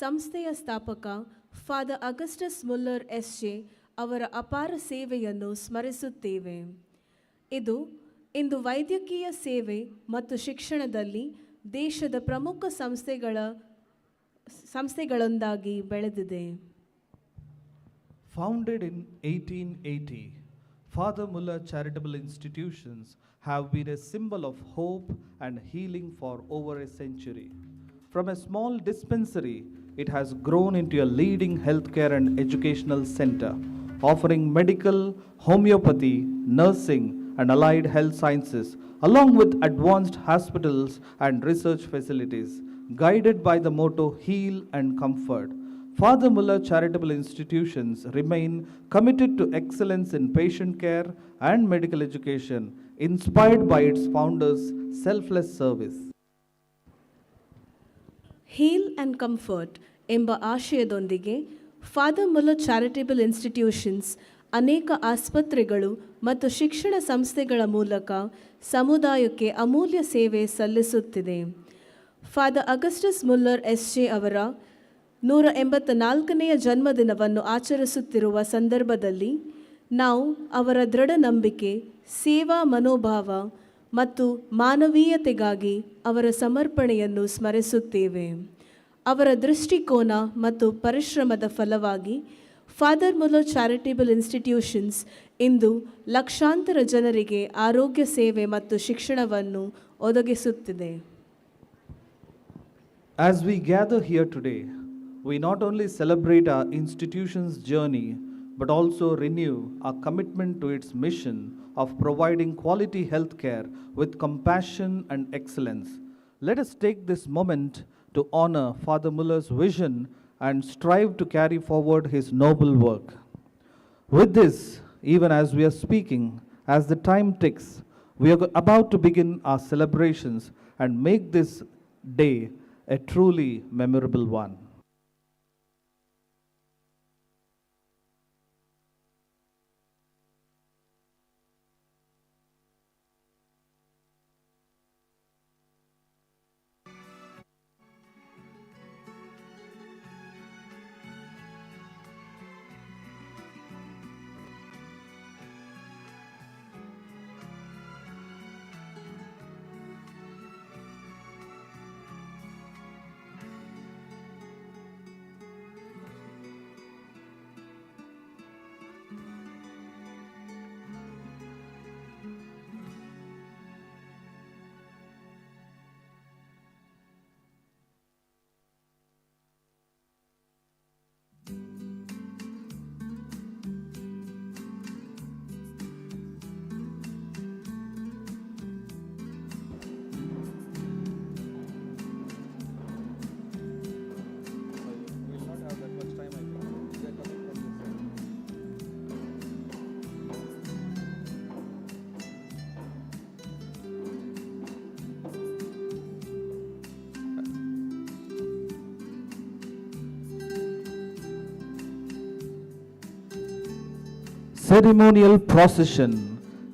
ಸಂಸ್ಥೆಯ ಸ್ಥಾಪಕ father Augustus Muller SJ ಅವರ ಅಪಾರ ಸೇವೆಯನ್ನು ಸ್ಮರಿಸುತ್ತೇವೆ. ಇದು ಇಂದು ವೈದ್ಯಕೀಯ ಸೇವೆ ಮತ್ತು ಶಿಕ್ಷಣದಲ್ಲಿ ದೇಶದ ಪ್ರಮುಖ ಸಂಸ್ಥೆಗಳೊಂದಾಗಿ ಬೆಳೆದಿದೆ. Founded in 1880, Father Muller Charitable Institutions have been a symbol of hope and healing for over a century. From a small dispensary, it has grown into a leading healthcare and educational center, offering medical, homeopathy, nursing, and allied health sciences, along with advanced hospitals and research facilities, guided by the motto Heal and Comfort. Father Muller Charitable Institutions remain committed to excellence in patient care and medical education, inspired by its founders' selfless service. Heal and comfort ಎಂಬ ಆಶಯದೊಂದಿಗೆ Father Muller charitable institutions ಅನೇಕ ಆಸ್ಪತ್ರೆಗಳು ಮತ್ತು ಶಿಕ್ಷಣ ಸಂಸ್ಥೆಗಳ ಮೂಲಕ ಸಮುದಾಯಕ್ಕೆ ಅಮೂಲ್ಯ ಸೇವೆ ಸಲ್ಲಿಸುತ್ತಿದೆ. ಫಾದರ್ ಅಗಸ್ಟಸ್ ಮುಲ್ಲರ್ ಎಸ್ಜೆ ಅವರ 184ನೇ ಜನ್ಮದಿನವನ್ನು ಆಚರಿಸುತ್ತಿರುವ ಸಂದರ್ಭದಲ್ಲಿ ನಾವು ಅವರ ದೃಢ ನಂಬಿಕೆ, ಸೇವಾ ಮನೋಭಾವ ಮತ್ತು ಮಾನವೀಯತೆಗಾಗಿ ಅವರ ಸಮರ್ಪಣೆಯನ್ನು ಸ್ಮರಿಸುತ್ತೇವೆ. ಅವರ ದೃಷ್ಟಿಕೋನ ಮತ್ತು ಪರಿಶ್ರಮದ ಫಲವಾಗಿ ಫಾದರ್ ಮುಲ್ಲರ್ ಚಾರಿಟೇಬಲ್ ಇನ್ಸ್ಟಿಟ್ಯೂಷನ್ಸ್ ಇಂದು ಲಕ್ಷಾಂತರ ಜನರಿಗೆ ಆರೋಗ್ಯ ಸೇವೆ ಮತ್ತು ಶಿಕ್ಷಣವನ್ನು ಒದಗಿಸುತ್ತಿದೆ. As we gather here today, we not only celebrate our institution's journey, but also renew our commitment to its mission of providing quality healthcare with compassion and excellence. Let us take this moment to honor Father Muller's vision and strive to carry forward his noble work. With this, even as we are speaking, as the time ticks, we are about to begin our celebrations and make this day a truly memorable one. Ceremonial procession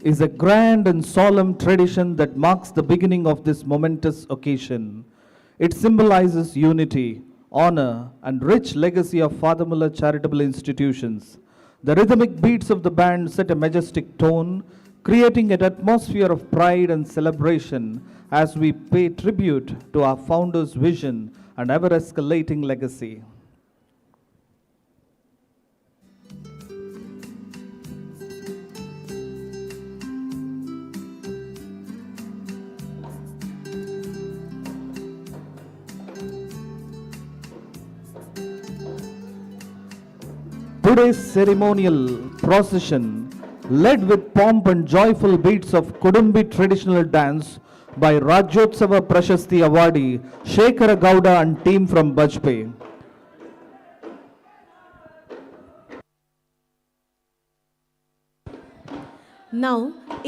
is a grand and solemn tradition that marks the beginning of this momentous occasion. It symbolizes unity, honor, and rich legacy of Father Muller Charitable Institutions. The rhythmic beats of the band set a majestic tone, creating an atmosphere of pride and celebration as we pay tribute to our founder's vision and ever-escalating legacy. Today's ceremonial procession, led with pomp and joyful beats of Kudumbi traditional dance by Rajyotsava Prashasti awardee Shekhara Gowda and team from Bajpe. ನಾವು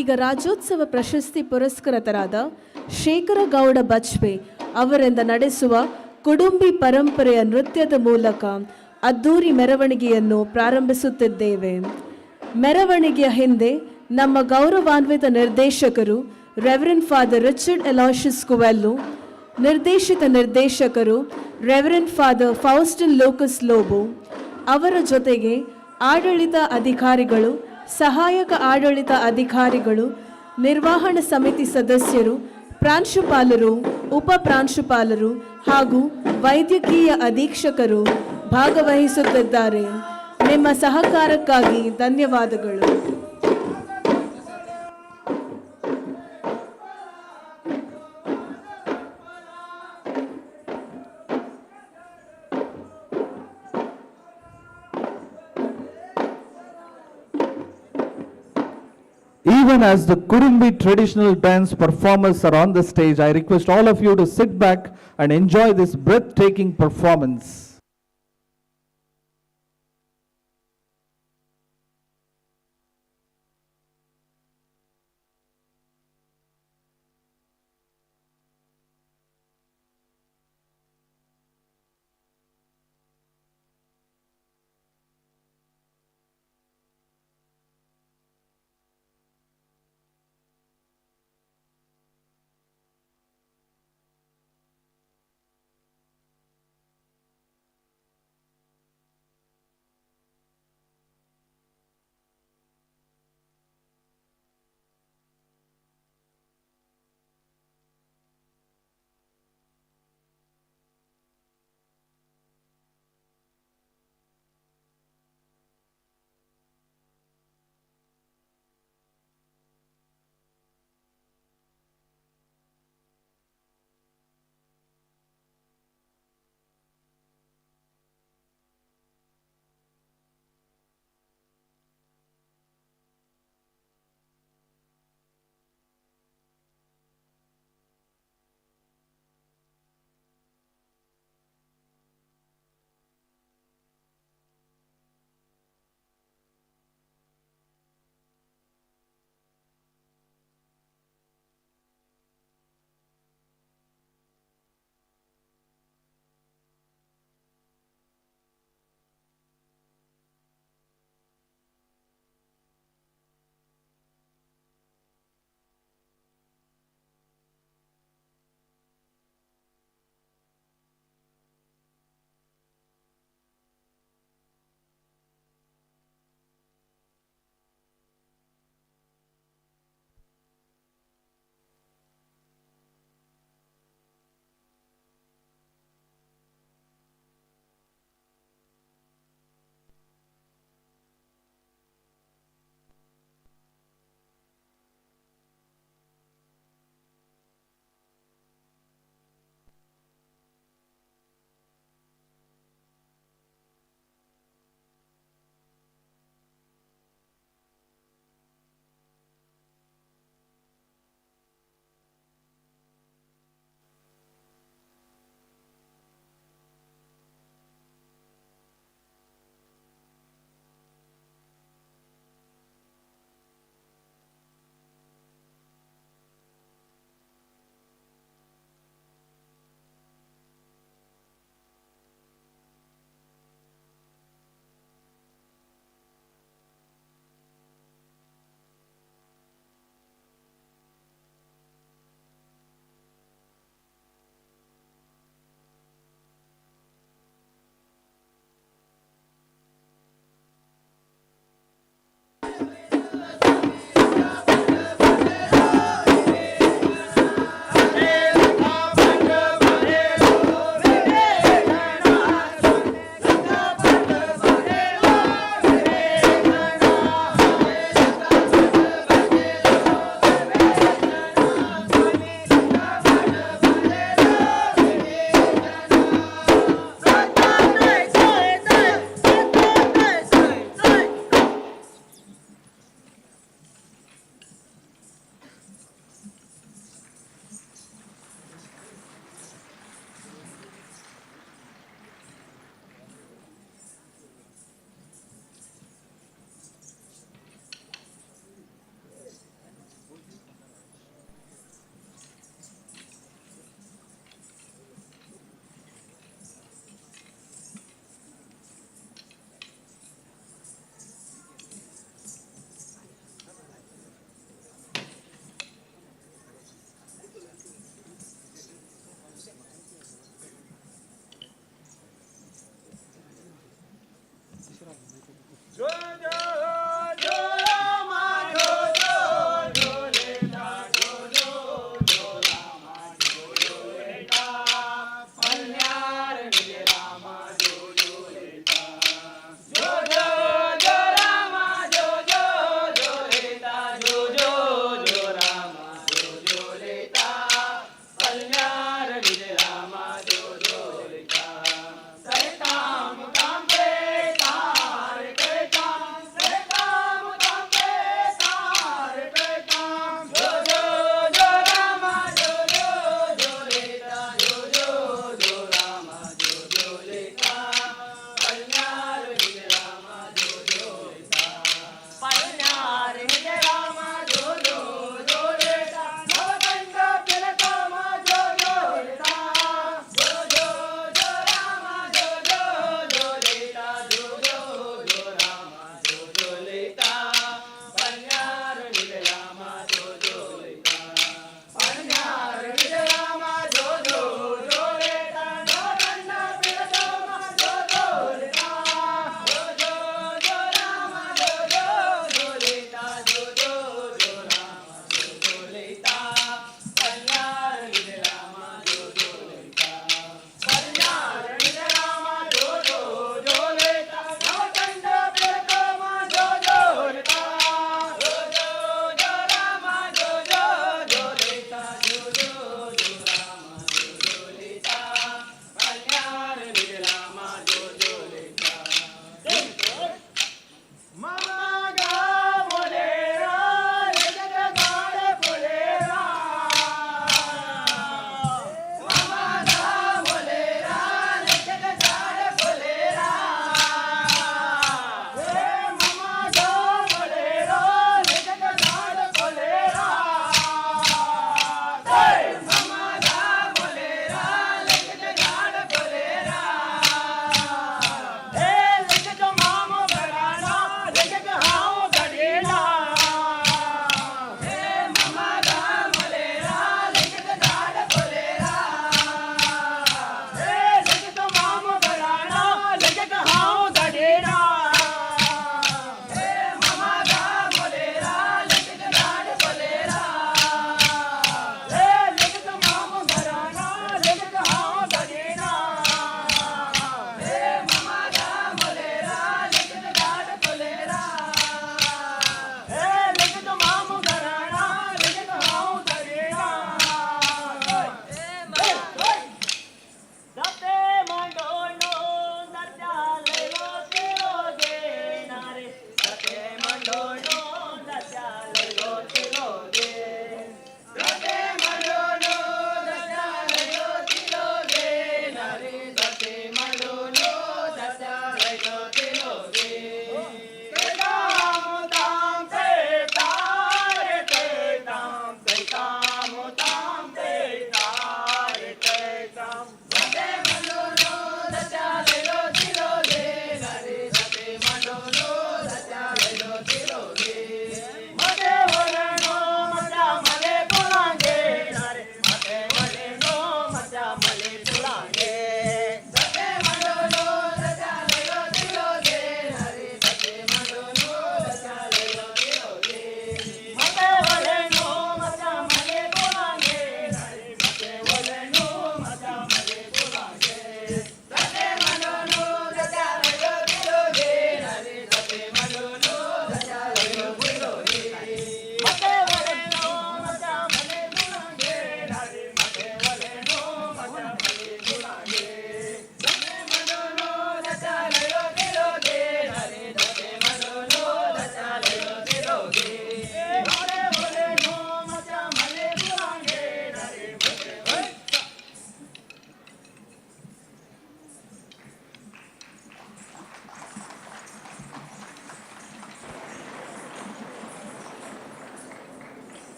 ಈಗ ರಾಜ್ಯೋತ್ಸವ ಪ್ರಶಸ್ತಿ ಪುರಸ್ಕೃತರಾದ ಶೇಖರ ಗೌಡ ಬಜ್ಪೆ ಅವರಿಂದ ನಡೆಸುವ ಕುಡುಂಬಿ ಪರಂಪರೆಯ ನೃತ್ಯದ ಮೂಲಕ ಅದ್ದೂರಿ ಮೆರವಣಿಗೆಯನ್ನು ಪ್ರಾರಂಭಿಸುತ್ತಿದ್ದೇವೆ. ಮೆರವಣಿಗೆಯ ಹಿಂದೆ ನಮ್ಮ ಗೌರವಾನ್ವಿತ ನಿರ್ದೇಶಕರು ರೆವರೆಂಡ್ ಫಾದರ್ ರಿಚರ್ಡ್ ಎಲಾಷಿಯಸ್ ಕುವೆಲ್ಲು, ನಿರ್ದೇಶಕರು ರೆವರೆಂಡ್ ಫಾದರ್ ಫೌಸ್ಟಿನ್ ಲೋಕಸ್ ಲೋಬೋ, ಅವರ ಜೊತೆಗೆ ಆಡಳಿತ ಅಧಿಕಾರಿಗಳು, ಸಹಾಯಕ ಆಡಳಿತ ಅಧಿಕಾರಿಗಳು, ನಿರ್ವಹಣಾ ಸಮಿತಿ ಸದಸ್ಯರು, ಪ್ರಾಂಶುಪಾಲರು, ಉಪ ಪ್ರಾಂಶುಪಾಲರು ಹಾಗೂ ವೈದ್ಯಕೀಯ ಅಧೀಕ್ಷಕರು ಭಾಗವಹಿಸುತ್ತಿದ್ದಾರೆ. ನಿಮ್ಮ ಸಹಕಾರಕ್ಕಾಗಿ ಧನ್ಯವಾದಗಳು. Even as the Kurumbi traditional dance performers are on the stage, I request all of you to sit back and enjoy this breathtaking performance.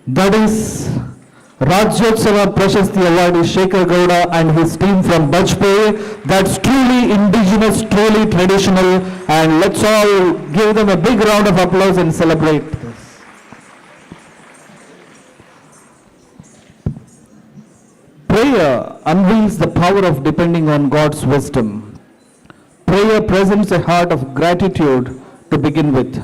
That is Rajyotsava Prashasti awardee Shekhar Gowda and his team from Bajpayee. That's truly indigenous, truly traditional, and let's all give them a big round of applause and celebrate this. Prayer unveils the power of depending on God's wisdom. Prayer presents a heart of gratitude to begin with.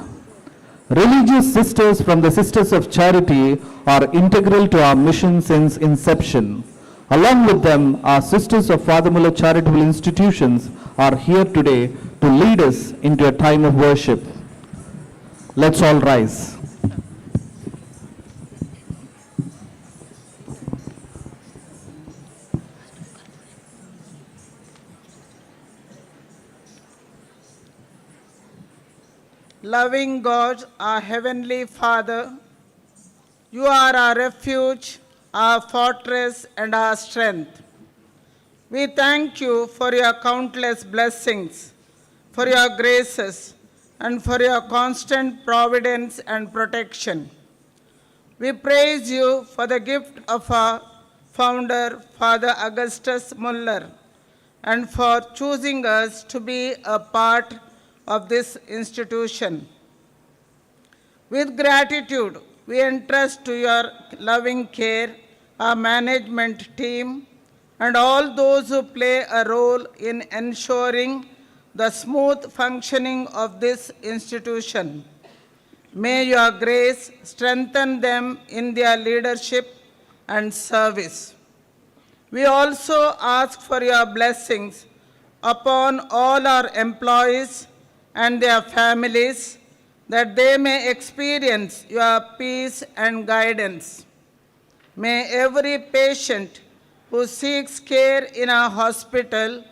Religious sisters from the Sisters of Charity are integral to our mission since inception. Along with them, our Sisters of Father Muller Charitable Institutions are here today to lead us into a time of worship. Let's all rise. Loving God, our Heavenly Father, you are our refuge, our fortress, and our strength. We thank you for your countless blessings, for your graces, and for your constant providence and protection. We praise you for the gift of our founder, Father Augustus Muller, and for choosing us to be a part of this institution. With gratitude, we entrust to your loving care our management team and all those who play a role in ensuring the smooth functioning of this institution. May your grace strengthen them in their leadership and service. We also ask for your blessings upon all our employees and their families, that they may experience your peace and guidance. May every patient who seeks care in our hospital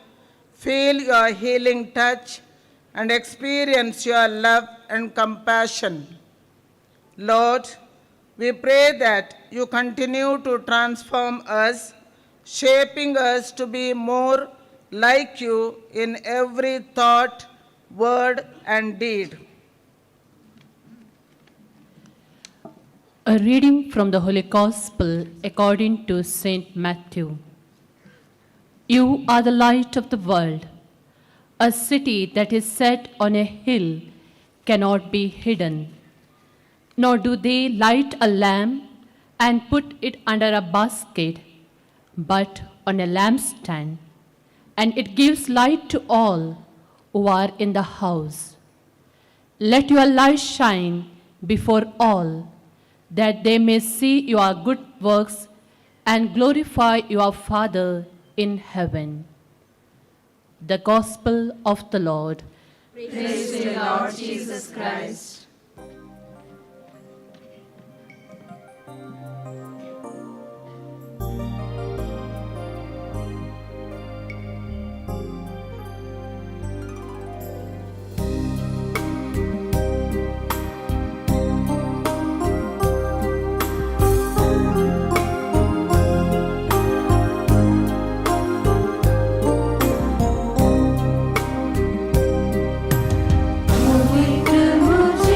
feel your healing touch and experience your love and compassion. Lord, we pray that you continue to transform us, shaping us to be more like you in every thought, word, and deed. A reading from the Holy Gospel according to Saint Matthew. You are the light of the world. A city that is set on a hill cannot be hidden. Nor do they light a lamp and put it under a basket, but on a lampstand, and it gives light to all who are in the house. Let your light shine before all, that they may see your good works and glorify your Father in heaven. The Gospel of the Lord. Praise to you, Lord Jesus Christ. पवित्र मुझे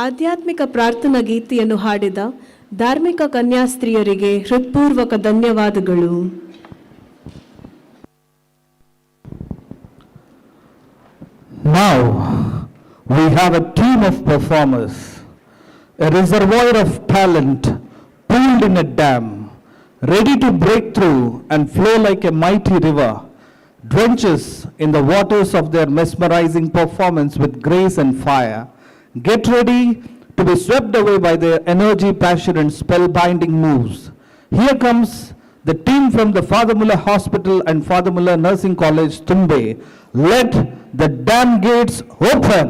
ಆಧ್ಯಾತ್ಮಿಕ ಪ್ರಾರ್ಥನಾ ಗೀತೆಯನ್ನು ಹಾಡಿದ ಧಾರ್ಮಿಕ ಕನ್ಯಾಸ್ತ್ರೀಯರಿಗೆ ಹೃತ್ಪೂರ್ವಕ ಧನ್ಯವಾದಗಳು. Now we have a team of performers, a reservoir of talent pooled in a dam, ready to break through and flow like a mighty river, drenches in the waters of their mesmerizing performance with grace and fire. Get ready to be swept away by their energy, passion and spellbinding moves. Here comes the team from the Father Muller Hospital and Father Muller Nursing College, Tumbe. Let the dam gates open.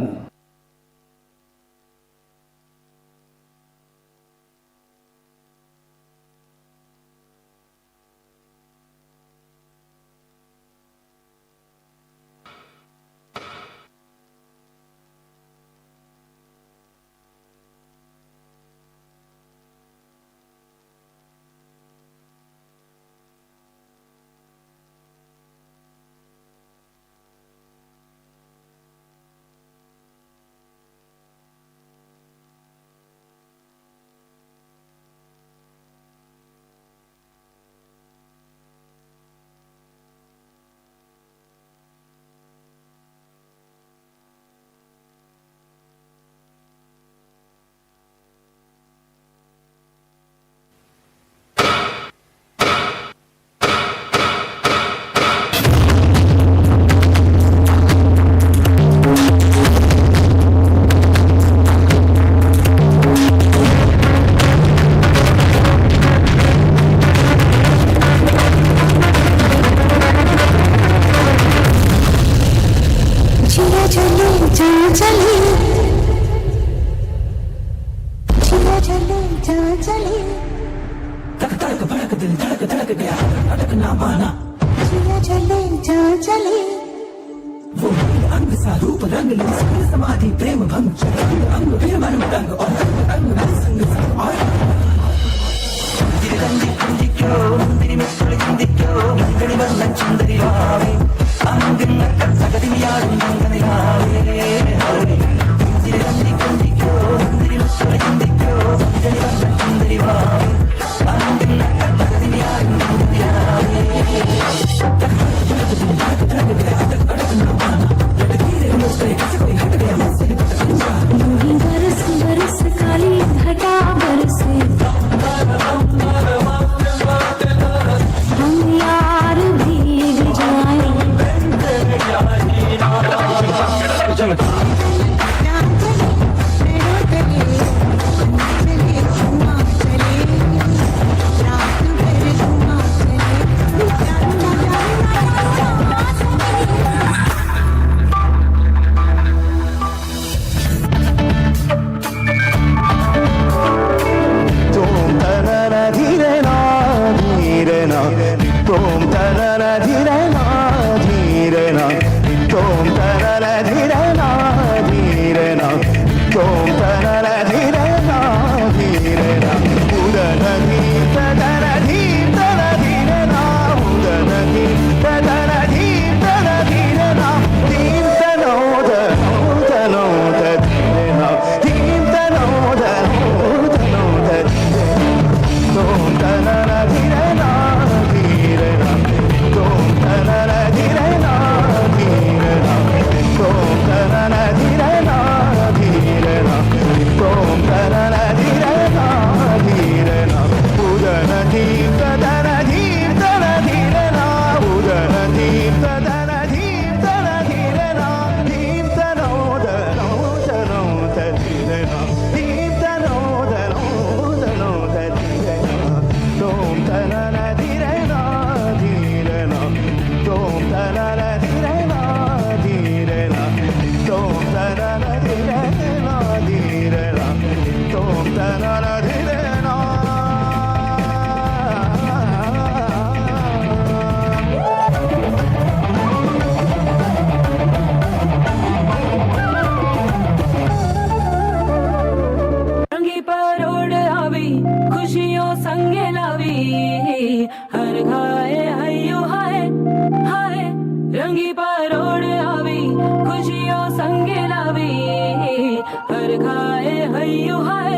हर खाए अय्यो हाय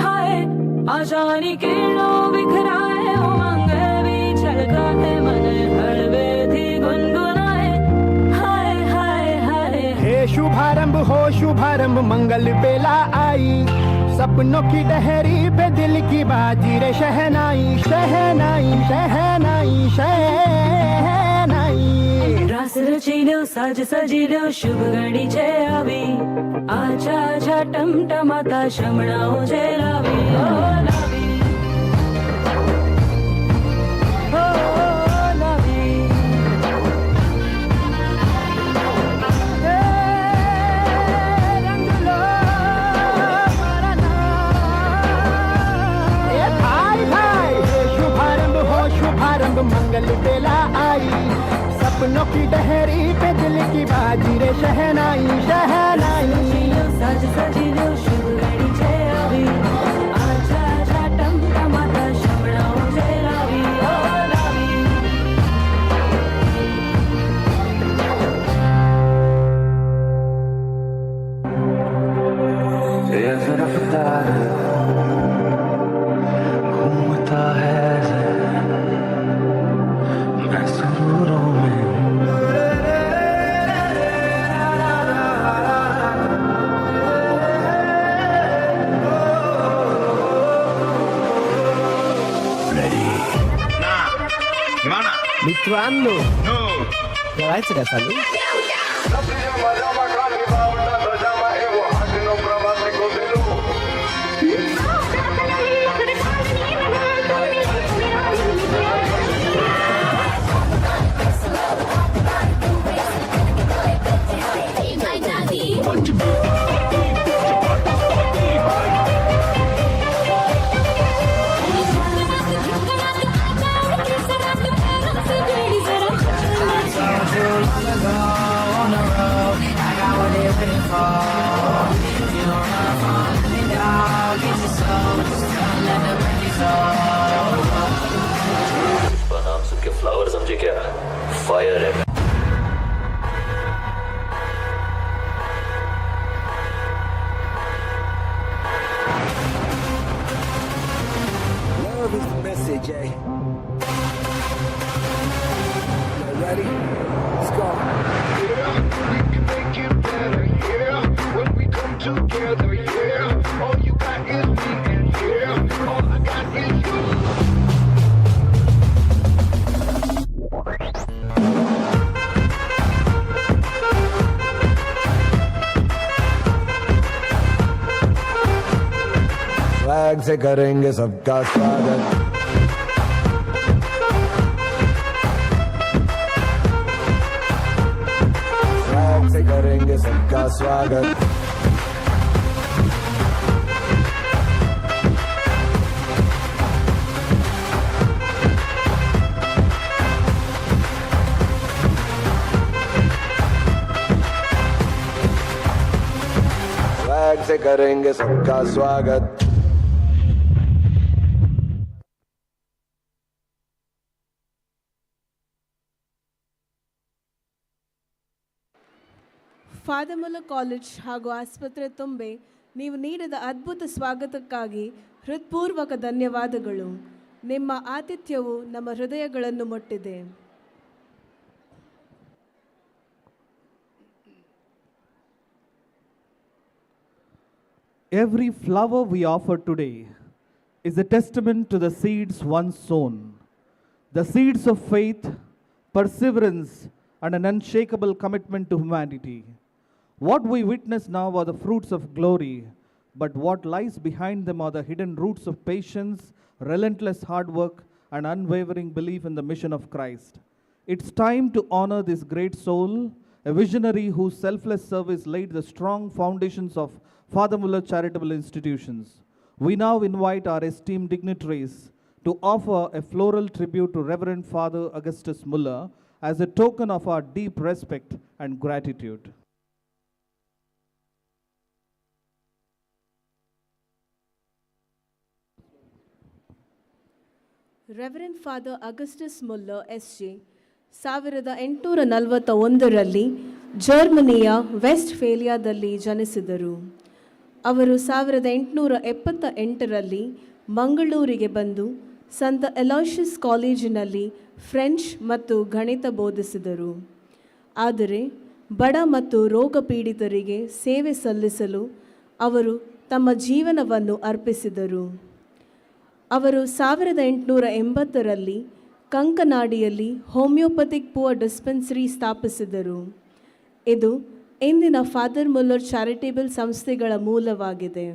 हाय आशानी किरणों बिखराए उमंग भी छलकाते मन हड़वे थी गुनगुनाए हाय हाय हाय हे शुभारंभ हो शुभारंभ मंगल बेला आई सपनों की डहरी पे दिल की बाजी रे शहनाई शहनाई शहनाई शहनाई रास रचिलो साज सजिलो शुभ घड़ी छे आवी आछा आछा टमटमाता शमणाओ छे लावी ओ लावी ओ लावी हे रंग लो मारा नाम ए भाई भाई हे शुभारंभ हो शुभारंभ मंगल बेला आई सपनों की डहरी पे दिल की बाजी रे शहनाई शहनाई रचिलो साज सजिलो शुभ घड़ी छे आवी आछा आछा टमटमाता शमणाओ छे लावी ओ लावी ये रफ्तार घूमता है मैं सुरूरों में मित्रांनो करायचं का चालू नाम सुन के फ्लावर समझे क्या फायर है Love is the message, eh? You ready? Let's go. Yeah, we can make it better, yeah. When we come together, yeah. All you got is me, and yeah, all I got is you. Flag से करेंगे सबका स्वागत flag से करेंगे सबका स्वागत flag से करेंगे सबका स्वागत ಫಾದರ್ ಮುಲ್ಲರ್ ಕಾಲೇಜ್ ಹಾಗೂ ಆಸ್ಪತ್ರೆ ತುಂಬೆ ನೀವು ನೀಡಿದ ಅದ್ಭುತ ಸ್ವಾಗತಕ್ಕಾಗಿ ಹೃತ್ಪೂರ್ವಕ ಧನ್ಯವಾದಗಳು. ನಿಮ್ಮ ಆತಿಥ್ಯವು ನಮ್ಮ ಹೃದಯಗಳನ್ನು ಮುಟ್ಟಿದೆ. Every flower we offer today is a testament to the seeds once sown, the seeds of faith, perseverance, and an unshakable commitment to humanity. What we witness now are the fruits of glory, but what lies behind them are the hidden roots of patience, relentless hard work, and unwavering belief in the mission of Christ. It's time to honor this great soul, a visionary whose selfless service laid the strong foundations of Father Muller Charitable Institutions. We now invite our esteemed dignitaries to offer a floral tribute to Reverend Father Augustus Muller as a token of our deep respect and gratitude. Reverend father Augustus Muller SJ. 1841ರಲ್ಲಿ ಜರ್ಮನಿಯ ವೆಸ್ಟ್ ಫೇಲಿಯಾದಲ್ಲಿ ಜನಿಸಿದರು. ಅವರು 1878ರಲ್ಲಿ ಮಂಗಳೂರಿಗೆ ಬಂದು ಸಂತ ಎಲಾಷಿಯಸ್ ಕಾಲೇಜಿನಲ್ಲಿ French ಮತ್ತು ಗಣಿತ ಬೋಧಿಸಿದರು. ಆದರೆ ಬಡ ಮತ್ತು ರೋಗ ಪೀಡಿತರಿಗೆ ಸೇವೆ ಸಲ್ಲಿಸಲು ಅವರು ತಮ್ಮ ಜೀವನವನ್ನು ಅರ್ಪಿಸಿದರು. ಅವರು 1880ರಲ್ಲಿ ಕಂಕನಾಡಿಯಲ್ಲಿ ಹೋಮಿಯೋಪತಿಕ್ ಪುವರ್ ಡಿಸ್ಪೆನ್ಸರಿ ಸ್ಥಾಪಿಸಿದರು. ಇದು ಇಂದಿನ ಫಾದರ್ ಮುಲ್ಲರ್ ಚಾರಿಟೇಬಲ್ ಸಂಸ್ಥೆಗಳ ಮೂಲವಾಗಿದೆ.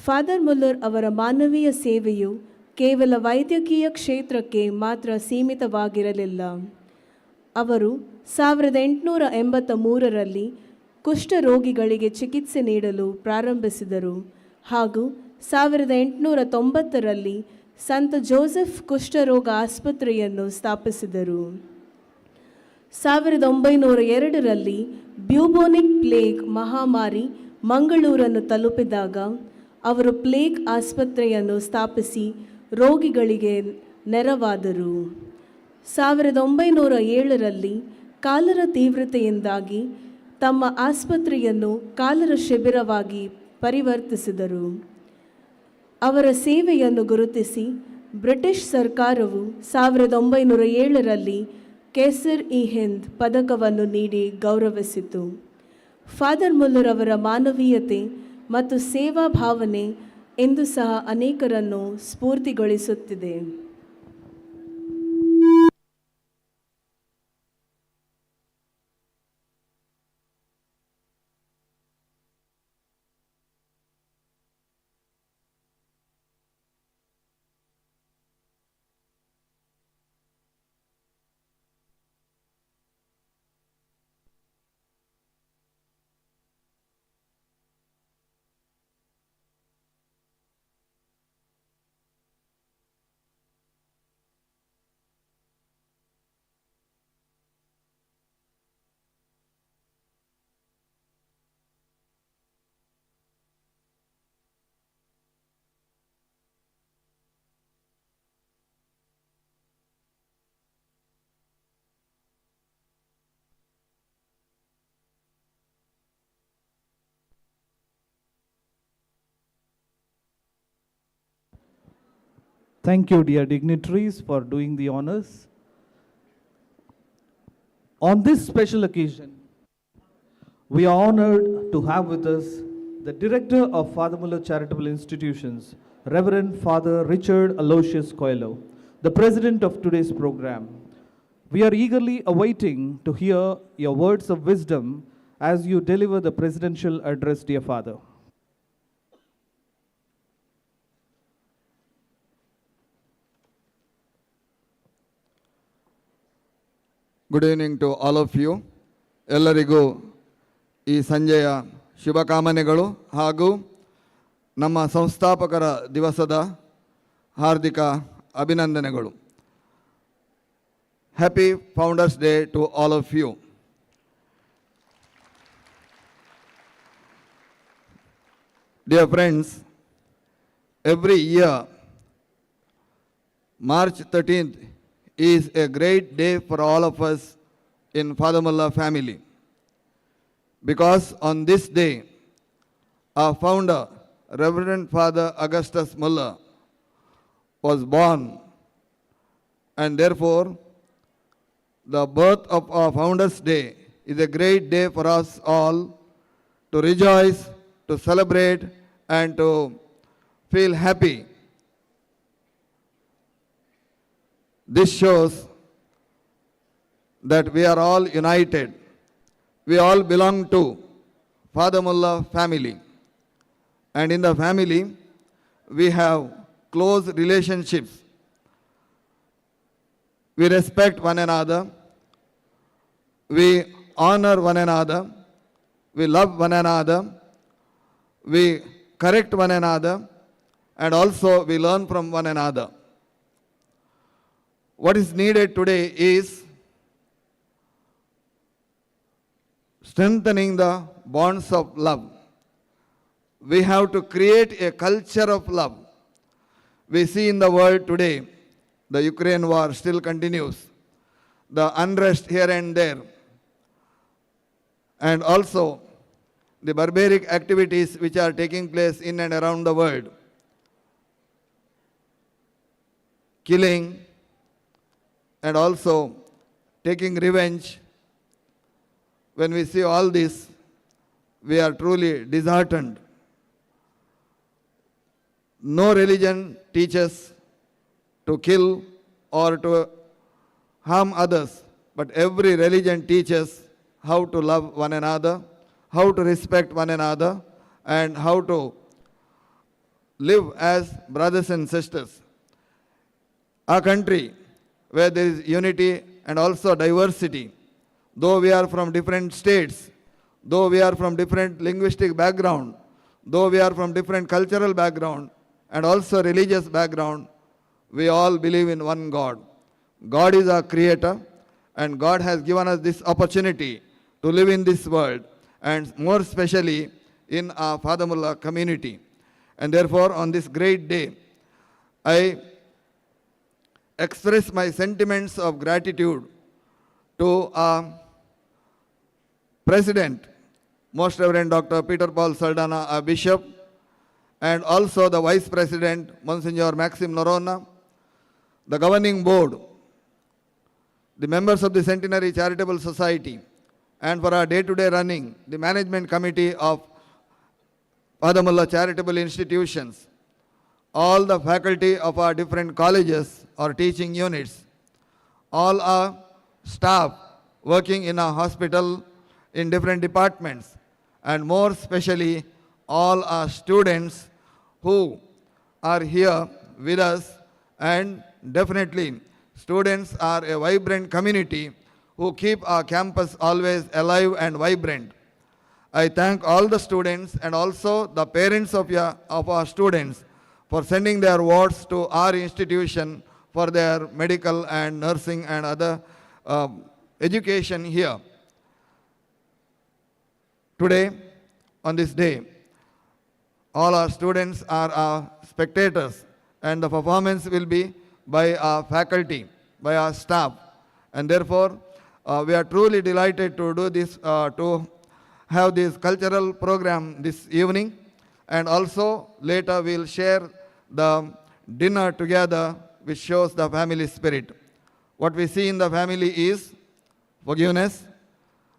ಫಾದರ್ ಮುಲ್ಲರ್ ಅವರ ಮಾನವೀಯ ಸೇವೆಯು ಕೇವಲ ವೈದ್ಯಕೀಯ ಕ್ಷೇತ್ರಕ್ಕೆ ಮಾತ್ರ ಸೀಮಿತವಾಗಿರಲಿಲ್ಲ. ಅವರು 1883ರಲ್ಲಿ ಕುಷ್ಠರೋಗಿಗಳಿಗೆ ಚಿಕಿತ್ಸೆ ನೀಡಲು ಪ್ರಾರಂಭಿಸಿದರು ಹಾಗೂ 1890ರಲ್ಲಿ ಸಂತ ಜೋಸೆಫ್ ಕುಷ್ಠರೋಗ ಆಸ್ಪತ್ರೆಯನ್ನು ಸ್ಥಾಪಿಸಿದರು. 1902ರಲ್ಲಿ ಬ್ಯೂಬೋನಿಕ್ ಪ್ಲೇಗ್ ಮಹಾಮಾರಿ ಮಂಗಳೂರನ್ನು ತಲುಪಿದಾಗ ಅವರು ಪ್ಲೇಗ್ ಆಸ್ಪತ್ರೆಯನ್ನು ಸ್ಥಾಪಿಸಿ ರೋಗಿಗಳಿಗೆ ನೆರವಾದರು. 1907ರಲ್ಲಿ ಕಾಲರ ತೀವ್ರತೆಯಿಂದಾಗಿ ತಮ್ಮ ಆಸ್ಪತ್ರೆಯನ್ನು ಕಾಲರ ಶಿಬಿರವಾಗಿ ಪರಿವರ್ತಿಸಿದರು. ಅವರ ಸೇವೆಯನ್ನು ಗುರುತಿಸಿ ಬ್ರಿಟಿಷ್ ಸರ್ಕಾರವು 1907ರಲ್ಲಿ ಕೇಸರ್-ಇ-ಹಿಂದ್ ಪದಕವನ್ನು ನೀಡಿ ಗೌರವಿಸಿತು. ಫಾದರ್ ಮುಲ್ಲರ್ ಅವರ ಮಾನವೀಯತೆ ಮತ್ತು ಸೇವಾ ಭಾವನೆ ಇಂದು ಸಹ ಅನೇಕರನ್ನು ಸ್ಫೂರ್ತಿಗೊಳಿಸುತ್ತಿದೆ. Thank you, dear dignitaries, for doing the honors. On this special occasion, we are honored to have with us the Director of Father Muller Charitable Institutions, Reverend Father Richard Aloysius Coelho, the President of today's program. We are eagerly awaiting to hear your words of wisdom as you deliver the presidential address, dear Father. Good evening to all of you. ಎಲ್ಲರಿಗೂ ಈ ಸಂಜೆಯ ಶುಭಕಾಮನೆಗಳು ಹಾಗೂ ನಮ್ಮ ಸಂಸ್ಥಾಪಕರ ದಿವಸದ ಹಾರ್ದಿಕ ಅಭಿನಂದನೆಗಳು. Happy founders day to all of you. Dear friends, every year, March 13th is a great day for all of us in Father Muller family. Because on this day, our founder, Reverend Father Augustus Muller, was born, and therefore, the birth of our Founders' Day is a great day for us all to rejoice, to celebrate, and to feel happy. This shows that we are all united. We all belong to Father Muller family. And in the family, we have close relationships. We respect one another. We honor one another. We love one another. We correct one another. And also we learn from one another. What is needed today is strengthening the bonds of love. We have to create a culture of love. We see in the world today, the Ukraine war still continues, the unrest here and there. And also, the barbaric activities which are taking place in and around the world. Killing and also taking revenge. When we see all this, we are truly disheartened. No religion teaches to kill or to harm others, but every religion teaches how to love one another, how to respect one another, and how to live as brothers and sisters. Our country, where there is unity and also diversity, though we are from different states, though we are from different linguistic background, though we are from different cultural background and also religious background, we all believe in one God. God is our creator, and God has given us this opportunity to live in this world, and more especially in our Father Mullah community. And therefore, on this great day, I express my sentiments of gratitude to our President, Most Reverend Dr. Peter Paul Saldana, our Bishop, and also the Vice President, Monsignor Maxim Norona, the Governing Board, the members of the Centenary Charitable Society, and for our day-to-day running, the Management Committee of Father Mullah Charitable Institutions, all the faculty of our different colleges or teaching units, all our staff working in our hospital in different departments, and more especially all our students who are here with us. And definitely students are a vibrant community who keep our campus always alive and vibrant. I thank all the students and also the parents of our students for sending their wards to our institution for their medical and nursing and other education here. Today, on this day, all our students are our spectators, and the performance will be by our faculty, by our staff. And therefore, we are truly delighted to do this, to have this cultural program this evening. And also later we'll share the dinner together, which shows the family spirit. What we see in the family is forgiveness,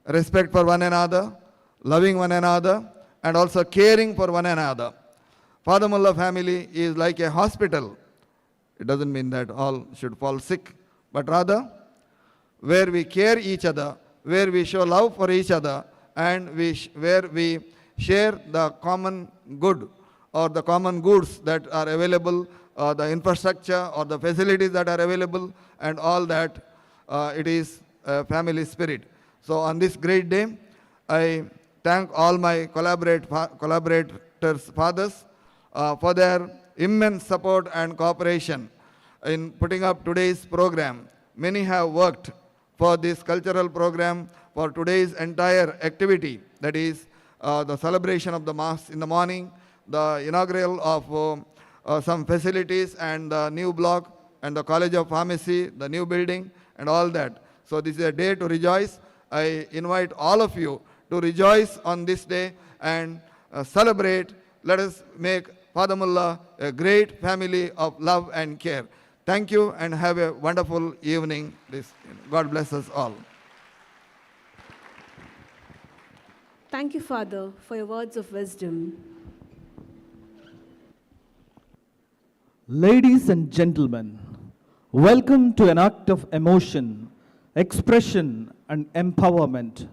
respect for one another, loving one another, and also caring for one another. Father Mullah family is like a hospital. It doesn't mean that all should fall sick, but rather where we care each other, where we show love for each other, and where we share the common good or the common goods that are available, the infrastructure or the facilities that are available, and all that. It is a family spirit. So on this great day, I thank all my collaborators, fathers, for their immense support and cooperation in putting up today's program. Many have worked for this cultural program for today's entire activity, that is the celebration of the Mass in the morning, the inaugural of some facilities and the new block and the College of Pharmacy, the new building and all that. So this is a day to rejoice. I invite all of you to rejoice on this day and celebrate. Let us make Father Mullah a great family of love and care. Thank you and have a wonderful evening. God bless us all. Thank you, Father, for your words of wisdom. Ladies and gentlemen, welcome to an act of emotion, expression, and empowerment.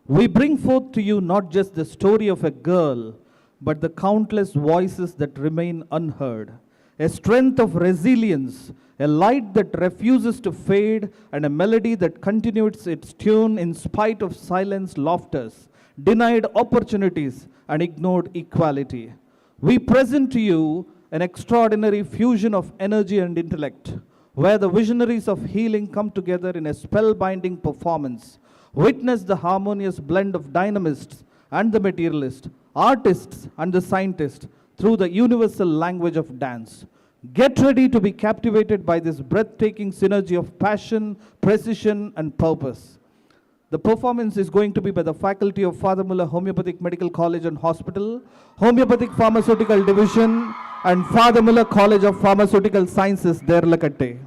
We bring forth to you not just the story of a girl, but the countless voices that remain unheard, a strength of resilience, a light that refuses to fade, and a melody that continues its tune in spite of silenced laughters, denied opportunities, and ignored equality. We present to you an extraordinary fusion of energy and intellect, where the visionaries of healing come together in a spellbinding performance. Witness the harmonious blend of dynamists and the materialists, artists and the scientists through the universal language of dance. Get ready to be captivated by this breathtaking synergy of passion, precision, and purpose. The performance is going to be by the faculty of Father Muller Homeopathic Medical College and Hospital, Homeopathic Pharmaceutical Division, and Father Muller College of Pharmaceutical Sciences, Derlakatte.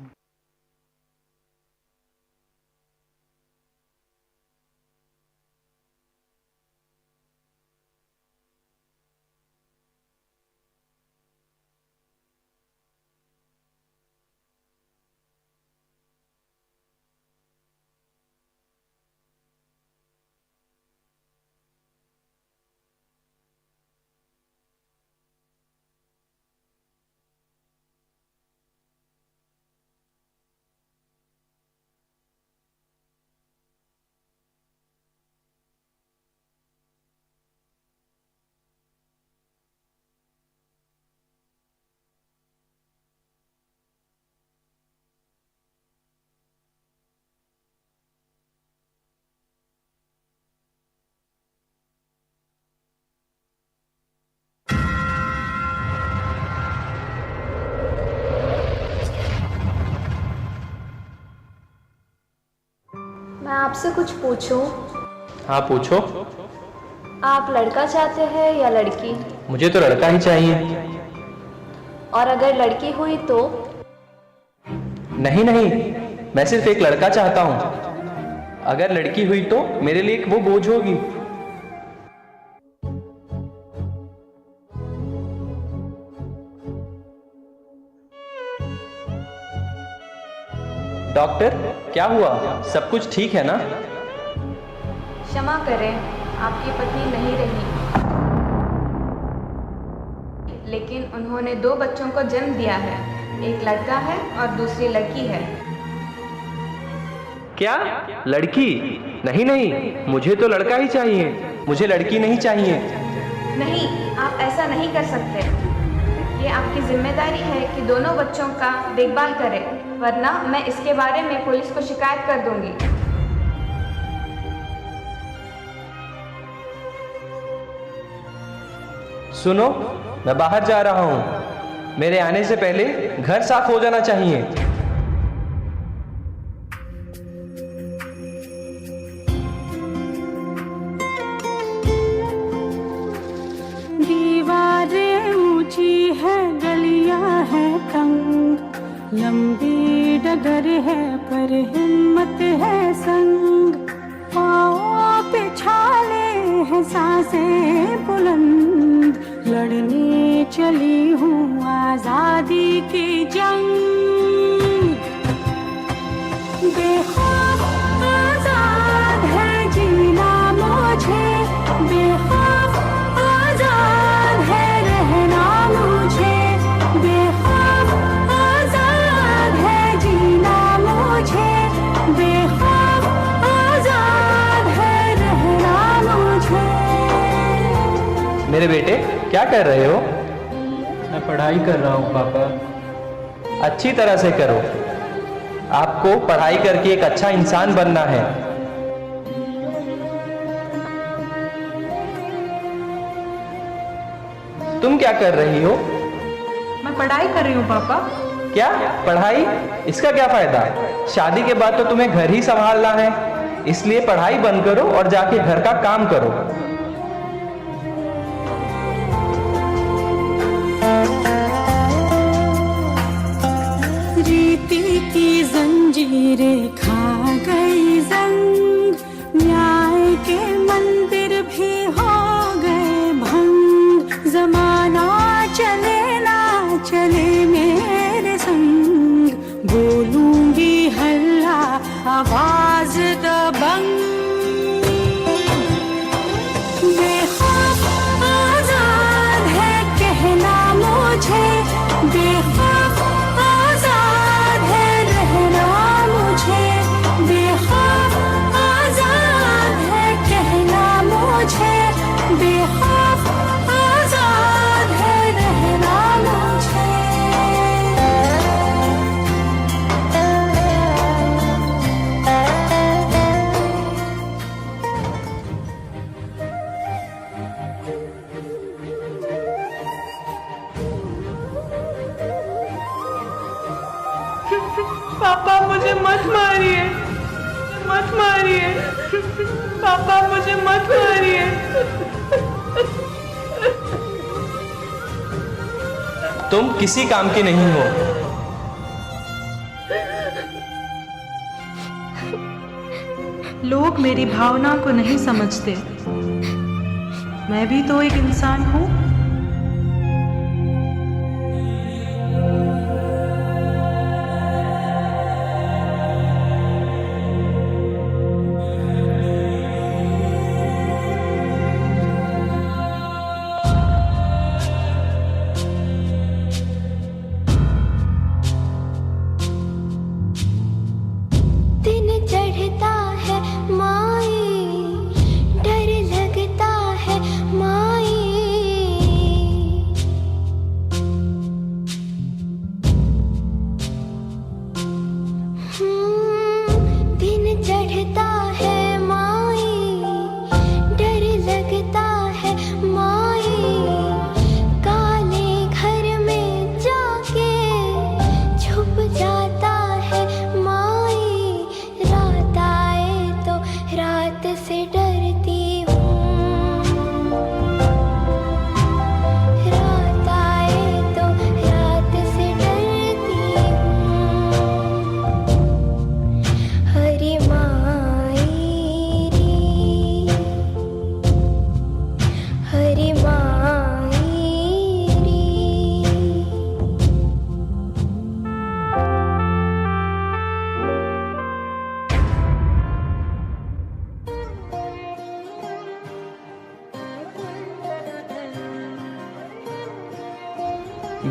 मैं आपसे कुछ पूछूं? हाँ पूछो। आप लड़का चाहते हैं या लड़की? मुझे तो लड़का ही चाहिए। और अगर लड़की हुई तो? नहीं नहीं, मैं सिर्फ एक लड़का चाहता हूँ। अगर लड़की हुई तो मेरे लिए वो बोझ होगी। डॉक्टर, क्या हुआ? सब कुछ ठीक है ना? क्षमा करें, आपकी पत्नी नहीं रही, लेकिन उन्होंने 2 बच्चों को जन्म दिया है। एक लड़का है और दूसरी लड़की है। क्या? लड़की? नहीं नहीं, मुझे तो लड़का ही चाहिए। मुझे लड़की नहीं चाहिए। नहीं, आप ऐसा नहीं कर सकते। ये आपकी जिम्मेदारी है कि दोनों बच्चों का देखभाल करें, वरना मैं इसके बारे में पुलिस को शिकायत कर दूंगी। सुनो, मैं बाहर जा रहा हूँ। मेरे आने से पहले घर साफ हो जाना चाहिए। दीवारें ऊंची है, गलियां है तंग, लंबी डगर है पर हिम्मत है संग। पाँव पे छाले हैं, सांसें बुलंद, लड़ने चली हूँ आजादी की जंग। बेखौफ आजाद है जीना मुझे, बेखौफ आजाद है रहना मुझे, बेखौफ आजाद है जीना मुझे, बेखौफ आजाद है रहना मुझे। मेरे बेटे, क्या कर रहे हो? मैं पढ़ाई कर रहा हूँ पापा। अच्छी तरह से करो। आपको पढ़ाई करके एक अच्छा इंसान बनना है। तुम क्या कर रही हो? मैं पढ़ाई कर रही हूँ पापा। क्या पढ़ाई? इसका क्या फायदा? शादी के बाद तो तुम्हें घर ही संभालना है, इसलिए पढ़ाई बंद करो और जाके घर का काम करो। रीति की जंजीरें खा गई जंग, न्याय के मंदिर भी हो गए भंग। जमाना चले ना चले मेरे संग, बोलूंगी हल्ला आवाज दबंग। बेखौफ आजाद है कहना मुझे, बेखौफ आजाद है रहना मुझे, बेखौफ आजाद है कहना मुझे, बेखौफ आजाद है रहना मुझे। पापा मुझे मत मारिए, मत मारिए। पापा मुझे मत मारिए। तुम किसी काम की नहीं हो। लोग मेरी भावना को नहीं समझते। मैं भी तो एक इंसान हूँ।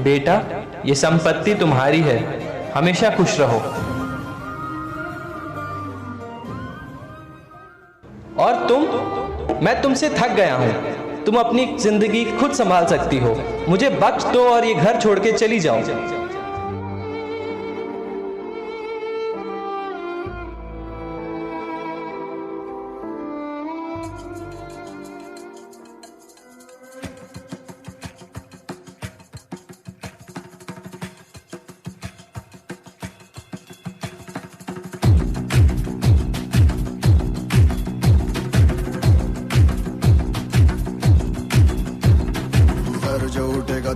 बेटा, ये संपत्ति तुम्हारी है, हमेशा खुश रहो। और तुम, मैं तुमसे थक गया हूं। तुम अपनी जिंदगी खुद संभाल सकती हो। मुझे बख्श दो और ये घर छोड़ के चली जाओ।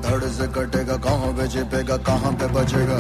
धड़ से कटेगा, कहाँ पे छिपेगा, कहाँ पे बचेगा।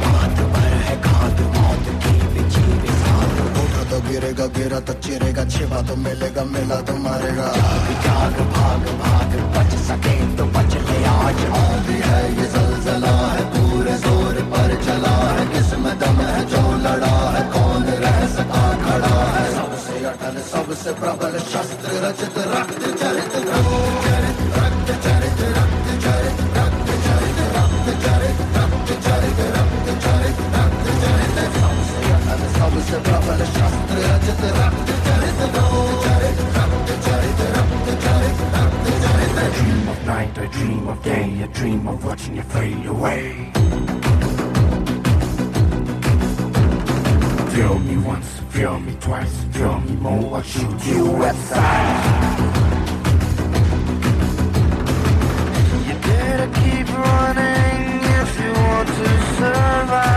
बात पर है घात, मौत की बिछी बिसात। उठा तो गिरेगा, गिरा तो चिरेगा, छिपा तो मिलेगा, मिला तो मारेगा। जाग जाग भाग भाग, बच सके तो बच ले आज। आंधी है ये ज़लज़ला है, पूरे जोर पर चला है। किस्मत दम है जो लड़ा है, कौन रह सका खड़ा है। सबसे अटल सबसे प्रबल शस्त्र रचित, रक्त चरित रक्त चरित रक्त चरित रक्त चरित रक्त चरित रक्त चरित रक्त चरित रक्त चरित रक्त चरित। सबसे अटल सबसे प्रबल शस्त्र रचित, रक्त चरित रक्त चरित रक्त चरित रक्त चरित रक्त चरित। I dream of night, I dream of day, I dream of watching you fade away. Feel me once, feel me twice, feel me more, I'll shoot you aside. You better keep running if you want to survive.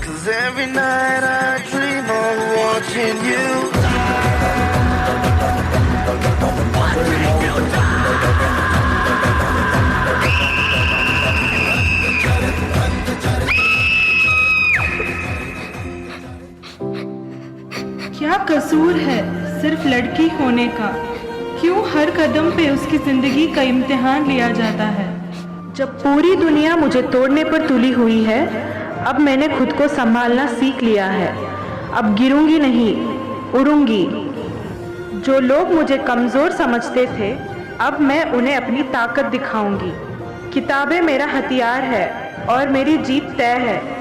'Cause every night I dream of watching you क्या कसूर है सिर्फ लड़की होने का? क्यों हर कदम पे उसकी जिंदगी का इम्तिहान लिया जाता है? जब पूरी दुनिया मुझे तोड़ने पर तुली हुई है, अब मैंने खुद को संभालना सीख लिया है। अब गिरूंगी नहीं, उड़ूंगी। जो लोग मुझे कमज़ोर समझते थे, अब मैं उन्हें अपनी ताकत दिखाऊंगी। किताबें मेरा हथियार है और मेरी जीत तय है।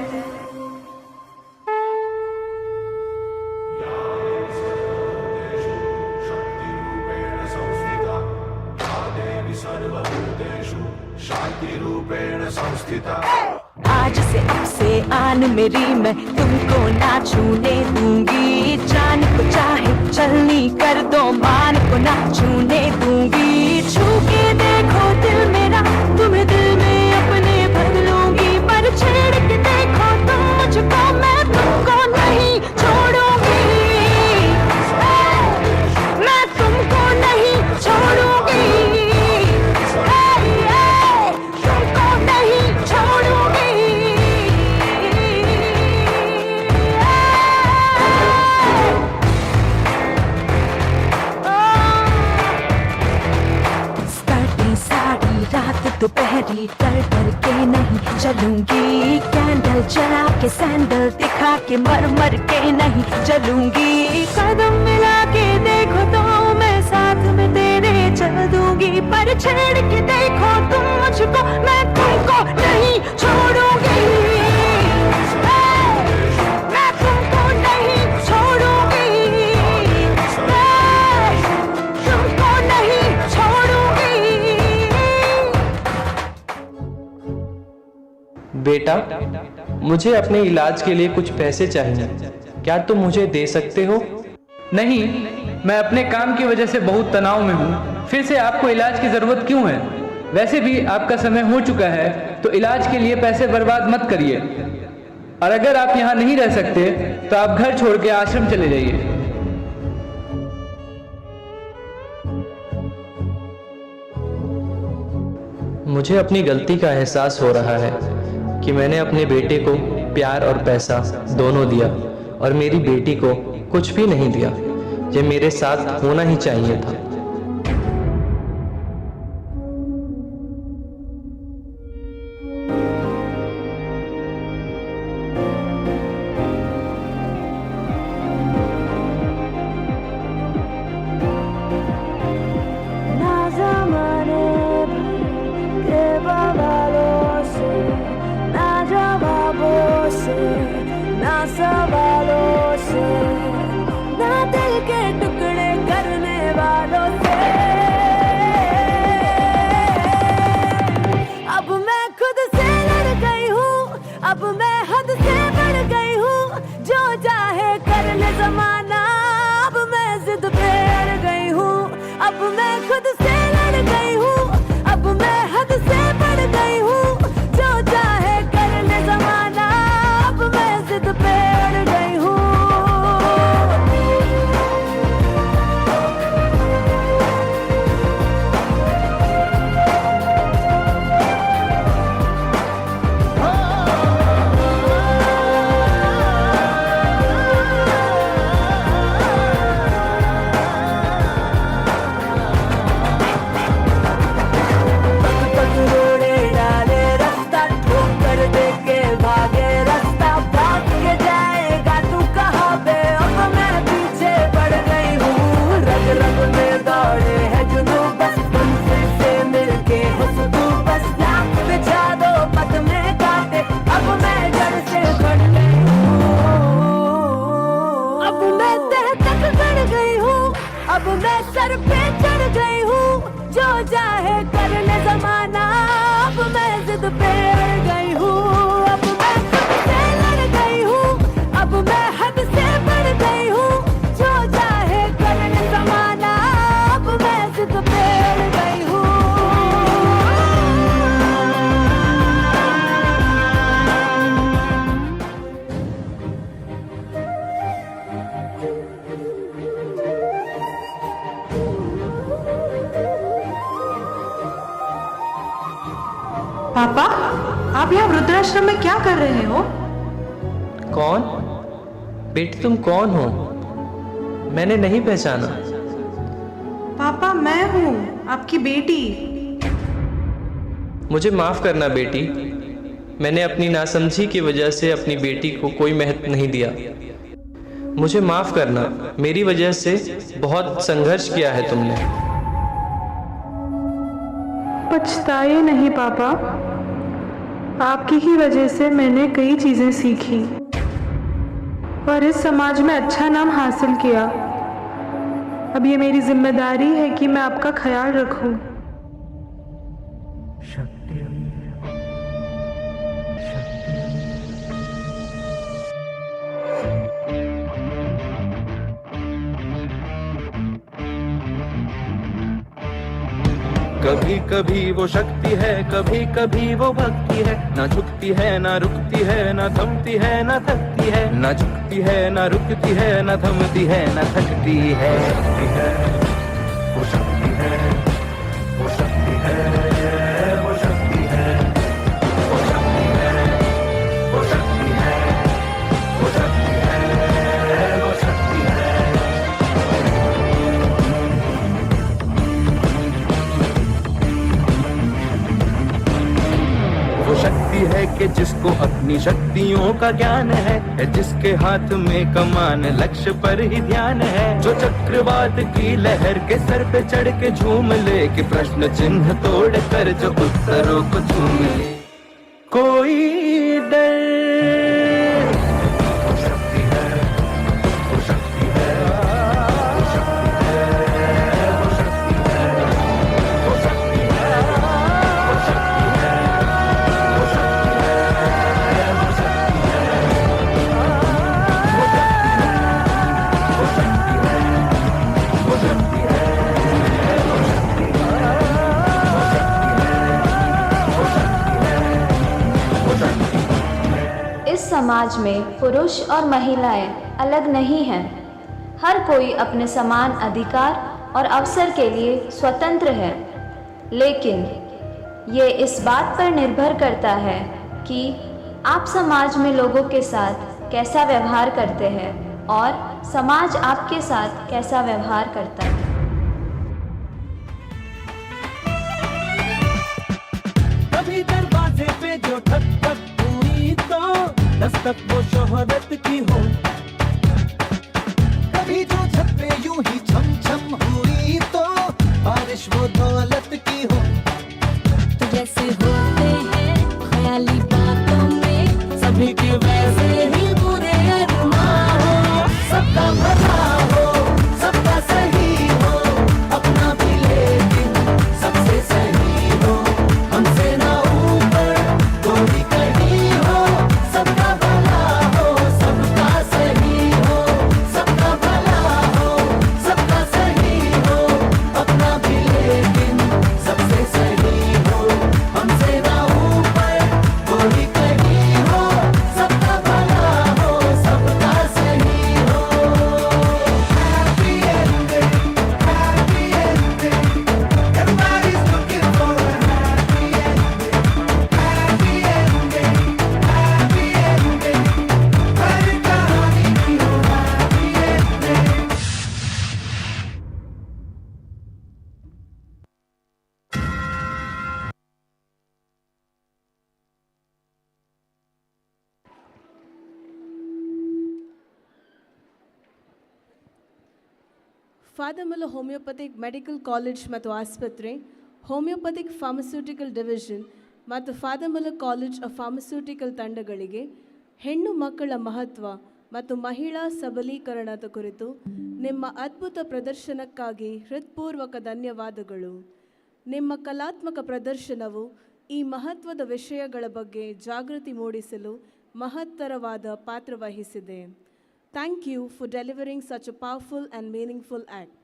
आज से अब से आन मेरी, मैं तुमको ना छूने दूंगी। जान को चाहे चलनी कर दो, मान को ना छूने दूंगी। छू के देखो दिल मेरा, तुम्हें दिल में अपने भर लूंगी। पर छेड़ के देखो तुम मुझको, रात दोपहरी डर डर के नहीं चलूंगी, कैंडल जला के सैंडल दिखा के मर मर के नहीं चलूंगी। कदम मिला के देखो तो मैं साथ में तेरे चल दूंगी, पर छेड़ के देखो तुम मुझको मैं तुमको नहीं छोड़ूंगी। मैं तुमको नहीं छोड़ूंगी, तुमको नहीं छोड़ूंगी। बेटा, मुझे अपने इलाज के लिए कुछ पैसे चाहिए, क्या तुम मुझे दे सकते हो? नहीं, मैं अपने काम की वजह से बहुत तनाव में हूँ। फिर से आपको इलाज की ज़रूरत क्यों है? वैसे भी आपका समय हो चुका है, तो इलाज के लिए पैसे बर्बाद मत करिए। और अगर आप यहाँ नहीं रह सकते तो आप घर छोड़ के आश्रम चले जाइए। मुझे अपनी गलती का एहसास हो रहा है कि मैंने अपने बेटे को प्यार और पैसा दोनों दिया और मेरी बेटी को कुछ भी नहीं दिया। ये मेरे साथ होना ही चाहिए था। अब मैं हद से बढ़ गई हूँ, जो चाहे कर ले जमाना। अब मैं जिद पे अड़ गई हूँ, अब मैं खुद से लड़ गई हूँ। अब मैं हद से बढ़ गई हूँ, जो चाहे कर ले जमाना। अब मैं जिद पे अड़ गई हूँ। अब मैं सर पे चढ़ गई हूँ, जो चाहे कर ले जमाना। अब मैं जिद पे अड़ गई हूँ, अब मैं खुद से लड़ गई हूँ। अब मैं हद से बढ़ गई हूँ, जो चाहे कर ले जमाना। अब मैं जिद पे अड़ गई हूँ। पापा, आप यहाँ वृद्धाश्रम में क्या कर रहे हो? कौन? बेटी तुम कौन हो? मैंने नहीं पहचाना। पापा, मैं हूँ आपकी बेटी। मुझे माफ करना बेटी, मैंने अपनी नासमझी की वजह से अपनी बेटी को कोई महत्व नहीं दिया। मुझे माफ करना, मेरी वजह से बहुत संघर्ष किया है तुमने। पछताइए नहीं पापा, आपकी ही वजह से मैंने कई चीजें सीखी और इस समाज में अच्छा नाम हासिल किया। अब ये मेरी जिम्मेदारी है कि मैं आपका ख्याल रखूं। कभी कभी वो शक्ति है, कभी कभी वो भक्ति है। ना झुकती है ना रुकती है, ना थमती है ना थकती है। ना झुकती है ना रुकती है, ना थमती है ना थकती है। वो शक्ति है, वो शक्ति है, वो शक्ति है, वो शक्ति है, वो शक्ति है, वो शक्ति है, वो शक्ति है। व्यक्ति है कि जिसको अपनी शक्तियों का ज्ञान है, जिसके हाथ में कमान लक्ष्य पर ही ध्यान है, जो चक्रवात की लहर के सर पे चढ़ के झूम ले, कि प्रश्न चिन्ह तोड़ कर जो उत्तरों को चूम ले। कोई डर समाज में पुरुष और महिलाएं अलग नहीं हैं। हर कोई अपने समान अधिकार और अवसर के लिए स्वतंत्र है, लेकिन ये इस बात पर निर्भर करता है कि आप समाज में लोगों के साथ कैसा व्यवहार करते हैं और समाज आपके साथ कैसा व्यवहार करता है। कभी दरवाजे पे जो ठक ठक हुई तो दस्तक वो शोहरत की हो, कभी जो छत पे यूं ही छम छम हुई तो बारिश वो दौलत की हो। तो जैसे होते हैं ख्याली बातों में सभी के वैसे ही बुरे अरमान हो, सबका भला हो सबका सही हो, अपना भी लेकिन सबसे सही हो, हमसे ना ऊपर कोई कहीं हो, सबका भला हो सबका सही हो, सबका भला हो सबका सही हो, अपना भी लेकिन सबसे सही हो, हमसे ना ऊपर कोई कहीं हो, सबका भला हो सबका सही हो। Happy ending, happy ending, everybody's looking for a happy ending, happy ending, happy ending, हर कहानी की हो happy ending। Father Muller homeopathic medical college ಮತ್ತು ಆಸ್ಪತ್ರೆ, ಹೋಮಿಯೋಪತಿಕ್ ಫಾರ್ಮಸ್ಯೂಟಿಕಲ್ ಡಿವಿಷನ್ ಮತ್ತು father Muller college of pharmaceutical ತಂಡಗಳಿಗೆ ಹೆಣ್ಣು ಮಕ್ಕಳ ಮಹತ್ವ ಮತ್ತು ಮಹಿಳಾ ಸಬಲೀಕರಣದ ಕುರಿತು ನಿಮ್ಮ ಅದ್ಭುತ ಪ್ರದರ್ಶನಕ್ಕಾಗಿ ಹೃತ್ಪೂರ್ವಕ ಧನ್ಯವಾದಗಳು. ನಿಮ್ಮ ಕಲಾತ್ಮಕ ಪ್ರದರ್ಶನವು ಈ ಮಹತ್ವದ ವಿಷಯಗಳ ಬಗ್ಗೆ ಜಾಗೃತಿ ಮೂಡಿಸಲು ಮಹತ್ತರವಾದ ಪಾತ್ರವಹಿಸಿದೆ. Thank you for delivering such a powerful and meaningful act.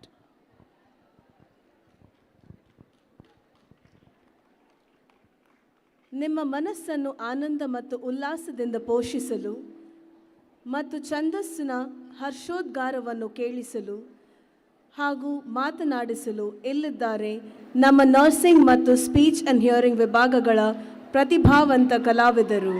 ನಿಮ್ಮ ಮನಸ್ಸನ್ನು ಆನಂದ ಮತ್ತು ಉಲ್ಲಾಸದಿಂದ ಪೋಷಿಸಲು ಮತ್ತು ಛಂದಸ್ಸಿನ ಹರ್ಷೋದ್ಗಾರವನ್ನು ಕೇಳಿಸಲು ಹಾಗೂ ಮಾತನಾಡಿಸಲು ಇಲ್ಲಿದ್ದಾರೆ ನಮ್ಮ ನರ್ಸಿಂಗ್ ಮತ್ತು ಸ್ಪೀಚ್ ಆ್ಯಂಡ್ ಹಿಯರಿಂಗ್ ವಿಭಾಗಗಳ ಪ್ರತಿಭಾವಂತ ಕಲಾವಿದರು.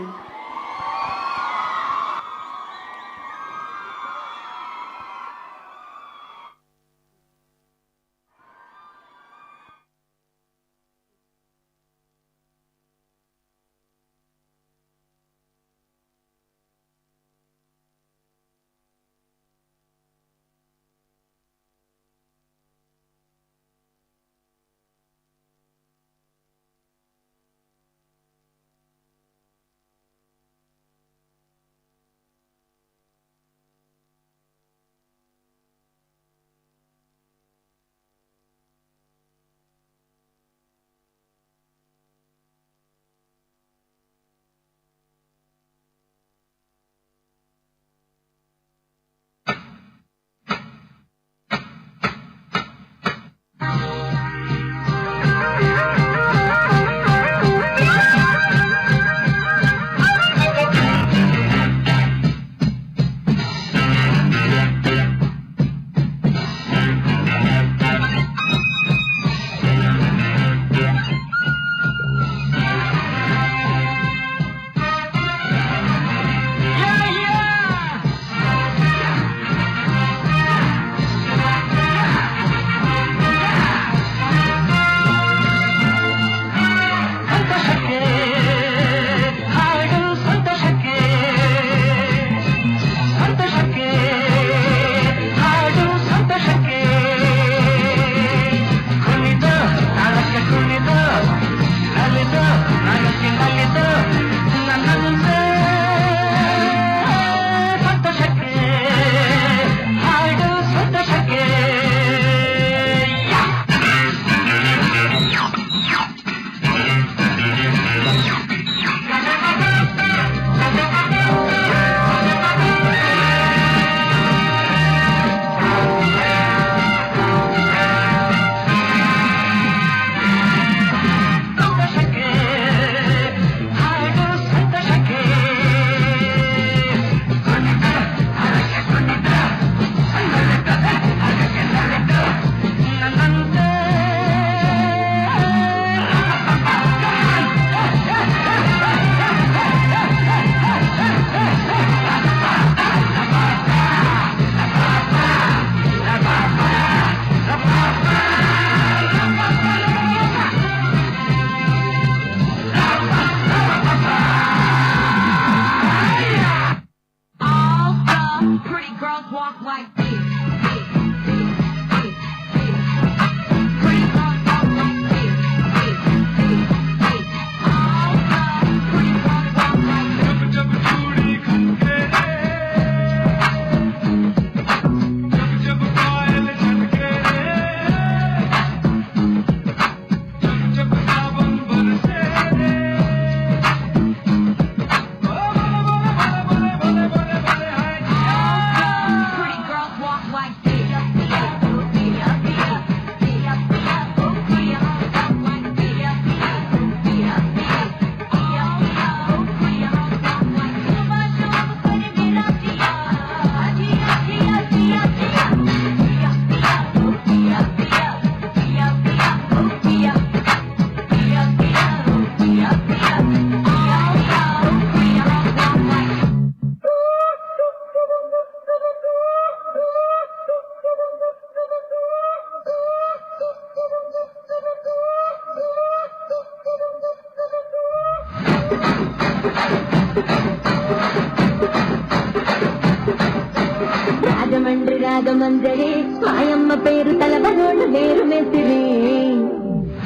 మంజరి మాయమ్మ పేరు తలబనోళ్ళు వేరు మెసిరి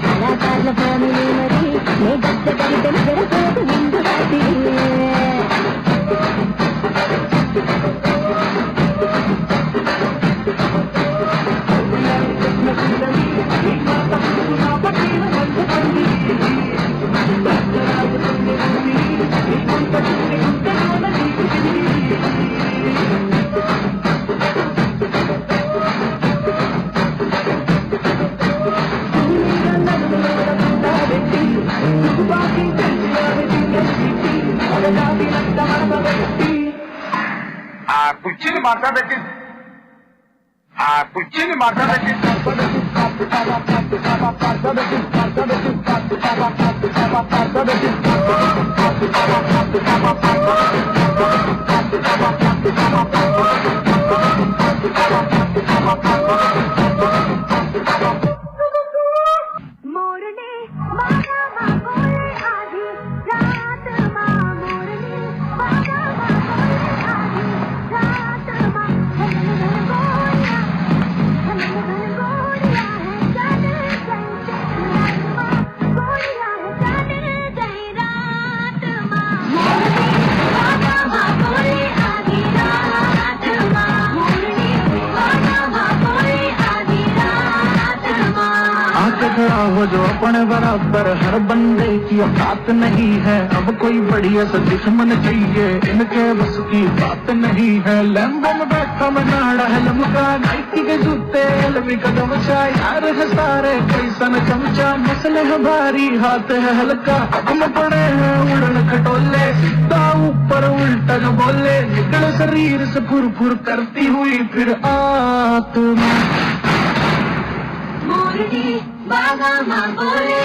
కళాకారుల ఫ్యామిలీ మరి నే గచ్చ కడితే జరగదు ముందు రాత్రి కుర్చీని మాట్లాడబెట్టి కుర్చీని మాట్లాడబెట్టి हो जो अपने बराबर हर बंदे की औकात नहीं है अब कोई बढ़िया सा दुश्मन चाहिए इनके बस की बात नहीं है लैम्बो में बैठा मनाड़ा है लमका नाइकी के जूते लवी कदम चा यार है सारे पैसा न चमचा मसले है भारी हाथ है हल्का हम पड़े हैं उड़न खटोले सीधा ऊपर उल्टा जो बोले निकल शरीर से फुर फुर करती हुई फिर आत्मा बागा माँ बोले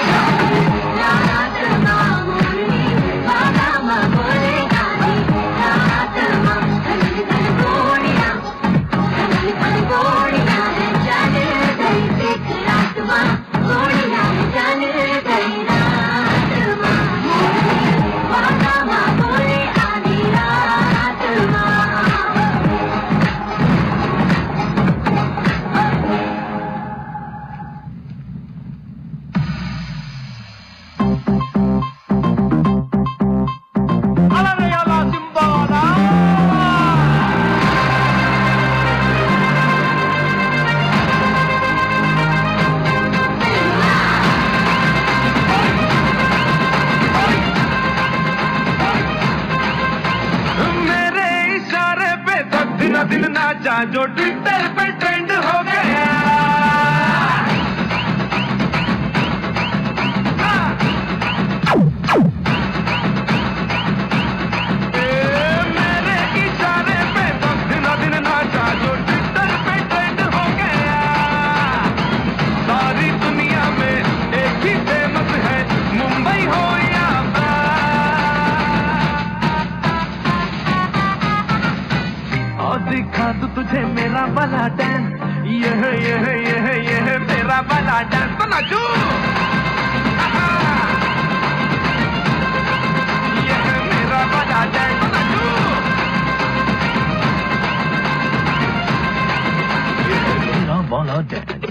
रात माँ मुरली बागा माँ बोले रात माँ धन धन गोड़िया है जाने गई देख रात माँ गोड़िया है जाने गई रात माँ मुरली बागा माँ बोले आधी रात माँ दिल नाचा जो ट्विटर पे ट्रेंड हो गया मेरे इशारे पे तो दिन नाचा जो ट्विटर पे ट्रेंड हो गया सारी दुनिया में एक ही फेमस है मुंबई हो या दिखा दू तुझे मेरा वाला डांस यह मेरा वाला डांस तो नाचू यह मेरा वाला डांस तो नाचू यह मेरा वाला डांस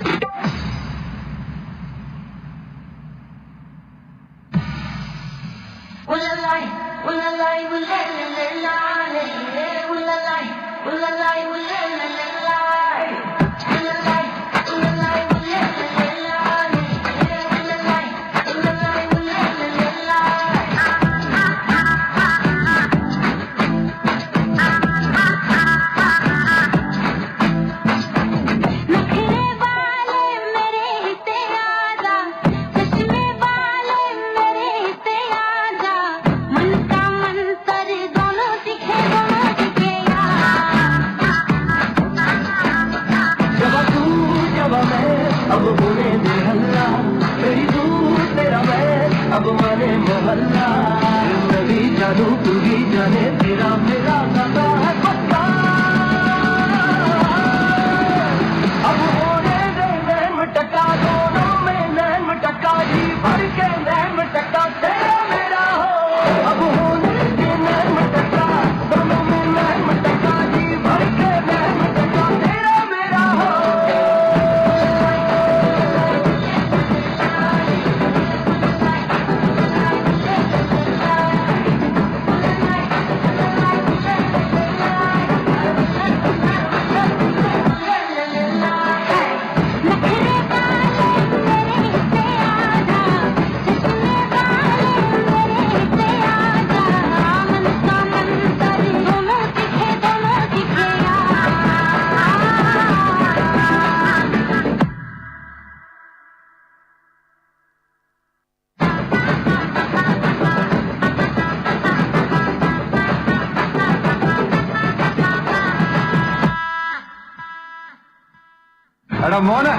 എടാ മോനെ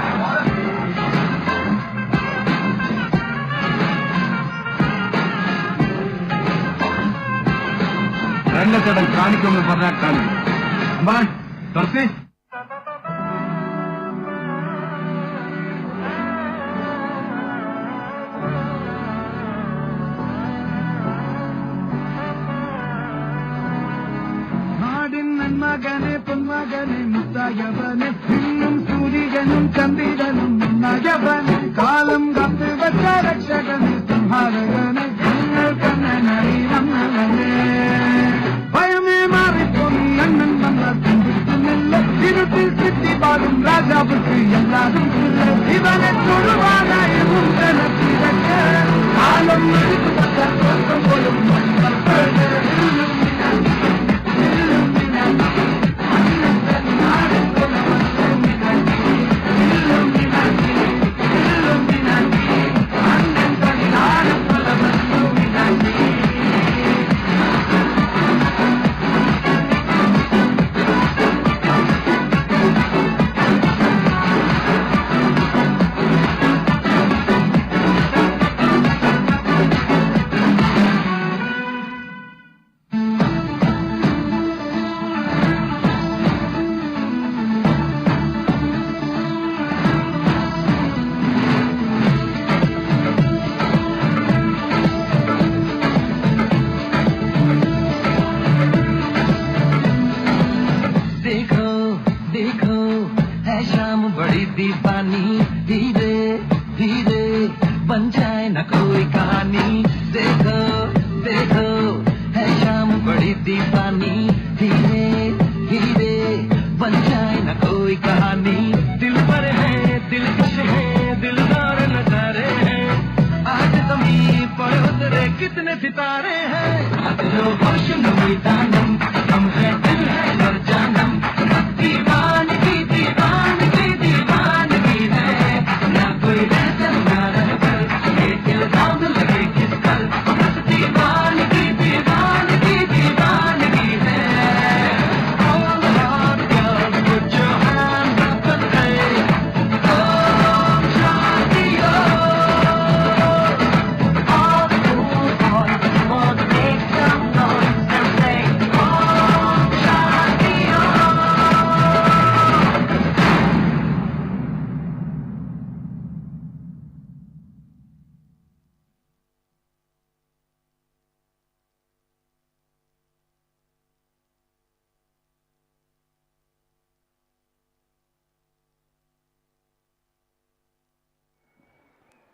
എന്നെ ചേട്ടൻ കാണിക്കുമെന്ന് പറഞ്ഞാൽ കാണിക്കും അമ്പാൻ തുറത്തി നാടിൻ നന്മകനെ പൊന്മകനെ മുത്തായവനെ ഇന്നും സൂര്യനും ചന്ദ്രനും നയവനെ കാലം കാത്ത് വച്ച രക്ഷകനെ സംഹാരകനെ ഞങ്ങൾ കണ്ണനായി വന്നവനെ ഭയമേ മാറിപ്പോയി അണ്ണൻ വന്ന ചിന്തിക്കുന്നില്ല ഇരുട്ടിൽ ചുറ്റിപ്പാടും രാജാവുക്ക് എല്ലാവരും ഇവനെ തൊടുവാനായി മുൻകലത്തിരക്ക് കാലം എടുത്തുവച്ച തോട്ടം പോലും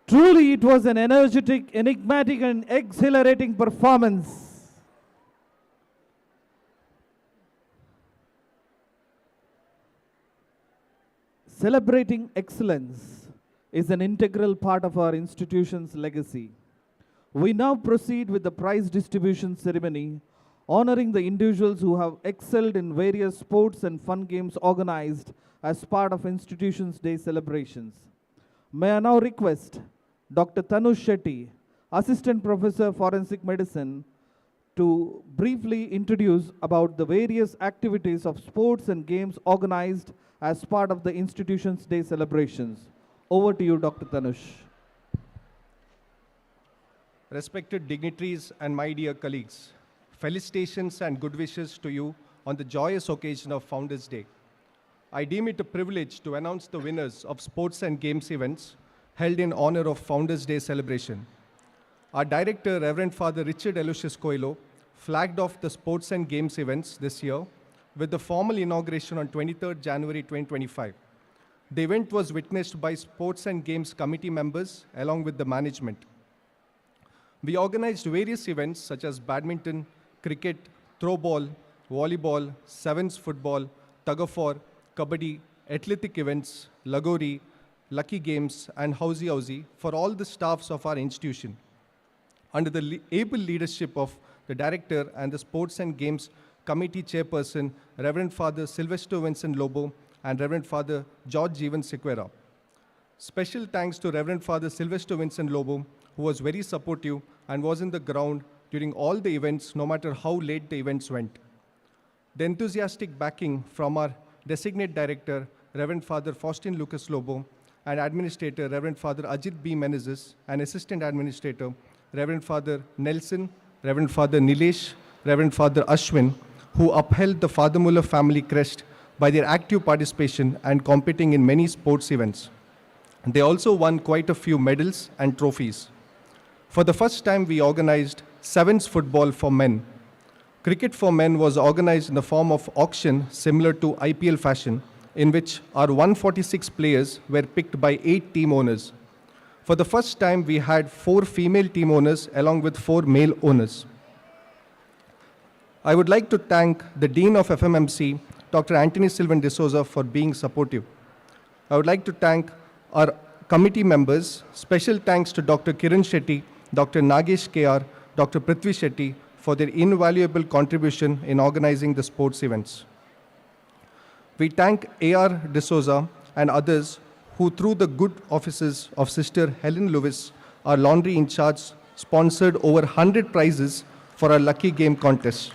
Truly, it was an energetic, enigmatic, and exhilarating performance. Celebrating excellence is an integral part of our institution's legacy. We now proceed with the prize distribution ceremony, honoring the individuals who have excelled in various sports and fun games organized as part of institution's day celebrations. May I now request Dr. Tanush Shetty, Assistant Professor Forensic Medicine, to briefly introduce about the various activities of sports and games organized as part of the institution's day celebrations. Over to you, Dr. Tanush. Respected dignitaries and my dear colleagues, felicitations and good wishes to you on the joyous occasion of Founders' Day. I deem it a privilege to announce the winners of sports and games events held in honor of Founders' Day celebration. Our director, Reverend Father Richard Aloysius Coelho, flagged off the sports and games events this year with the formal inauguration on 23rd January 2025. The event was witnessed by sports and games committee members along with the management. We organized various events such as badminton, cricket, throwball, volleyball, sevens football, tug-of-war, kabaddi, athletic events, lagori, lucky games, and housey for all the staffs of our institution. Under the able leadership of the director and the sports and games committee chairperson, Reverend Father Sylvester Vincent Lobo and Reverend Father George Jeevan Sequeira. Special thanks to Reverend Father Sylvester Vincent Lobo, who was very supportive and was in the ground during all the events, no matter how late the events went. The enthusiastic backing from our designate director, Reverend Father Faustin Lucas Lobo, and Administrator Reverend Father Ajit B. Menezes, and Assistant Administrator Reverend Father Nelson, Reverend Father Nilesh, Reverend Father Ashwin, who upheld the Father Muller family crest by their active participation and competing in many sports events. They also won quite a few medals and trophies. For the first time, we organized sevens football for men. Cricket for men was organized in the form of auction similar to IPL fashion, in which our 146 players were picked by 8 team owners. For the first time, we had 4 female team owners along with 4 male owners. I would like to thank the Dean of FMMC, Dr. Anthony Sylvan D'Souza, for being supportive. I would like to thank our committee members. Special thanks to Dr. Kiran Shetty, Dr. Nagesh KR, Dr. Prithvi Shetty for their invaluable contribution in organizing the sports events. We thank A.R. D'Souza and others who, through the good offices of Sister Helen Lewis, our laundry in charge, sponsored over 100 prizes for our lucky game contest.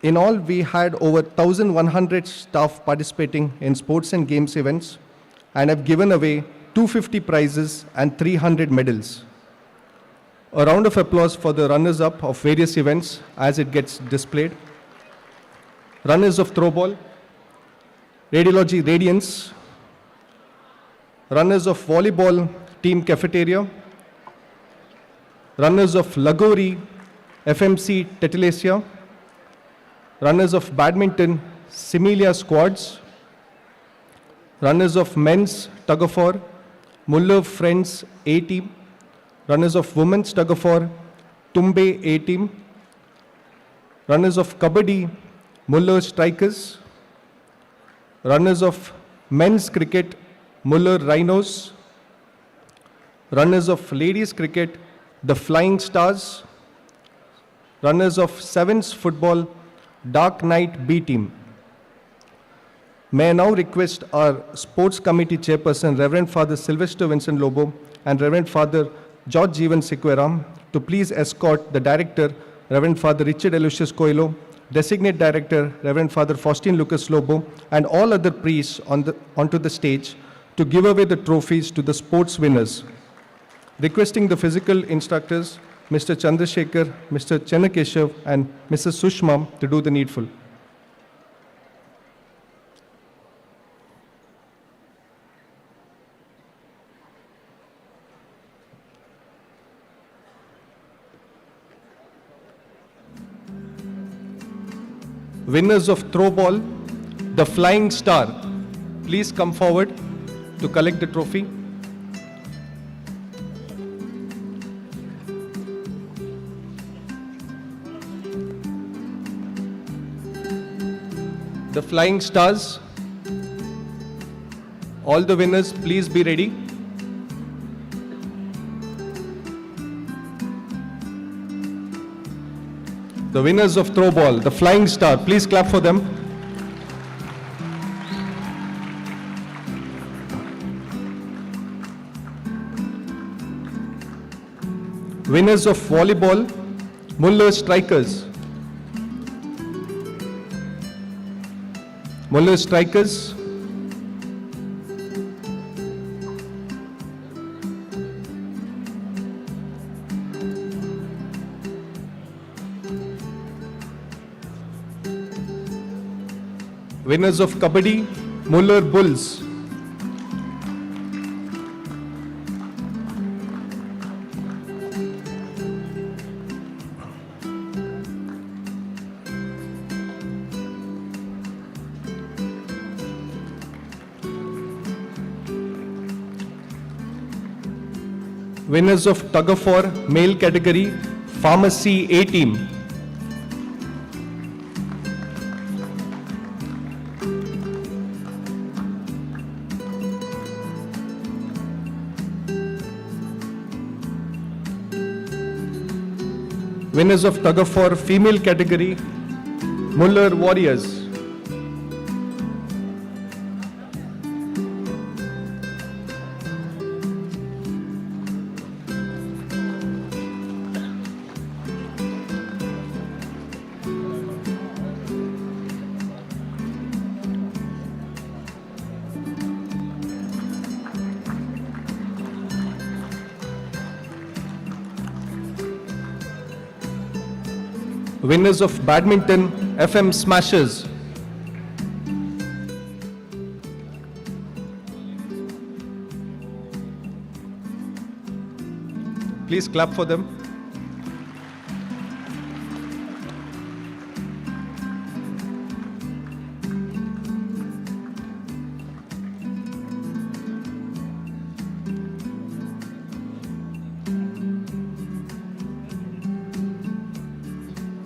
In all, we had over 1,100 staff participating in sports and games events and have given away 250 prizes and 300 medals. A round of applause for the runners-up of various events as it gets displayed. Runners of throwball, radiology radiance, runners of volleyball team cafeteria, runners of Lagori FMC Tetelacia, runners of badminton Similia squads, runners of men's tug of war Muller Friends A team, runners of women's tug of war Tumbe A team, runners of kabaddi Muller Strikers, runners of men's cricket Muller Rhinos, runners of ladies cricket the Flying Stars, runners of sevens football Dark Knight B team. May I now request our sports committee chairperson Reverend Father Sylvester Vincent Lobo and Reverend Father George Jeevan Sikweram to please escort the director Reverend Father Richard Aloysius Coelho, designate director Reverend Father Faustin Lucas Lobo, and all other priests onto the stage to give away the trophies to the sports winners. Requesting the physical instructors Mr. Chandrasekhar, Mr. Chennakeshav, and Mrs. Sushma to do the needful. Winners of throwball, the Flying Star, please come forward to collect the trophy. The Flying Stars, all the winners, please be ready. The winners of throwball, the Flying Star, please clap for them. Winners of volleyball, Muller Strikers. Muller Strikers. Winners of Kabaddi, Muller Bulls. Winners of Tug of War, male category, Pharmacy A team. Winners of Tug of War, female category, Muller Warriors. Winners of Badminton FM Smashers. Please clap for them.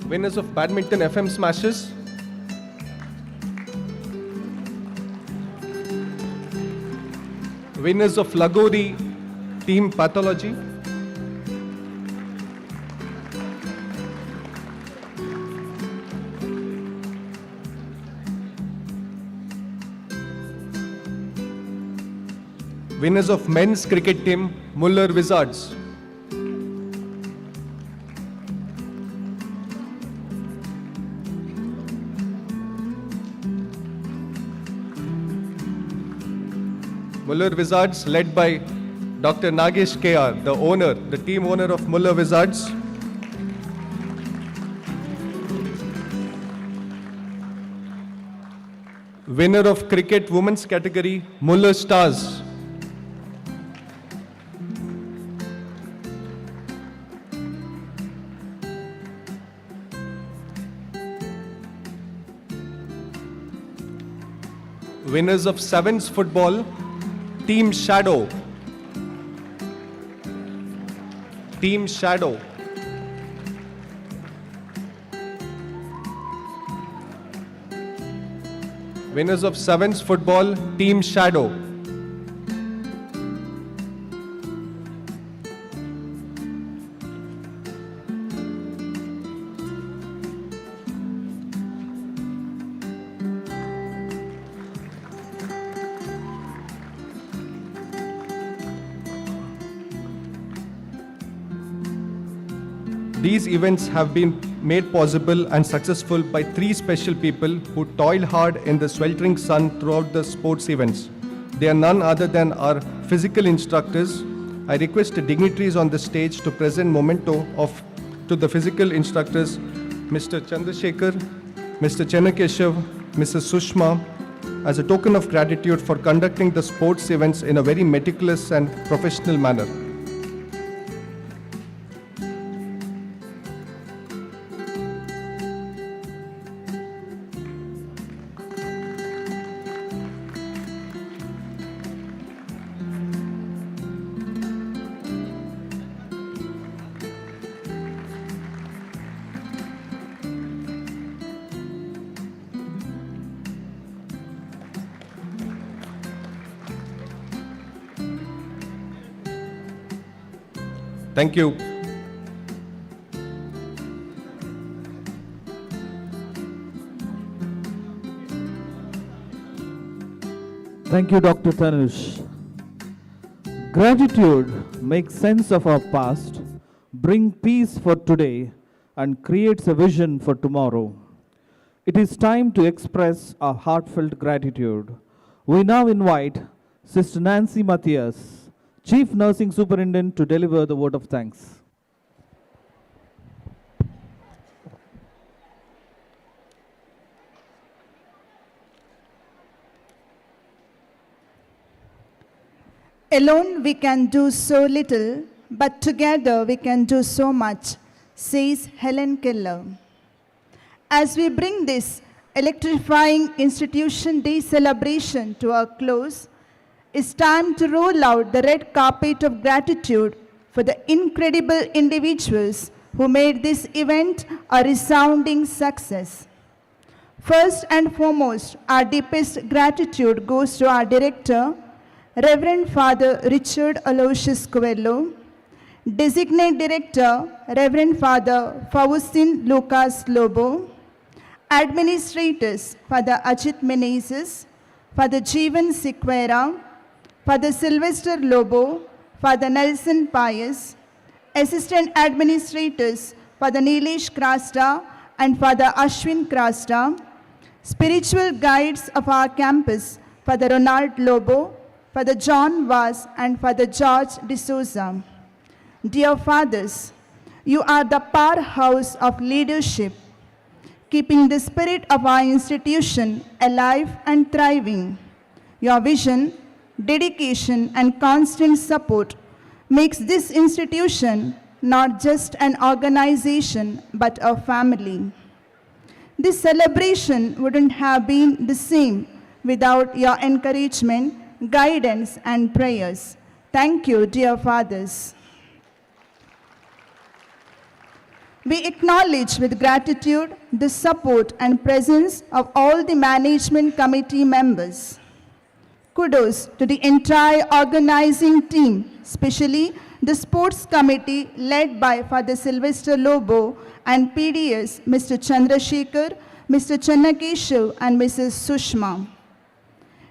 Winners of Badminton FM Smashers. Winners of Lagori Team Pathology. Winners of Men's Cricket Team Muller Wizards. Muller Wizards led by Dr. Nagesh KR, the team owner of Muller Wizards. Winner of Cricket Women's category, Muller Stars. Winners of Sevens Football, Team Shadow. Team Shadow. Winners of Sevens Football, Team Shadow. These events have been made possible and successful by three special people who toil hard in the sweltering sun throughout the sports events. They are none other than our physical instructors. I request the dignitaries on the stage to present memento to the physical instructors, Mr. Chandrasekhar, Mr. Chennakeshav, Mrs. Sushma, as a token of gratitude for conducting the sports events in a very meticulous and professional manner. Thank you. Thank you, Dr. Tanush. Gratitude makes sense of our past, brings peace for today, and creates a vision for tomorrow. It is time to express our heartfelt gratitude. We now invite Sister Nancy Matthias, Chief Nursing Superintendent, to deliver the word of thanks. Alone we can do so little, but together we can do so much, says Helen Keller. As we bring this electrifying Institution Day celebration to a close, it's time to roll out the red carpet of gratitude for the incredible individuals who made this event a resounding success. First and foremost, our deepest gratitude goes to our director, Reverend Father Richard Aloysius Coelho, Designate Director, Reverend Father Faustin Lucas Lobo, Administrators, Father Ajit Menezes, Father Jeevan Siquera, Father Sylvester Lobo, Father Nelson Pius, Assistant Administrators, Father Nilesh Krasta and Father Ashwin Krasta, Spiritual Guides of our campus, Father Ronald Lobo, Father John Vaz and Father George D'Souza. Dear Fathers, You are the powerhouse of leadership, keeping the spirit of our institution alive and thriving. Your vision, dedication, and constant support makes this institution not just an organization, but a family. This celebration wouldn't have been the same without your encouragement, guidance, and prayers. Thank you, dear fathers. We acknowledge with gratitude the support and presence of all the management committee members. Kudos to the entire organizing team, especially the sports committee led by Father Sylvester Lobo and PDS Mr. Chandrasekhar, Mr. Channakeshav, and Mrs. Sushma.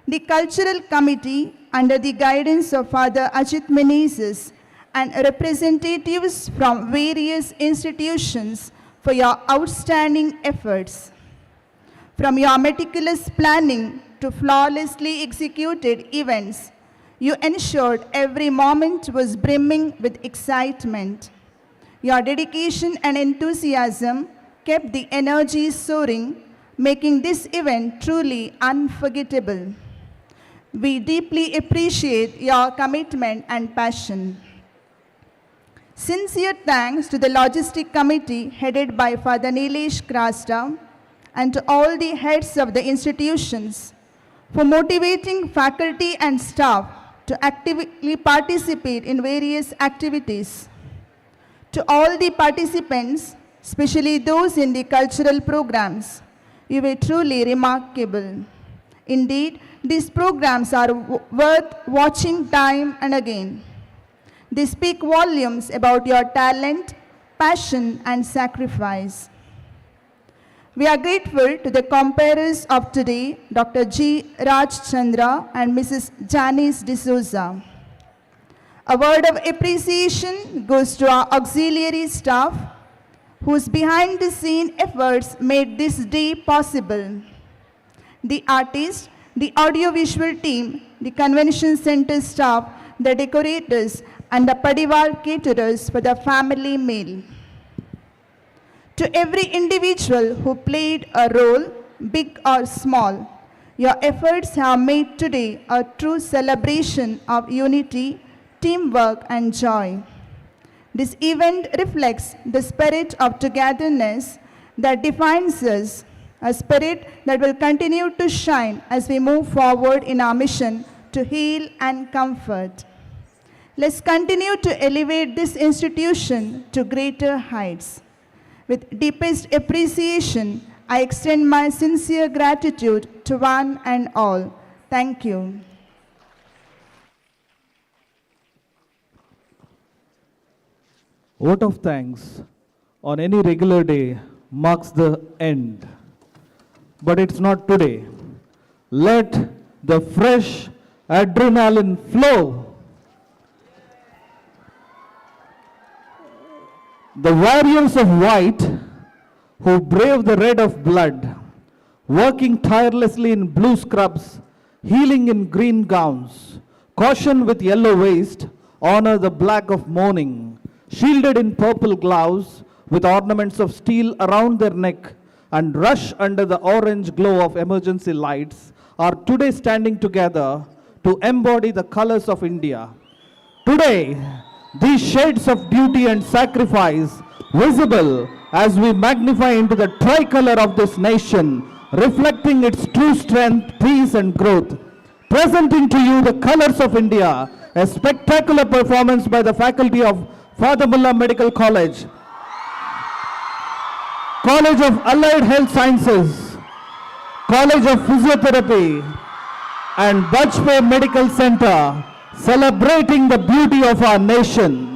The cultural committee under the guidance of Father Ajit Menezes and representatives from various institutions for your outstanding efforts. From your meticulous planning to flawlessly executed events, you ensured every moment was brimming with excitement. Your dedication and enthusiasm kept the energy soaring, making this event truly unforgettable. We deeply appreciate your commitment and passion. Sincere thanks to the Logistic Committee headed by Father Nilesh Krasta and to all the heads of the institutions for motivating faculty and staff to actively participate in various activities. To all the participants, especially those in the cultural programs, you were truly remarkable. Indeed, these programs are worth watching time and again. They speak volumes about your talent, passion, and sacrifice. We are grateful to the comparers of today, Dr. G. Raj Chandra and Mrs. Janice D'Souza. A word of appreciation goes to our auxiliary staff, whose behind-the-scene efforts made this day possible. The artists, the audiovisual team, the convention center staff, the decorators, and the Padivar caterers for the family meal. To every individual who played a role, big or small, your efforts have made today a true celebration of unity, teamwork, and joy. This event reflects the spirit of togetherness that defines us, a spirit that will continue to shine as we move forward in our mission to heal and comfort. Let's continue to elevate this institution to greater heights. With deepest appreciation, I extend my sincere gratitude to one and all. Thank you. Vote of thanks on any regular day marks the end. But it's not today. Let the fresh adrenaline flow. The warriors of white who brave the red of blood, working tirelessly in blue scrubs, healing in green gowns, caution with yellow waist, honor the black of mourning, shielded in purple gloves with ornaments of steel around their neck, and rush under the orange glow of emergency lights, are today standing together to embody the colors of India. Today, these shades of duty and sacrifice, visible as we magnify into the tricolor of this nation, reflecting its true strength, peace, and growth. Presenting to you the colors of India, a spectacular performance by the faculty of Father Muller Medical College, College of Allied Health Sciences, College of Physiotherapy, and Bajpayee Medical Center, celebrating the beauty of our nation.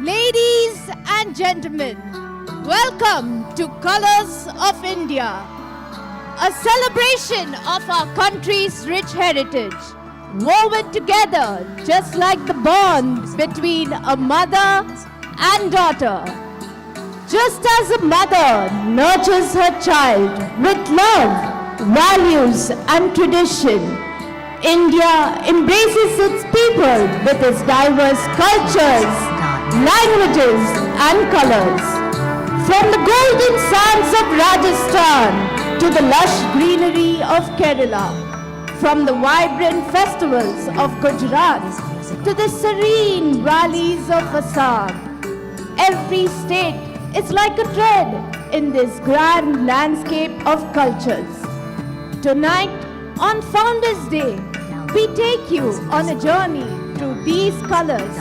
Ladies and gentlemen, welcome to Colors of India, a celebration of our country's rich heritage, woven together just like the bond between a mother and daughter. Just as a mother nurtures her child with love, values and tradition, India embraces its people with its diverse cultures, languages and colors. From the golden sands of Rajasthan to the lush greenery of Kerala, from the vibrant festivals of Gujarat to the serene valleys of Assam, every state is like a thread in this grand landscape of cultures. Tonight, on Founders Day, we take you on a journey through these colors,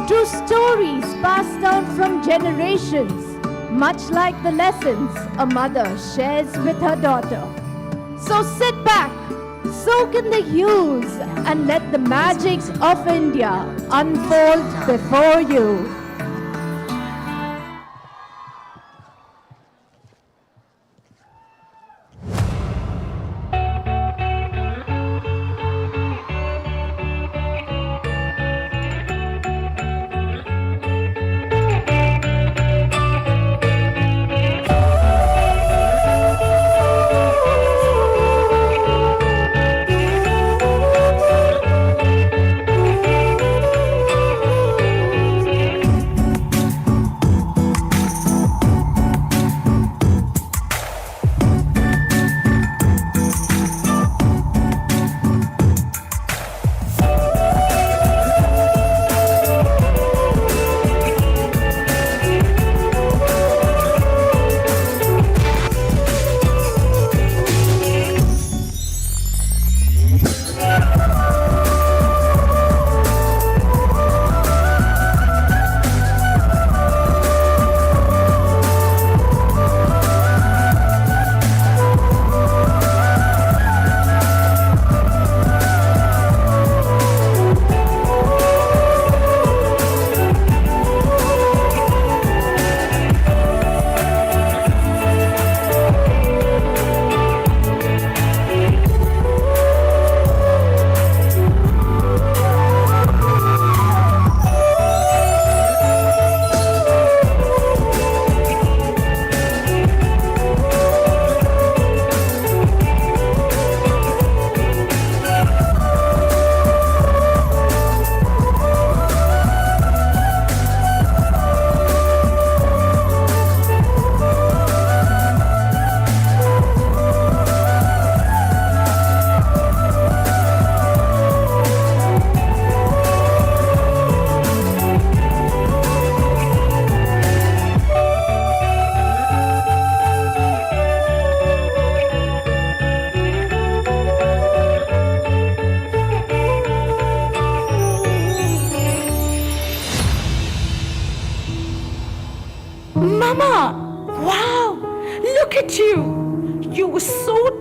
through stories passed down from generations, much like the lessons a mother shares with her daughter. So sit back, soak in the hues, and let the magic of India unfold before you.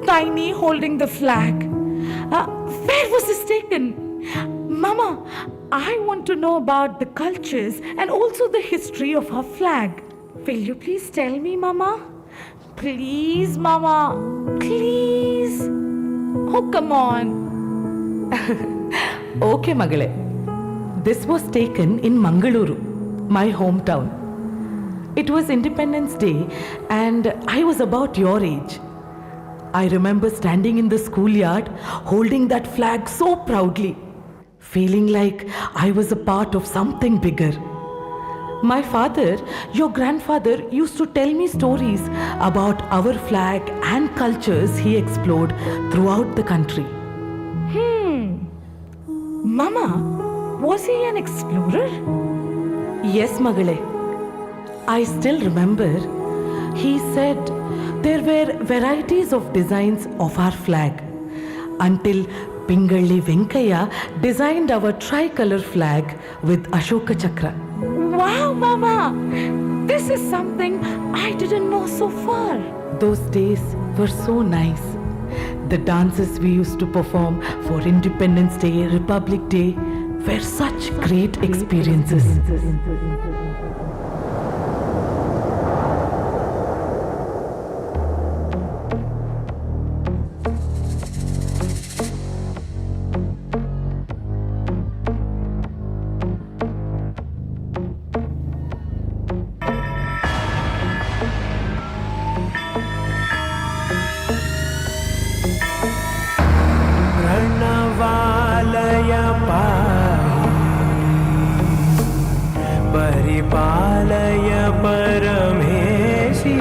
tiny holding the flag. Where was this taken? Mama, I want to know about the cultures and also the history of our flag. Will you please tell me, Mama? Please, Mama. Please. Oh, come on. Okay, Magale. This was taken in Mangalore, my hometown. It was Independence Day and I was about your age. I remember standing in the schoolyard holding that flag so proudly, feeling like I was a part of something bigger. My father, your grandfather, used to tell me stories about our flag and cultures he explored throughout the country. Mama, was he an explorer? Yes, Magale. I still remember. He said there were varieties of designs of our flag until Pingalli Venkaya designed our tricolor flag with Ashoka Chakra. Wow, Mama! This is something I didn't know so far. Those days were so nice. The dances we used to perform for Independence Day, Republic Day were such great experiences. परिपालय परमेशी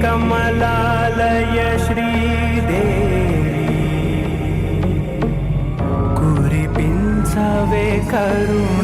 Kamalalaya Sridevi कुरिपिंचवे करुणांबुरासी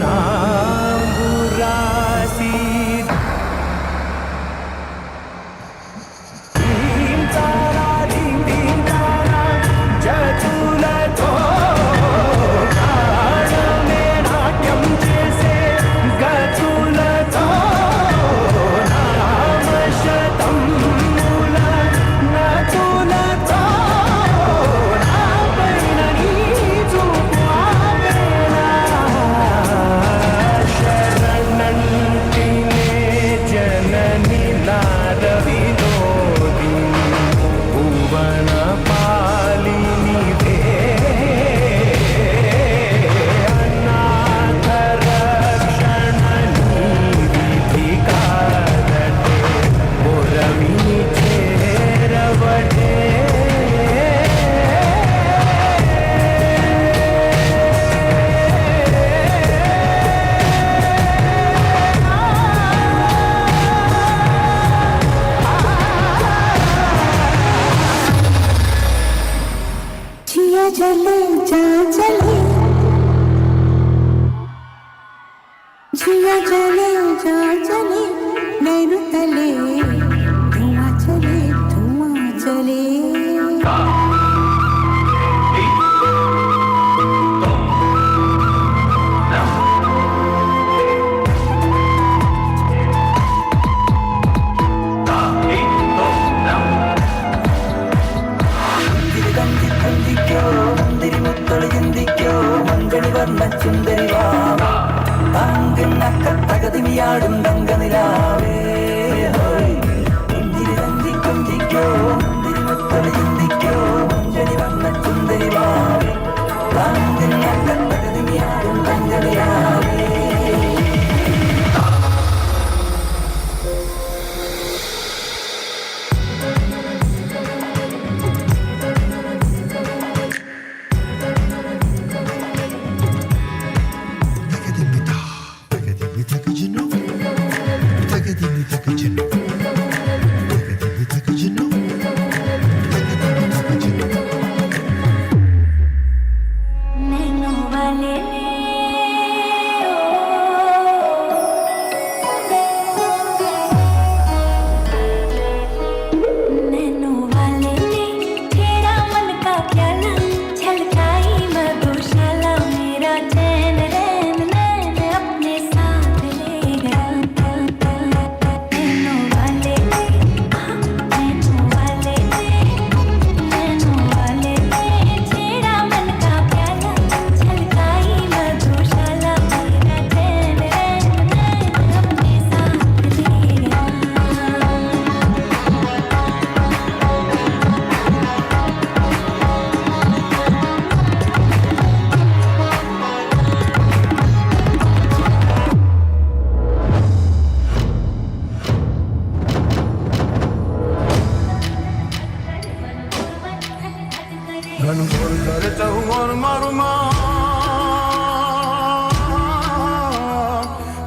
मन बोल करे चाहूँ और मारू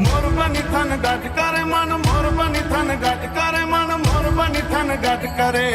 मोर बनी थन गट करे मन मोर बनी थन गट करे मन मोर बनी थन गट करे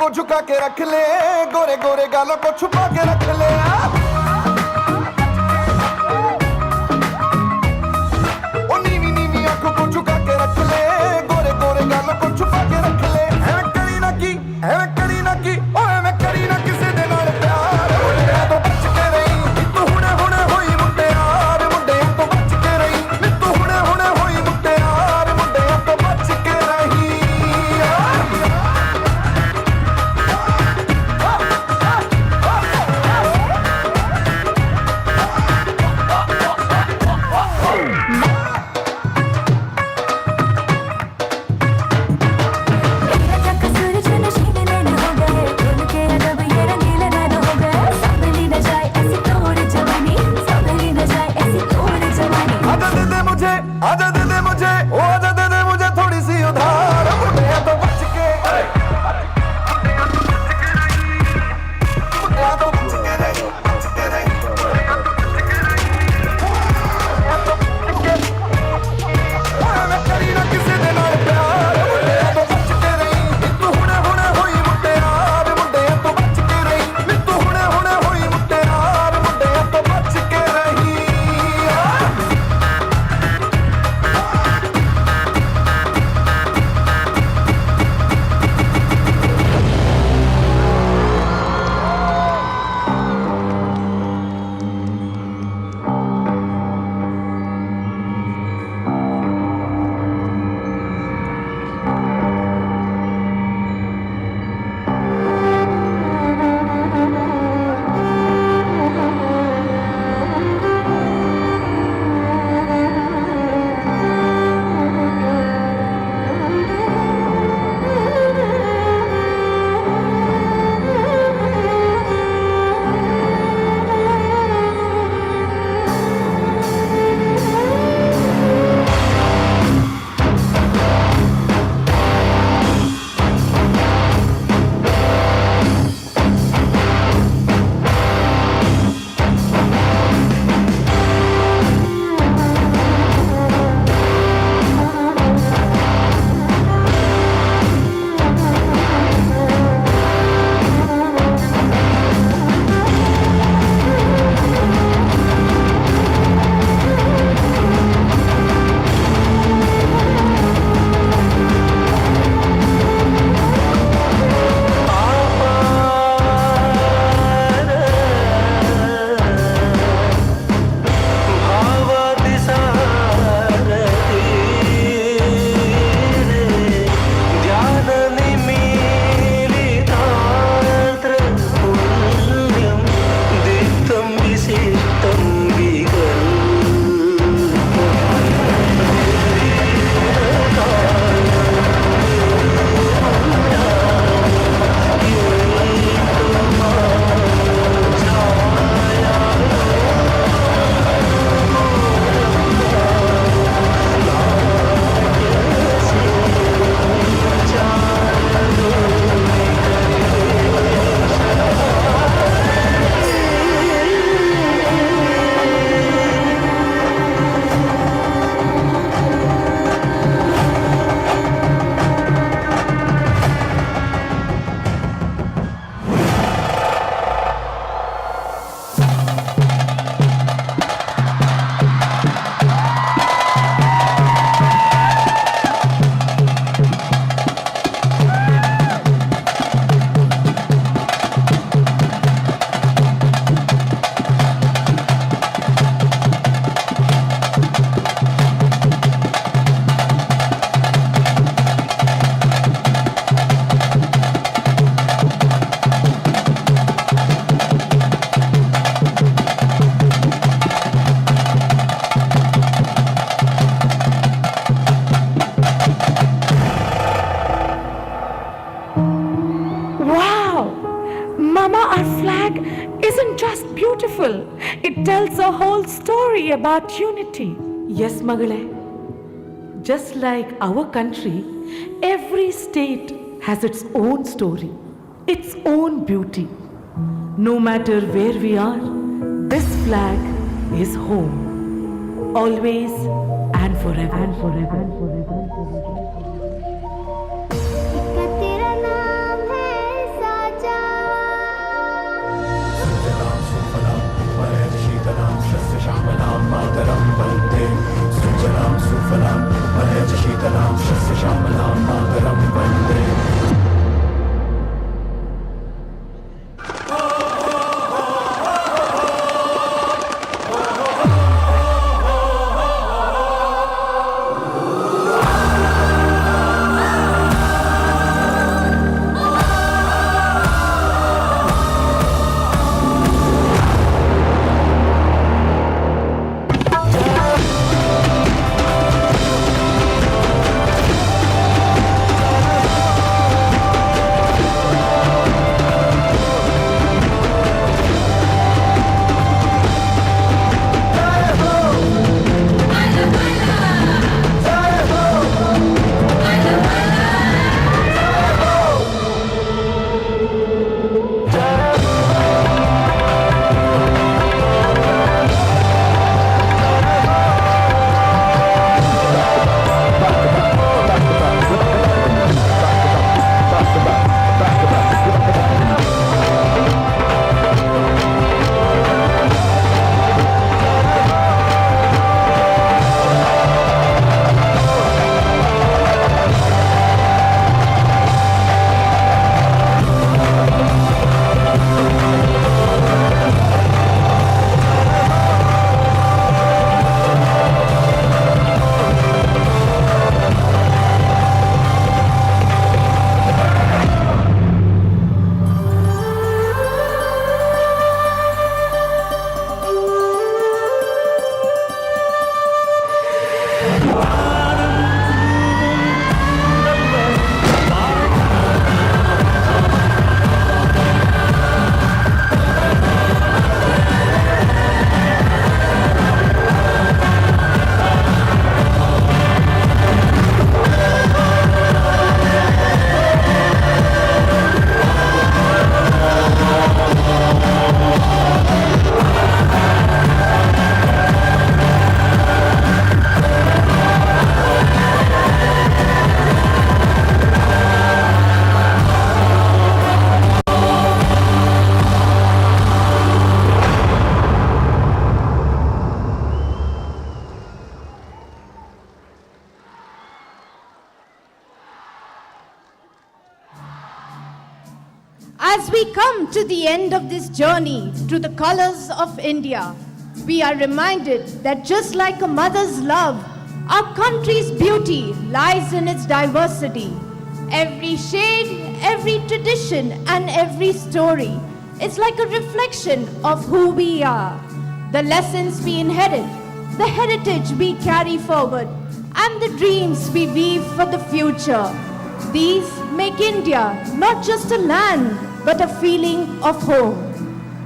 को झुका के रख ले, गोरे गोरे गालों को छुपा के रख ले। ओ नीवी नीवी आंखों को झुका के रख ले, गोरे गोरे गालों को छुपा के रख ले। है करी ना की, है करी ना की, ओ है करी ना किसी दे नाल प्यार। मुंडे तो बच के रही तू, हुणे हुणे होई मुंडियार। मुंडे तो बच के रही तू, हुणे हुणे होई मुंडियार। मुंडे तो बच के रही। आजा दे दे मुझे, ओ आजा दे दे मुझे थोड़ी सी उधार। मुंडे तो बच के, मुंडे तो बच के रही, बच के रही। मैं करी ना किसी दे नाल प्यार। मुंडे तो बच के रही तू, हुणे हुणे होई मुंडियार। मुंडे तो बच के रही तू, हुणे हुणे होई मुंडियार। मुंडे तो बच के रही। It tells a whole story about unity. Yes, Magale. Just like our country, every state has its own story, its own beauty. No matter where we are, this flag is home. Always and forever and forever and forever and forever. As we come to the end of this journey through the colors of India, we are reminded that just like a mother's love, our country's beauty lies in its diversity. Every shade, every tradition, and every story is like a reflection of who we are. The lessons we inherit, the heritage we carry forward, and the dreams we weave for the future. These make India not just a land, but a feeling of home.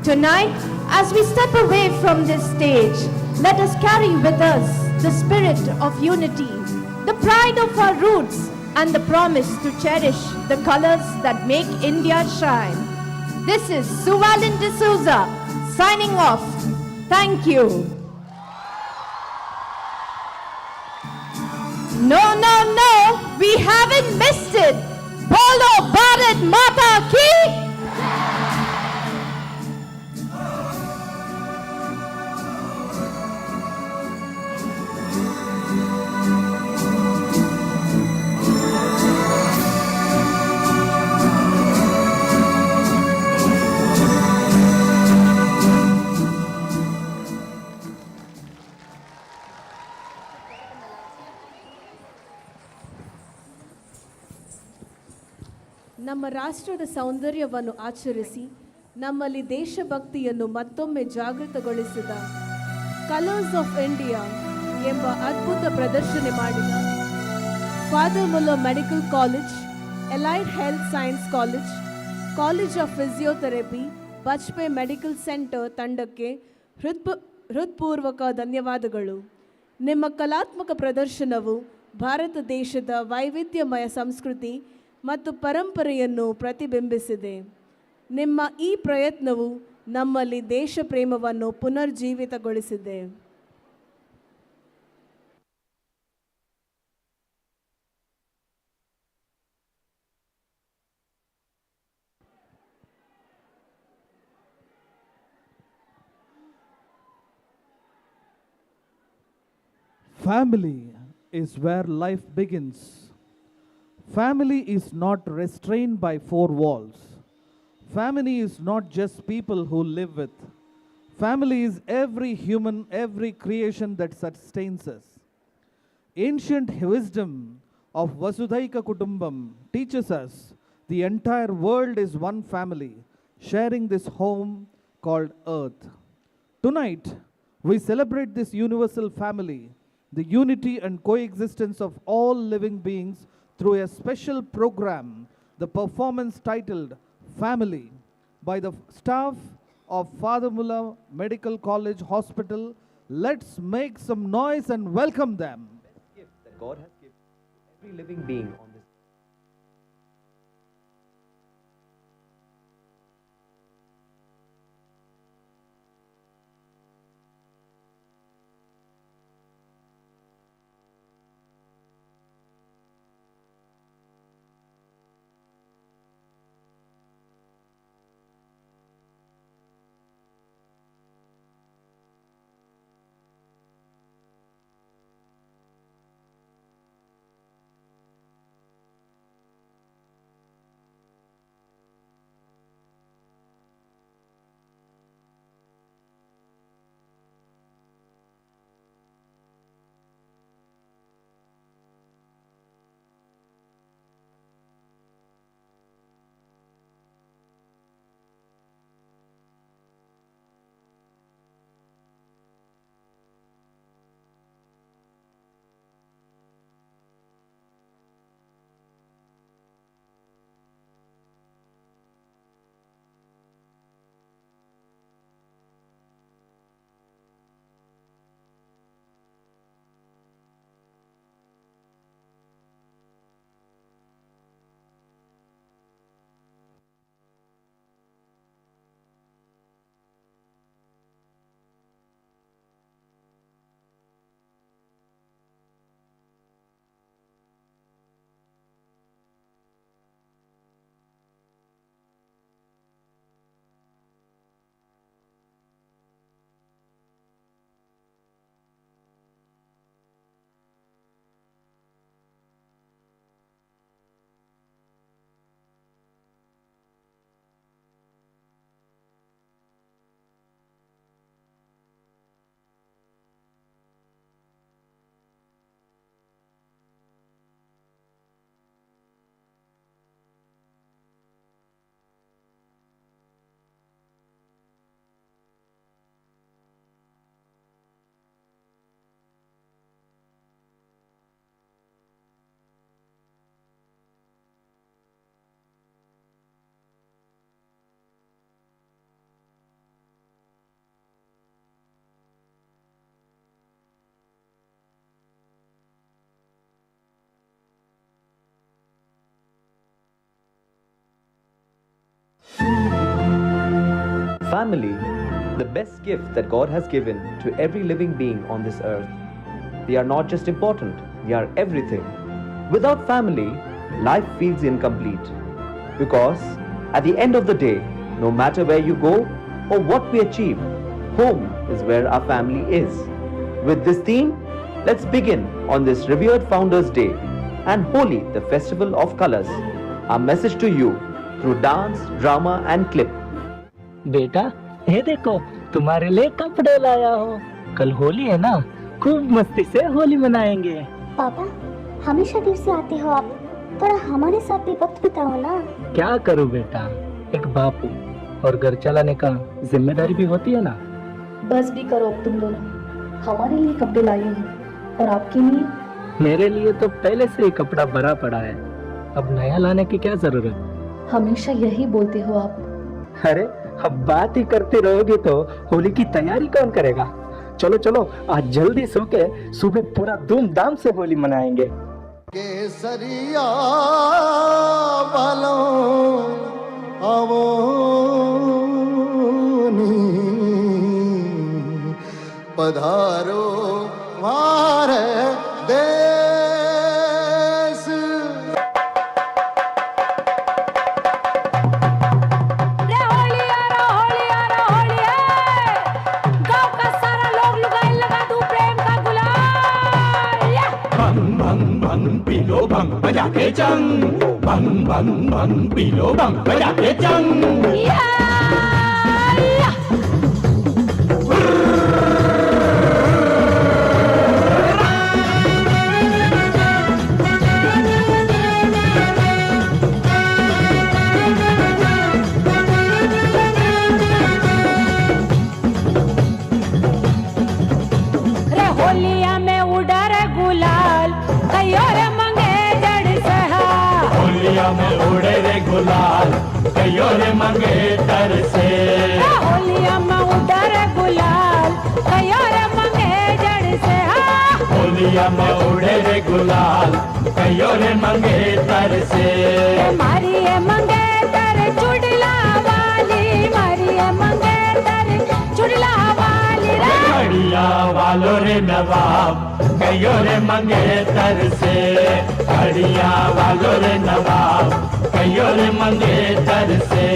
Tonight, as we step away from this stage, let us carry with us the spirit of unity, the pride of our roots, and the promise to cherish the colors that make India shine. This is Suvalin D'Souza signing off. Thank you. No, we haven't missed it. Bolo Bharat Mata Ki. ನಮ್ಮ ರಾಷ್ಟ್ರದ ಸೌಂದರ್ಯವನ್ನು ಆಚರಿಸಿ ನಮ್ಮಲ್ಲಿ ದೇಶಭಕ್ತಿಯನ್ನು ಮತ್ತೊಮ್ಮೆ ಜಾಗೃತಗೊಳಿಸಿದ colours of India ಎಂಬ ಅದ್ಭುತ ಪ್ರದರ್ಶನ ಮಾಡಿದ father Muller medical college, allied health science college, college of physiotherapy, Bajpe medical centre ತಂಡಕ್ಕೆ ಹೃತ್ಪೂರ್ವಕ ಧನ್ಯವಾದಗಳು. ನಿಮ್ಮ ಕಲಾತ್ಮಕ ಪ್ರದರ್ಶನವು ಭಾರತ ದೇಶದ ವೈವಿಧ್ಯಮಯ ಸಂಸ್ಕೃತಿ ಮತ್ತು ಪರಂಪರೆಯನ್ನು ಪ್ರತಿಬಿಂಬಿಸಿದೆ. ನಿಮ್ಮ ಈ ಪ್ರಯತ್ನವು ನಮ್ಮಲ್ಲಿ ದೇಶ ಪ್ರೇಮವನ್ನು ಪುನರ್ಜೀವಿತಗೊಳಿಸಿದೆ. Family is where life begins. Family is not restrained by four walls. Family is not just people who live with. Family is every human, every creation that sustains us. Ancient wisdom of Vasudhaika Kutumbam teaches us the entire world is one family, sharing this home called Earth. Tonight, we celebrate this universal family, the unity and coexistence of all living beings through a special program, the performance titled Family, by the staff of Father Muller Medical College Hospital. Let's make some noise and welcome them. Gift that God has given to every living being on this. Family, the best gift that God has given to every living being on this earth. They are not just important, they are everything. Without family, life feels incomplete. Because at the end of the day, no matter where you go or what we achieve, home is where our family is. With this theme, let's begin on this revered Founders Day and Holi, the festival of colors. Our message to you through dance, drama and clip. बेटा ये देखो तुम्हारे लिए कपड़े लाया हो, कल होली है ना, खूब मस्ती से होली मनाएंगे। पापा हमेशा देर से आते हो आप, थोड़ा हमारे साथ भी वक्त बिताओ ना। क्या करूं बेटा, एक बापू और घर चलाने का जिम्मेदारी भी होती है ना। बस भी करो अब तुम दोनों, हमारे लिए कपड़े लाई हो और आपके लिए? मेरे लिए तो पहले से ही कपड़ा भरा पड़ा है, अब नया लाने की क्या जरूरत। हमेशा यही बोलते हो आप। अरे अब बात ही करते रहोगे तो होली की तैयारी कौन करेगा। चलो चलो आज जल्दी सो के सुबह पूरा धूमधाम से होली मनाएंगे। केसरिया वालों आवो नी, पधारो मारे देश। बजा के चंग बंग बंग बंग पीलो बंग बजा के चंग होलिया में उड़ा रे गुलाल कयो रे मंगे जड़ सहा होलिया में उड़े रे गुलाल कयो रे मंगे तर से होलिया में उड़ा रे गुलाल कयो रे मंगे जड़ सहा होलिया में उड़े रे गुलाल कयो रे मंगे तर से मारी है मंगे तर चुड़ला वाली मारी है मंगे तर चुड़ला वाली रे घड़िया वालो रे नवाब कयो रे मंगे तर से घड़िया वालो रे नवाब कयो रे मंगे तर से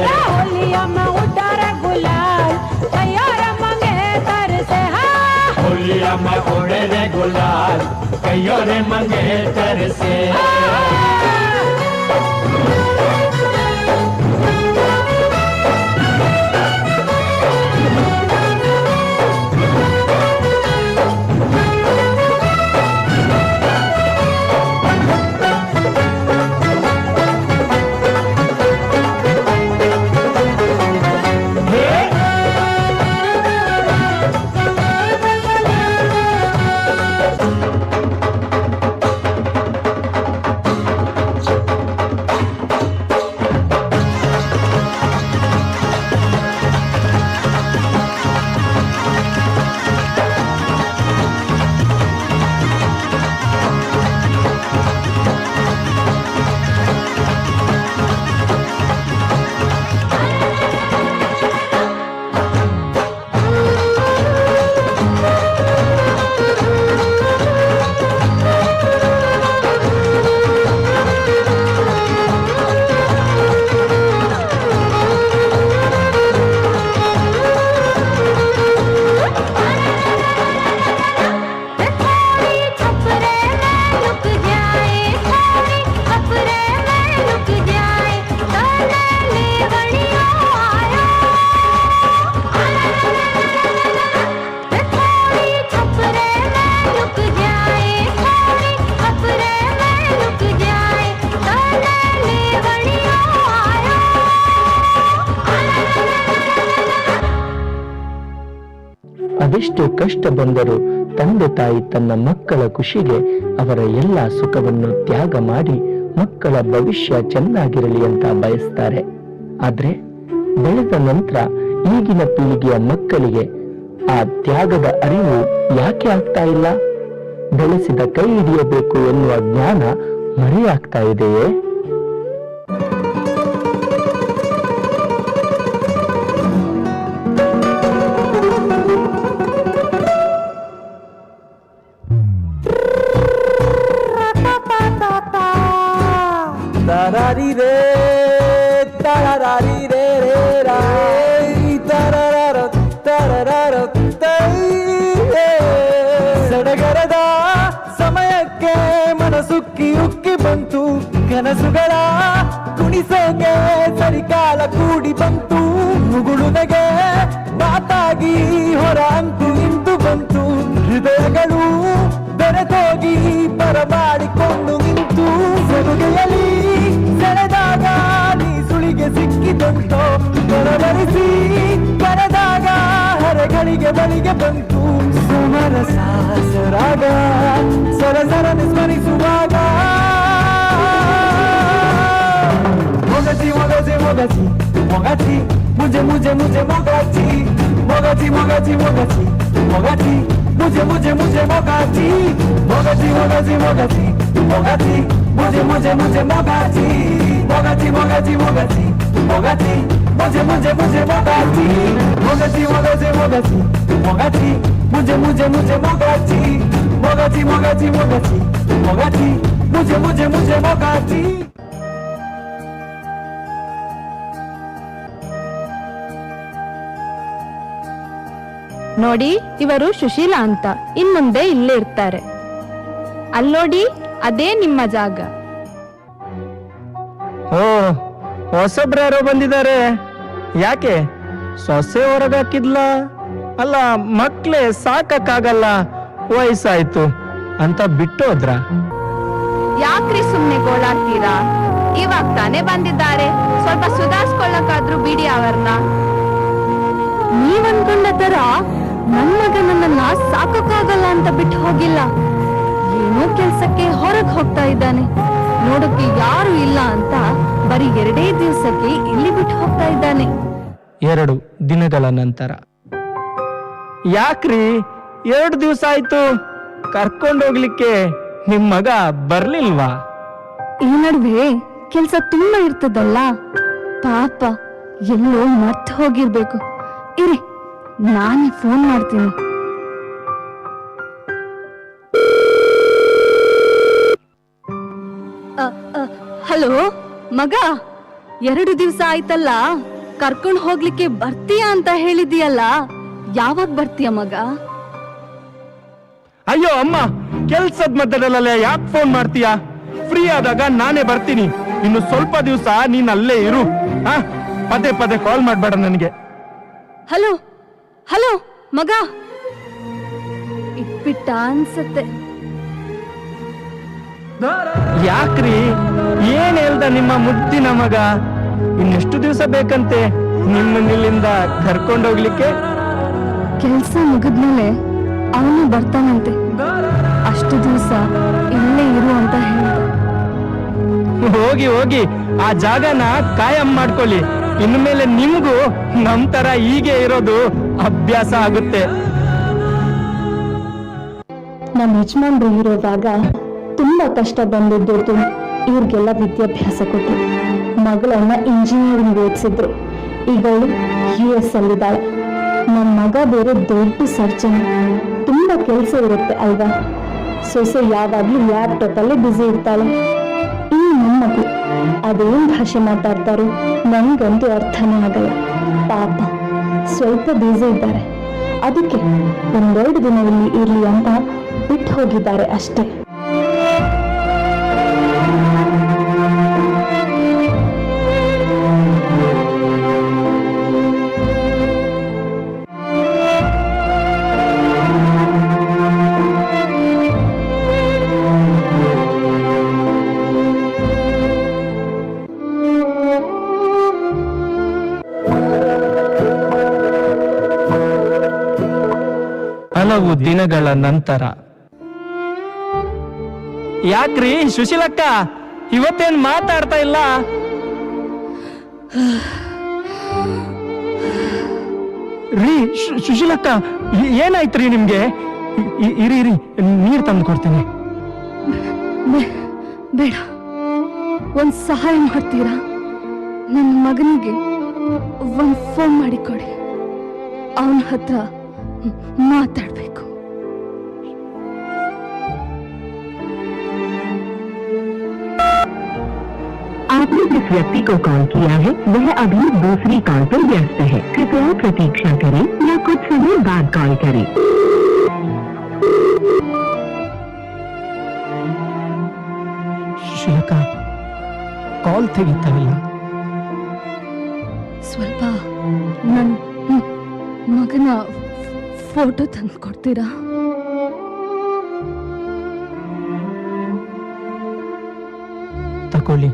होलिया में उड़ा रे गुलाल कयो रे मंगे तर से होलिया में उड़े रे गुलाल कयो रे मंगे तर से ಅದೆಷ್ಟು ಕಷ್ಟ ಬಂದರೂ ತಂದೆ ತಾಯಿ ತನ್ನ ಮಕ್ಕಳ ಖುಷಿಗೆ ಅವರ ಎಲ್ಲ ಸುಖವನ್ನು ತ್ಯಾಗ ಮಾಡಿ ಮಕ್ಕಳ ಭವಿಷ್ಯ ಚೆನ್ನಾಗಿರಲಿ ಅಂತ ಬಯಸ್ತಾರೆ. ಆದ್ರೆ ಬೆಳೆದ ನಂತರ ಈಗಿನ ಪೀಳಿಗೆಯ ಮಕ್ಕಳಿಗೆ ಆ ತ್ಯಾಗದ ಅರಿವು ಯಾಕೆ ಆಗ್ತಾ ಇಲ್ಲ? ಬೆಳೆಸಿದ ಕೈ ಹಿಡಿಯಬೇಕು ಎನ್ನುವ ಜ್ಞಾನ ಮರೆಯಾಗ್ತಾ ಇದೆಯೇ? Tarari re, tararari re re rai, tarararo, tarararo, tai ಸಡಗರದ ಸಮಯಕ್ಕೆ ಮನಸುಕ್ಕಿ ಉಕ್ಕಿ ಬಂತು, ಕನಸುಗಳ ಕುಣಿಸೋಕೆ ಸರಿಕಾಲ ಕೂಡಿ ಬಂತು, ಮುಗುಳುನಗೆ ಮಾತಾಗಿ ಹೊರ ಅಂತು ನಿಂತು ಬಂತು, ಹೃದಯಗಳು ಬೆರೆತೋಗಿ ಬರಮಾಡಿಕೊಂಡು ನಿಂತು, ಸೆಲುಗೆಯಲ್ಲಿ ಸೆಳೆದಾಗ ನೀ ಸುಳಿಗೆ ಸಿಕ್ಕಿದಂತೋ, ಬರಬರಿಸಿ ಕರೆದಾಗ ಹರಗಳಿಗೆ ಬಳಿಗೆ ಬಂತು, ಸಮರಸ ಸರಾಗ ಸರಸರ ಸ್ಮರಿಸುವಾಗ ಮೊಗಚಿ ಮೊಗಚಿ ಮೊಗಚಿ ಮೊಗಚಿ ಮುಜೆ ಮುಜೆ ಮುಜೆ ಮೊಗಚಿ ಮೊಗಚಿ ಮೊಗಚಿ ಮೊಗಚಿ ಮೊಗಚಿ ಮುಜೆ ಮುಜೆ ಮುಜೆ ಮೊಗಚಿ ಮೊಗಚಿ ಮೊಗಚಿ ಮೊಗಚಿ ಮೊಗಚಿ ಮುಜೆ ಮುಜೆ ಮುಜೆ ಮೊಗಚಿ ಮೊಗಚಿ ಮೊಗಚಿ ಮೊಗಚಿ ಮೊಗಚಿ ಮುಜೆ ಮುಜೆ ಮುಜೆ ಮೊಗಚಿ ಮೊಗಚಿ ಮೊಗಚಿ ಮೊಗಚಿ ಮೊಗಚಿ ಮುಜೆ ಮುಜೆ ಮುಜೆ ಮೊಗಚಿ ಮೊಗಚಿ ಮೊಗಚಿ ಮೊಗಚಿ ಮೊಗಚಿ ಮುಜೆ ಮುಜೆ ಮುಜೆ ಮೊಗಚಿ. ನೋಡಿ, ಇವರು ಸುಶೀಲಾ ಅಂತ, ಇನ್ಮುಂದೆ ಇಲ್ಲೇ ಇರ್ತಾರೆ. ಅಲ್ಲೋಡಿ, ಅದೇ ನಿಮ್ಮ ಜಾಗ. ಓ, ಹೊಸಬ್ರ್ಯಾರೋ ಬಂದಿದ್ದಾರೆ. ಯಾಕೆ ಸೊಸೆ ಹೊರಗಾಕಿದ್ಲ? ಅಲ್ಲ, ಮಕ್ಳೇ ಸಾಕಕ್ಕಾಗಲ್ಲ, ವಯಸ್ಸಾಯ್ತು ಅಂತ ಬಿಟ್ಟು ಹೋದ್ರ? ಯಾಕ್ರಿ ಸುಮ್ನೆ ಗೋಳಾಡ್ತೀರಾ? ಇವಾಗ ತಾನೇ ಬಂದಿದ್ದಾರೆ, ಸ್ವಲ್ಪ ಸುಧಾರಿಸ್ಕೊಳ್ಳಕ್ಕಾದ್ರೂ ಬಿಡಿ ಅವರನ್ನ. ನೀವ್ ಅನ್ಕೊಂಡ ತರ ನನ್ ಮಗನನ್ನ ಸಾಕಕ್ಕಾಗಲ್ಲ ಅಂತ ಬಿಟ್ಟು ಹೋಗಿಲ್ಲ. ಏನೋ ಕೆಲ್ಸಕ್ಕೆ ಹೊರಗ್ ಹೋಗ್ತಾ ಇದ್ದಾನೆ, ನೋಡಕ್ಕೆ ಯಾರು ಇಲ್ಲ ಅಂತ ಬರೀ 2 ದಿವಸಕ್ಕೆ ಇಲ್ಲಿ ಬಿಟ್ಟು ಹೋಗ್ತಾ ಇದ್ದಾನೆ. 2 ದಿನಗಳ ನಂತರ. ಯಾಕ್ರಿ 2 ದಿವಸ ಆಯ್ತು, ಕರ್ಕೊಂಡೋಗ್ಲಿಕ್ಕೆ ನಿಮ್ ಮಗ ಬರ್ಲಿಲ್ವಾ? ಈ ನಡುವೆ ಕೆಲ್ಸ ತುಂಬಾ ಇರ್ತದಲ್ಲ, ಪಾಪ ಎಲ್ಲೋ ಮರ್ತು ಹೋಗಿರ್ಬೇಕು. ಇರಿ, ನಾನೇ ಫೋನ್ ಮಾಡ್ತೀನಿ. ಹಲೋ ಮಗ, 2 ದಿವಸ ಆಯ್ತಲ್ಲ, ಕರ್ಕೊಂಡ್ ಹೋಗ್ಲಿಕ್ಕೆ ಬರ್ತೀಯಾ ಅಂತ ಹೇಳಿದೀಯಲ್ಲ, ಯಾವಾಗ ಬರ್ತೀಯ ಮಗ? ಅಯ್ಯೋ ಅಮ್ಮ, ಕೆಲ್ಸದ ಮಧ್ಯದಲ್ಲೇ ಯಾಕೆ ಫೋನ್ ಮಾಡ್ತೀಯಾ? ಫ್ರೀ ಆದಾಗ ನಾನೇ ಬರ್ತೀನಿ. ಇನ್ನು ಸ್ವಲ್ಪ ದಿವಸ ನೀನ್ ಅಲ್ಲೇ ಇರು. ಪದೇ ಪದೇ ಕಾಲ್ ಮಾಡ್ಬೇಡ ನನಗೆ. ಹಲೋ ಹಲೋ ಮಗ, ಇಟ್ಬಿಟ್ಟ ಅನ್ಸತ್ತೆ. ಯಾಕ್ರಿ, ಏನ್ ಹೇಳ್ದ ನಿಮ್ಮ ಮುದ್ದಿನ ಮಗ? ಇನ್ನೆಷ್ಟು ದಿವಸ ಬೇಕಂತೆ ನಿಮ್ಮನ್ನಿಲ್ಲಿಂದ ಕರ್ಕೊಂಡೋಗ್ಲಿಕ್ಕೆ? ಕೆಲ್ಸ ಮುಗಿದ್ಮೇಲೆ ಅವನು ಬರ್ತಾನಂತೆ, ಅಷ್ಟು ದಿವಸ ಇಲ್ಲೇ ಇರು ಅಂತ ಹೇಳ್ದ. ಹೋಗಿ ಹೋಗಿ ಆ ಜಾಗನ ಕಾಯಂ ಮಾಡ್ಕೊಳ್ಳಿ. ಇನ್ಮೇಲೆ ನಿಮ್ಗೂ ನಮ್ ತರ ಹೀಗೆ ಇರೋದು ಅಭ್ಯಾಸ ಆಗುತ್ತೆ. ನಮ್ಮ ಯಜಮಾನ್ರು ಇರೋವಾಗ ತುಂಬಾ ಕಷ್ಟ ಬಂದಿದ್ದು ಇವ್ರಿಗೆಲ್ಲ ವಿದ್ಯಾಭ್ಯಾಸ ಕೊಟ್ಟು ಮಗಳನ್ನ ಇಂಜಿನಿಯರಿಂಗ್ ಓದಿಸಿದ್ರು. ಈಗ ಅವಳು US ಅಲ್ಲಿದ್ದಾಳೆ. ನಮ್ಮ ಮಗ ಬೇರೆ ದೊಡ್ಡ ಸರ್ಜನ್. ತುಂಬಾ ಕೆಲಸ ಇರುತ್ತೆ ಅಲ್ವಾ? ಸೊಸೆ ಯಾವಾಗ್ಲೂ ಲ್ಯಾಪ್ಟಾಪ್ ಅಲ್ಲಿ ಬ್ಯುಸಿ ಇರ್ತಾಳೆ. ಇನ್ನು ನಮ್ಮ ಮಗಳು ಅದೇನ್ ಭಾಷೆ ಮಾತಾಡ್ತಾರೋ ನನ್ಗಂತೂ ಅರ್ಥನೇ ಆಗಲ್ಲ. ಪಾಪ ಸ್ವಲ್ಪ ಬ್ಯುಸಿ ಇದ್ದಾರೆ, ಅದಕ್ಕೆ 1-2 ದಿನ ಇಲ್ಲಿ ಇರ್ಲಿ ಅಂತ ಬಿಟ್ಟು ಹೋಗಿದ್ದಾರೆ ಅಷ್ಟೇ. ಹಲವು ದಿನಗಳ ನಂತರ. ಯಾಕ್ರಿ ಸುಶೀಲಕ್ಕ, ಇವತ್ತೇನ್ ಮಾತಾಡ್ತಾ ಇಲ್ಲ? ರೀ ಸುಶೀಲಕ್ಕ, ಏನಾಯ್ತ್ರಿ ನಿಮ್ಗೆ? ಇರಿ ಇರಿ, ನೀರ್ ತಂದು ಕೊಡ್ತೀನಿ. ಬೇಡ, ಒಂದ್ ಸಹಾಯ ಮಾಡ್ತೀರಾ? ನನ್ನ ಮಗನಿಗೆ ಒಂದ್ ಫೋನ್ ಮಾಡಿಕೊಡಿ, ಅವನ ಹತ್ರ माताडबेकु. आपने जिस व्यक्ति को कॉल किया है वह अभी दूसरी कॉल पर व्यस्त है, कृपया प्रतीक्षा करें या कुछ समय बाद कॉल करें. ಶಿಲಕ, ಕಾಲ್ ತೆಗಿತಾವಿಲ್ಲ. ಸ್ವಲ್ಪ ನನ್ನ ಮಗನ ಫೋಟೋ ತಂದು ಕೊಡ್ತೀರಾ? ತಕೊಳ್ಳಿ.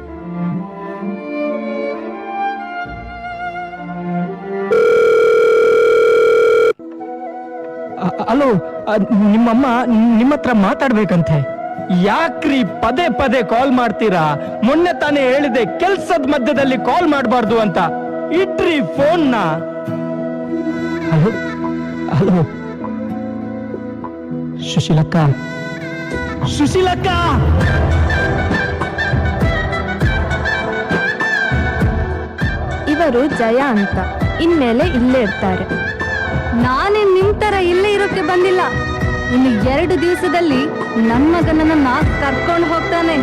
ಹಲೋ, ನಿಮ್ಮಮ್ಮ ನಿಮ್ಮ ಹತ್ರ ಮಾತಾಡ್ಬೇಕಂತೆ. ಯಾಕ್ರಿ ಪದೇ ಪದೇ ಕಾಲ್ ಮಾಡ್ತೀರಾ? ಮೊನ್ನೆ ತಾನೇ ಹೇಳಿದೆ ಕೆಲ್ಸದ ಮಧ್ಯದಲ್ಲಿ ಕಾಲ್ ಮಾಡಬಾರ್ದು ಅಂತ. ಇಟ್ರಿ ಫೋನ್ನ. ಹಲೋ ಹಲೋ, ಸುಶೀಲಕ್ಕ, ಸುಶೀಲಕ್ಕ, ಇವರು ಜಯ ಅಂತ, ಇನ್ಮೇಲೆ ಇಲ್ಲೇ ಇರ್ತಾರೆ. ನಾನೇ ನಿಮ್ ತರ ಇಲ್ಲೇ ಇರೋಕೆ ಬಂದಿಲ್ಲ. ಇನ್ನು 2 ದಿವಸದಲ್ಲಿ ನನ್ನ ಮಗನನ್ನ ಕರ್ಕೊಂಡು ಹೋಗ್ತಾನೆ.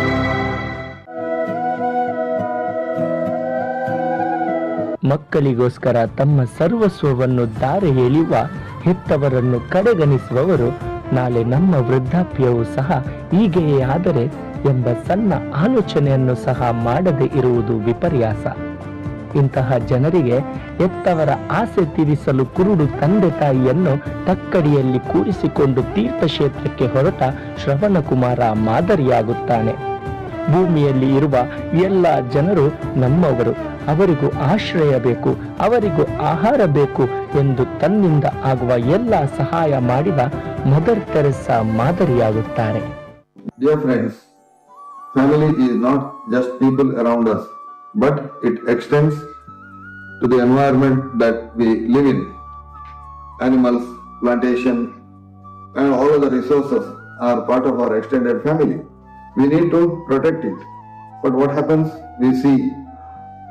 ಮಕ್ಕಳಿಗೋಸ್ಕರ ತಮ್ಮ ಸರ್ವಸ್ವವನ್ನು ದಾರಿ ಎಳೆಯುವ ಹೆತ್ತವರನ್ನು ಕಡೆಗಣಿಸುವವರು ನಾಳೆ ನಮ್ಮ ವೃದ್ಧಾಪ್ಯವೂ ಸಹ ಹೀಗೆಯೇ ಆದರೆ ಎಂಬ ಸಣ್ಣ ಆಲೋಚನೆಯನ್ನು ಸಹ ಮಾಡದೇ ಇರುವುದು ವಿಪರ್ಯಾಸ. ಇಂತಹ ಜನರಿಗೆ ಎತ್ತವರ ಆಸೆ ತೀರಿಸಲು ಕುರುಡು ತಂದೆ ತಾಯಿಯನ್ನು ತಕ್ಕಡಿಯಲ್ಲಿ ಕೂರಿಸಿಕೊಂಡು ತೀರ್ಥಕ್ಷೇತ್ರಕ್ಕೆ ಹೊರಟ ಶ್ರವಣಕುಮಾರ ಮಾದರಿಯಾಗುತ್ತಾನೆ. ಭೂಮಿಯಲ್ಲಿ ಇರುವ ಎಲ್ಲ ಜನರು ನಮ್ಮವರು, ಅವರಿಗೂ ಆಶ್ರಯ ಬೇಕು, ಅವರಿಗೂ ಆಹಾರ ಬೇಕು ಎಂದು ತನ್ನಿಂದ ಆಗುವ ಎಲ್ಲ ಸಹಾಯ ಮಾಡಿದ ಮದರ್ ತೆರೆಸಾ ಮಾದರಿಯಾಗುತ್ತಾರೆ. Dear friends, family is not just people around us, but it extends to the environment that we live in. Animals, plantation, and all other resources are part of our extended family. We need to protect it. But what happens? We see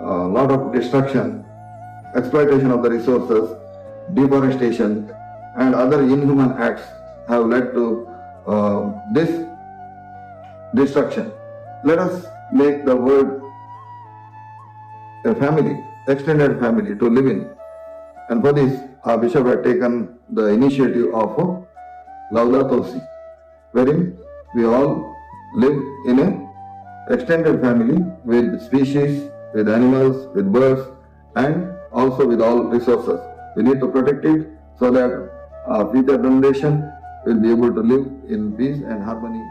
a lot of destruction, exploitation of the resources, deforestation, and other inhuman acts have led to this destruction. Let us make the world a family, extended family to live in. And for this, our bishop had taken the initiative of Laudato Si, wherein we all live in a extended family with species, with animals, with birds, and also with all resources. We need to protect it so that our future generation will be able to live in peace and harmony.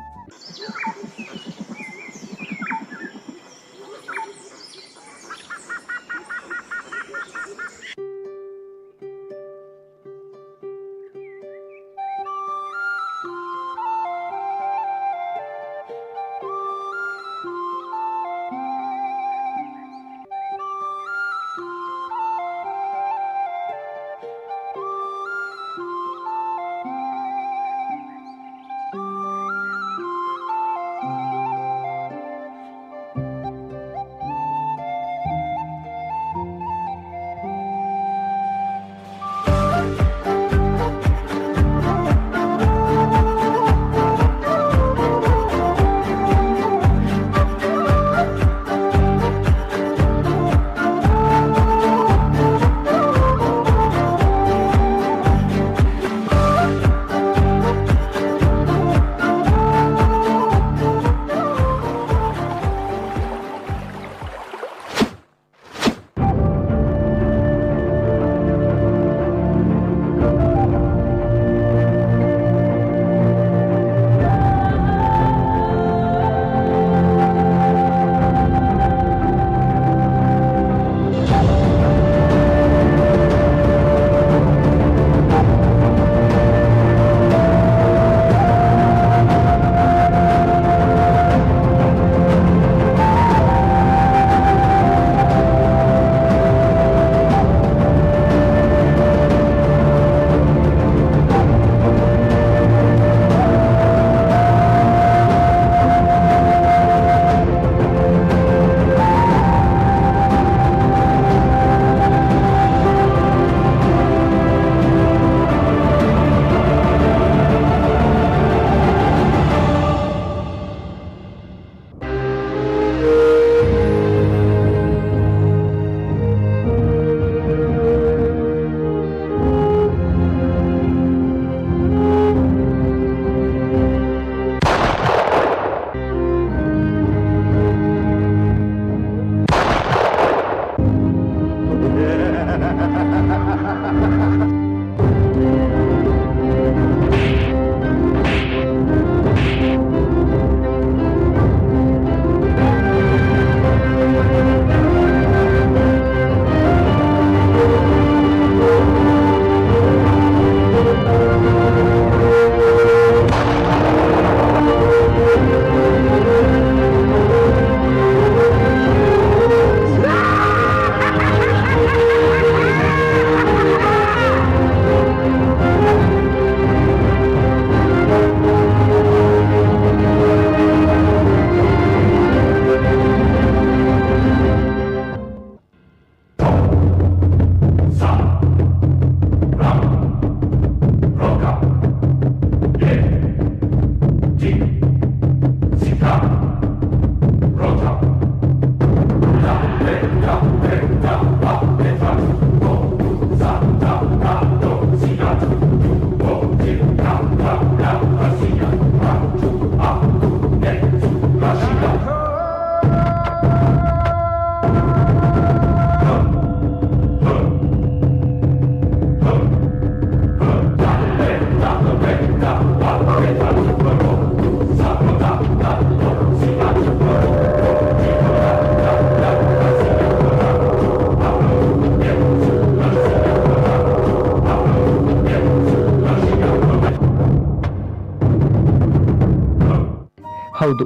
ಹೌದು,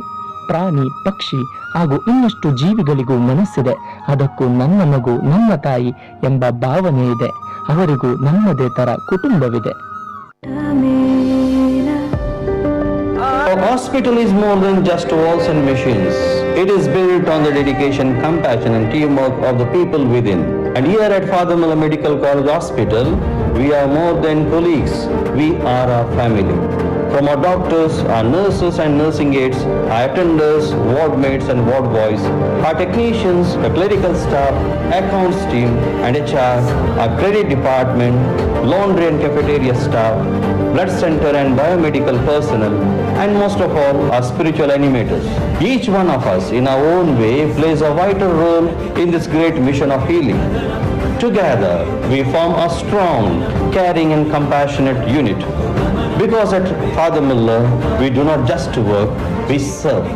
ಪ್ರಾಣಿ, ಪಕ್ಷಿ ಹಾಗೂ ಇನ್ನಷ್ಟು ಜೀವಿಗಳಿಗೂ ಮನಸ್ಸಿದೆ. ಅದಕ್ಕೂ ನನ್ನ ಮಗು, ನನ್ನ ತಾಯಿ ಎಂಬ ಭಾವನೆ ಇದೆ. ಅವರಿಗೂ ನಮ್ಮದೇ ತರ ಕುಟುಂಬವಿದೆ. Our hospital is more than just walls and machines. It is built on the dedication, compassion and teamwork of the people within. And here at Father Muller Medical College Hospital, we are more than colleagues. We are our family. From our doctors, our nurses and nursing aides, our attenders, ward mates and ward boys, our technicians, the clerical staff, accounts team and HR, our credit department, laundry and cafeteria staff, blood center and biomedical personnel, and most of all, our spiritual animators. Each one of us, in our own way, plays a vital role in this great mission of healing. Together, we form a strong, caring and compassionate unit. Because at Father Muller, we do not just work, we serve.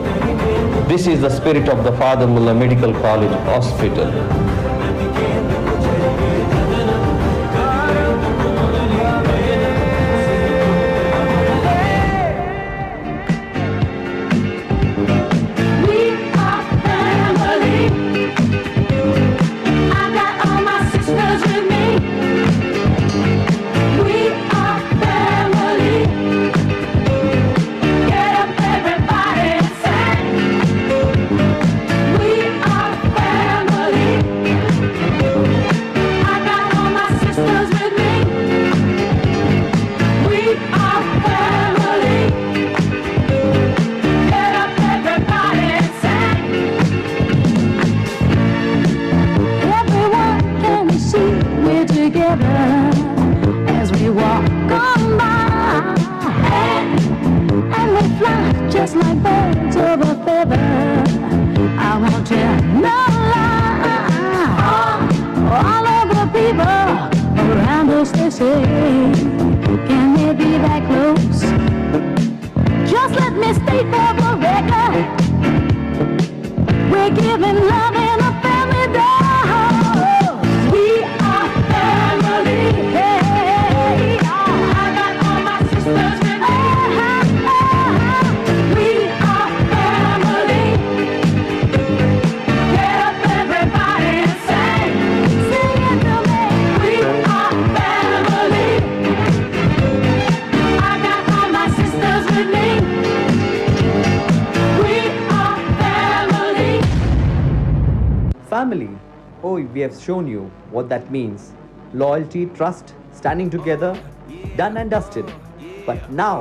This is the spirit of the Father Muller Medical College Hospital. Just like birds of a feather, I won't tell no lie. All of the people around us, they say, can they be that close? Just let me state for the record, we're giving love in a family dose. We are family. Hey, I got all my sisters with me. Family. Oh, we have shown you what that means. Loyalty, trust, standing together, done and dusted. But now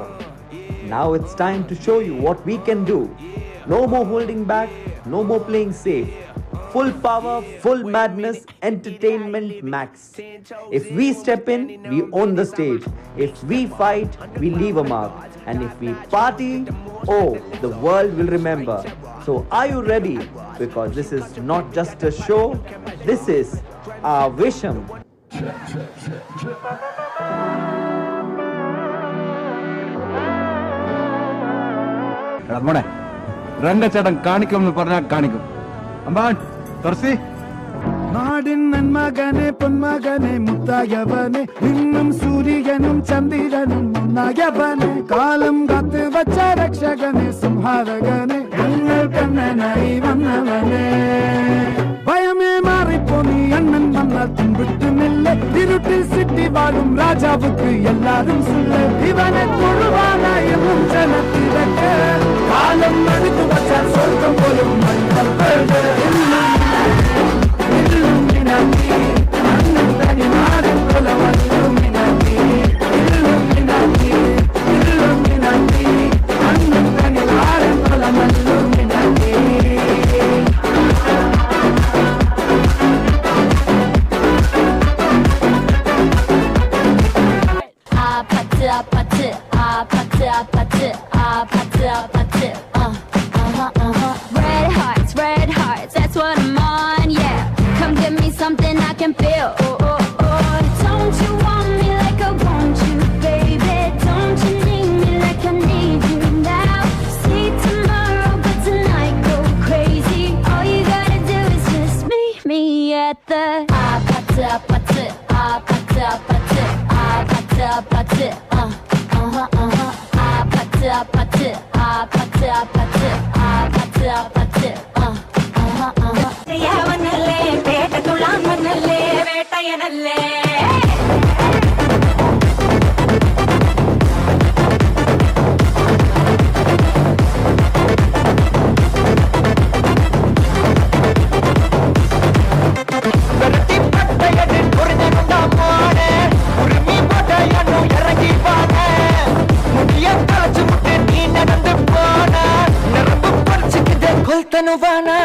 it's time to show you what we can do. No more holding back, no more playing safe. Full power, full madness, entertainment max. If we step in, we own the stage. If we fight, we leave a mark. And if we party, oh, the world will remember. So are you ready? Because this is not just a show, this is our vision. മോനെ രംഗച്ചേട്ടൻ കാണിക്കുമെന്ന് പറഞ്ഞാൽ കാണിക്കും. അമ്പാൻ തുറസി. നാടിൻ നന്മകനെ പൊന്മകനെ മുത്തായവനെ ഇന്നും സൂര്യനും ചന്ദ്രനും ഒന്നായവനെ കാലം കാത്ത് വച്ച രക്ഷകനെ സംഹാരകനെ ഞങ്ങൾ കണ്ണനായി വന്നവനെ ഭയമേ മാറിപ്പോ നീ അണ്ണൻ വന്നാൽ പിൻവിട്ടുമില്ല ഇരുട്ടിൽ സിറ്റി വാഴും രാജാവുക്ക് എല്ലാരും സുല്ല ഇവനെ തൊഴുവാനായും ജനത്തിരക്ക് കാലം എടുത്തു വച്ചാൽ സ്വർഗം പോലും Red hearts, that's what I'm on, yeah. Come give me something I can feel. Oh, oh, oh. Don't you want me like I want you, baby? Don't you need me like I need you now? See tomorrow, but tonight go crazy. All you gotta do is just meet me at the ಅವನಲ್ಲೇ కొల్తనువానా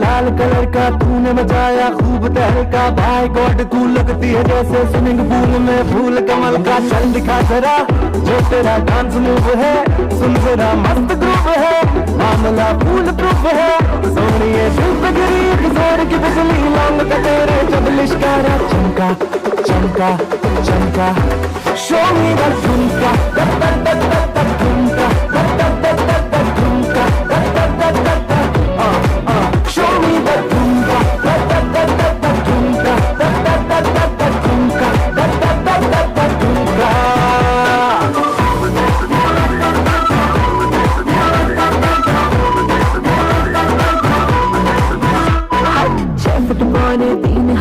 लाल colour का तूने मचाया खूब तहलका भाई God तू लगती है जैसे स्विमिंग पूल में फूल कमल का चल दिखा जरा जो तेरा डांस मूव है सुन जरा मस्त ग्रुप है मामला फूल प्रूफ है सोनिए दिल पे गिरी एक जोर की बिजली लौंग का तेरे जब लिश्कारा चमका चमका चमका शो मी द झुमका झुमका झुमका show me the dhumka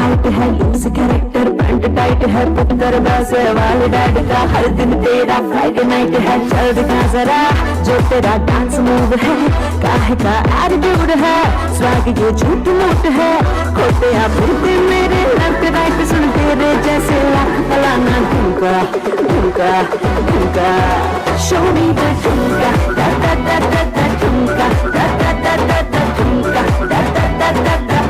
height है लूज कैरेक्टर पैंट टाइट है पुत्र वैसे वाले डैड का हर दिन तेरा फ्राइडे नाइट है चल दिखा जरा जो तेरा डांस मूव है काहे का एटीट्यूड है स्वैग ये झूठ मूठ है खोटे आप फिरते मेरे लेफ्ट राइट सुन तेरे जैसे लाख फलाना धुमका धुमका धुमका शो मी द धुमका दा दा दा दा दा धुमका दा दा दा दा दा धुमका दा दा दा दा दा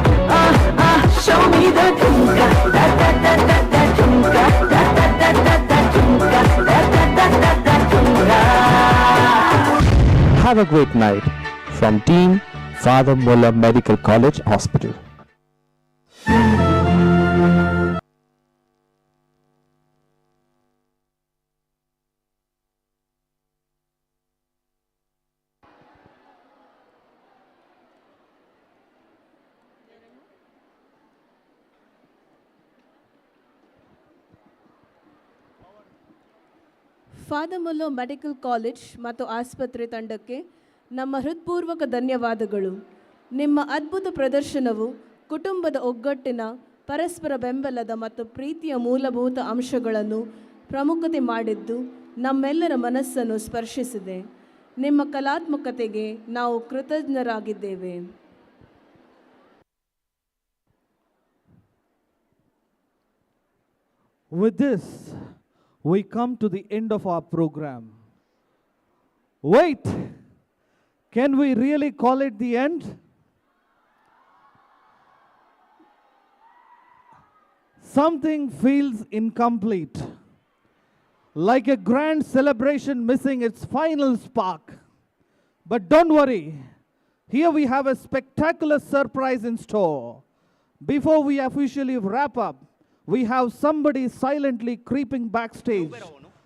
show me the dhumka da da da da da dhumka da da da da da dhumka da da da da da dhumka. Have a great night from Team Father Muller Medical College Hospital. Father Muller medical college ಮತ್ತು ಆಸ್ಪತ್ರೆ ತಂಡಕ್ಕೆ ನಮ್ಮ ಹೃತ್ಪೂರ್ವಕ ಧನ್ಯವಾದಗಳು. ನಿಮ್ಮ ಅದ್ಭುತ ಪ್ರದರ್ಶನವು ಕುಟುಂಬದ ಒಗ್ಗಟ್ಟಿನ, ಪರಸ್ಪರ ಬೆಂಬಲದ ಮತ್ತು ಪ್ರೀತಿಯ ಮೂಲಭೂತ ಅಂಶಗಳನ್ನು ಪ್ರಮುಖತೆ ಮಾಡಿದ್ದು ನಮ್ಮೆಲ್ಲರ ಮನಸ್ಸನ್ನು ಸ್ಪರ್ಶಿಸಿದೆ. ನಿಮ್ಮ ಕಲಾತ್ಮಕತೆಗೆ ನಾವು ಕೃತಜ್ಞರಾಗಿದ್ದೇವೆ. With this, we come to the end of our program. Wait, can we really call it the end? Something feels incomplete, like a grand celebration missing its final spark. But don't worry, here we have a spectacular surprise in store. Before we officially wrap up, we have somebody silently creeping backstage,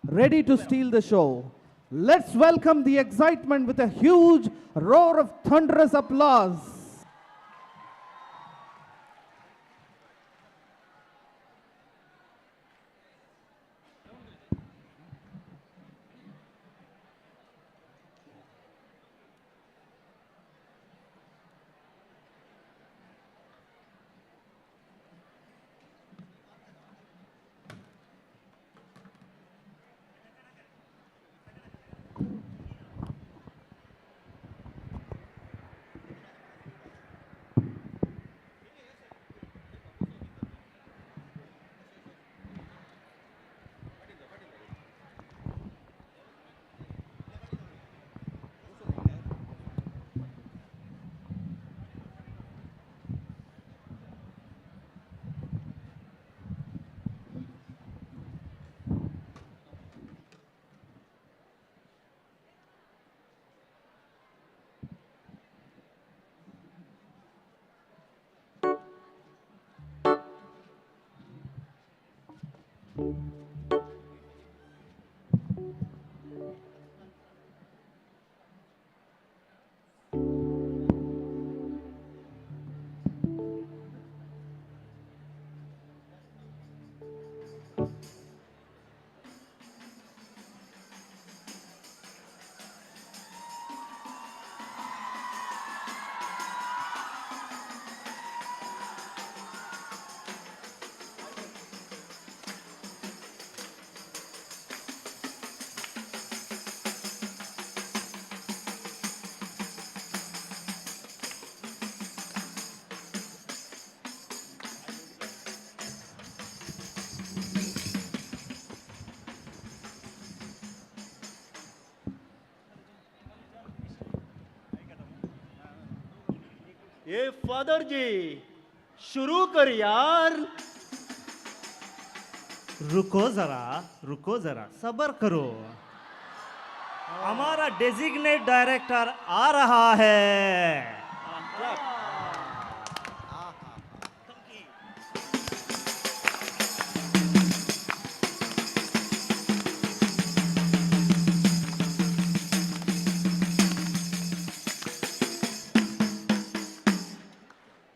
ready to steal the show. Let's welcome the excitement with a huge roar of thunderous applause. ये father जी शुरू कर यार। रुको जरा सब्र करो, हमारा designate director आ रहा है।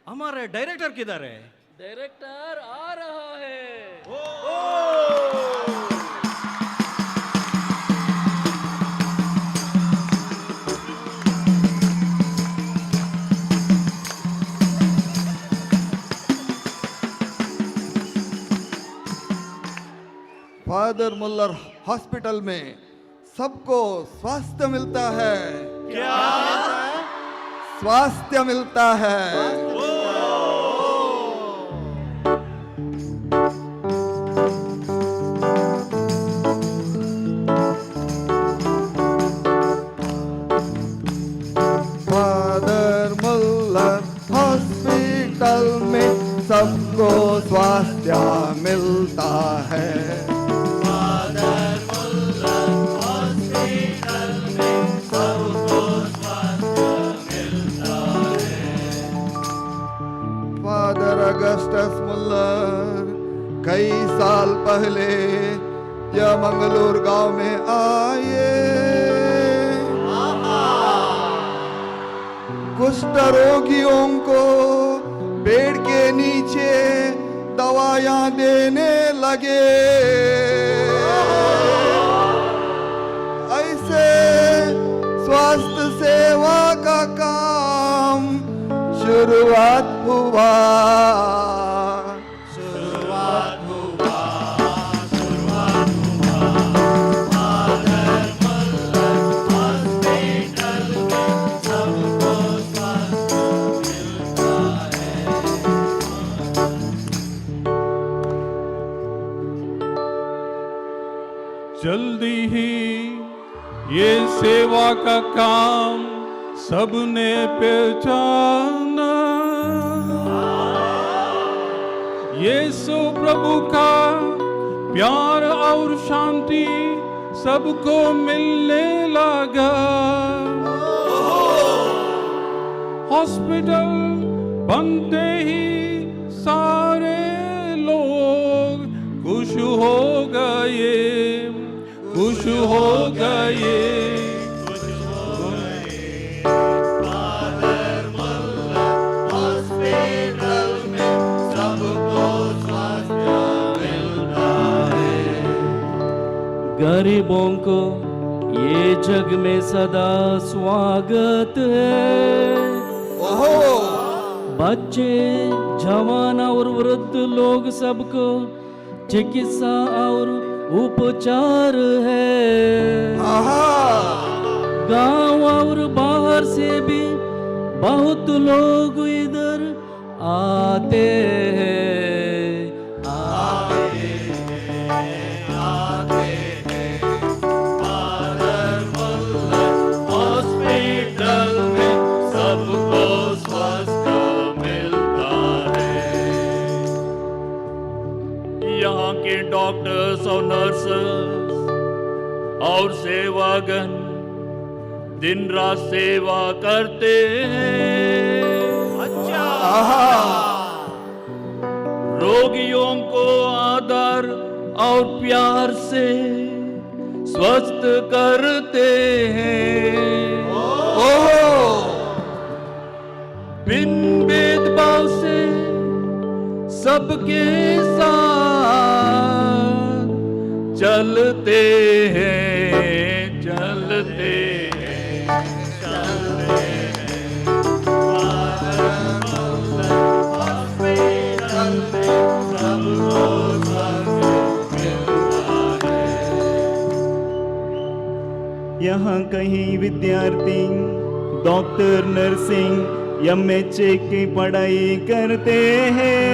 हमारे डायरेक्टर किधर है? डायरेक्टर आ रहा है। फादर मुल्लर हॉस्पिटल में सबको स्वास्थ्य मिलता है। क्या? स्वास्थ्य मिलता है। फादर मुल्लर हॉस्पिटल में सबको स्वास्थ्य मिलता है। फादर मुल्लर हॉस्पिटल में सबको स्वास्थ्य मिलता है। फादर अगस्टस मुल्लर कई साल पहले यह मंगलोर गांव में आए। कुष्ठ रोगियों को पेड़ के नीचे दवाइयां देने लगे। ऐसे स्वास्थ्य सेवा का काम शुरुआत हुआ। जल्दी ही ये सेवा का काम सबने पहचाना। यीशु प्रभु का प्यार और शांति सबको मिलने लगा। हॉस्पिटल बनते ही सारे लोग खुश हो गए, खुश हो गए। गरीबों को ये जग में सदा स्वागत है। बच्चे, जवान और वृद्ध लोग सबको चिकित्सा और उपचार है। गांव और बाहर से भी बहुत लोग इधर आते हैं। डॉक्टर्स और नर्सेस और सेवागन दिन रात सेवा करते हैं। रोगियों को आदर और प्यार से स्वस्थ करते हैं। बिन भेदभाव से सबके साथ चलते हैं, चलते हैं, चलते हैं। यहाँ कहीं विद्यार्थी डॉक्टर, नर्सिंग, MHA की पढ़ाई करते हैं।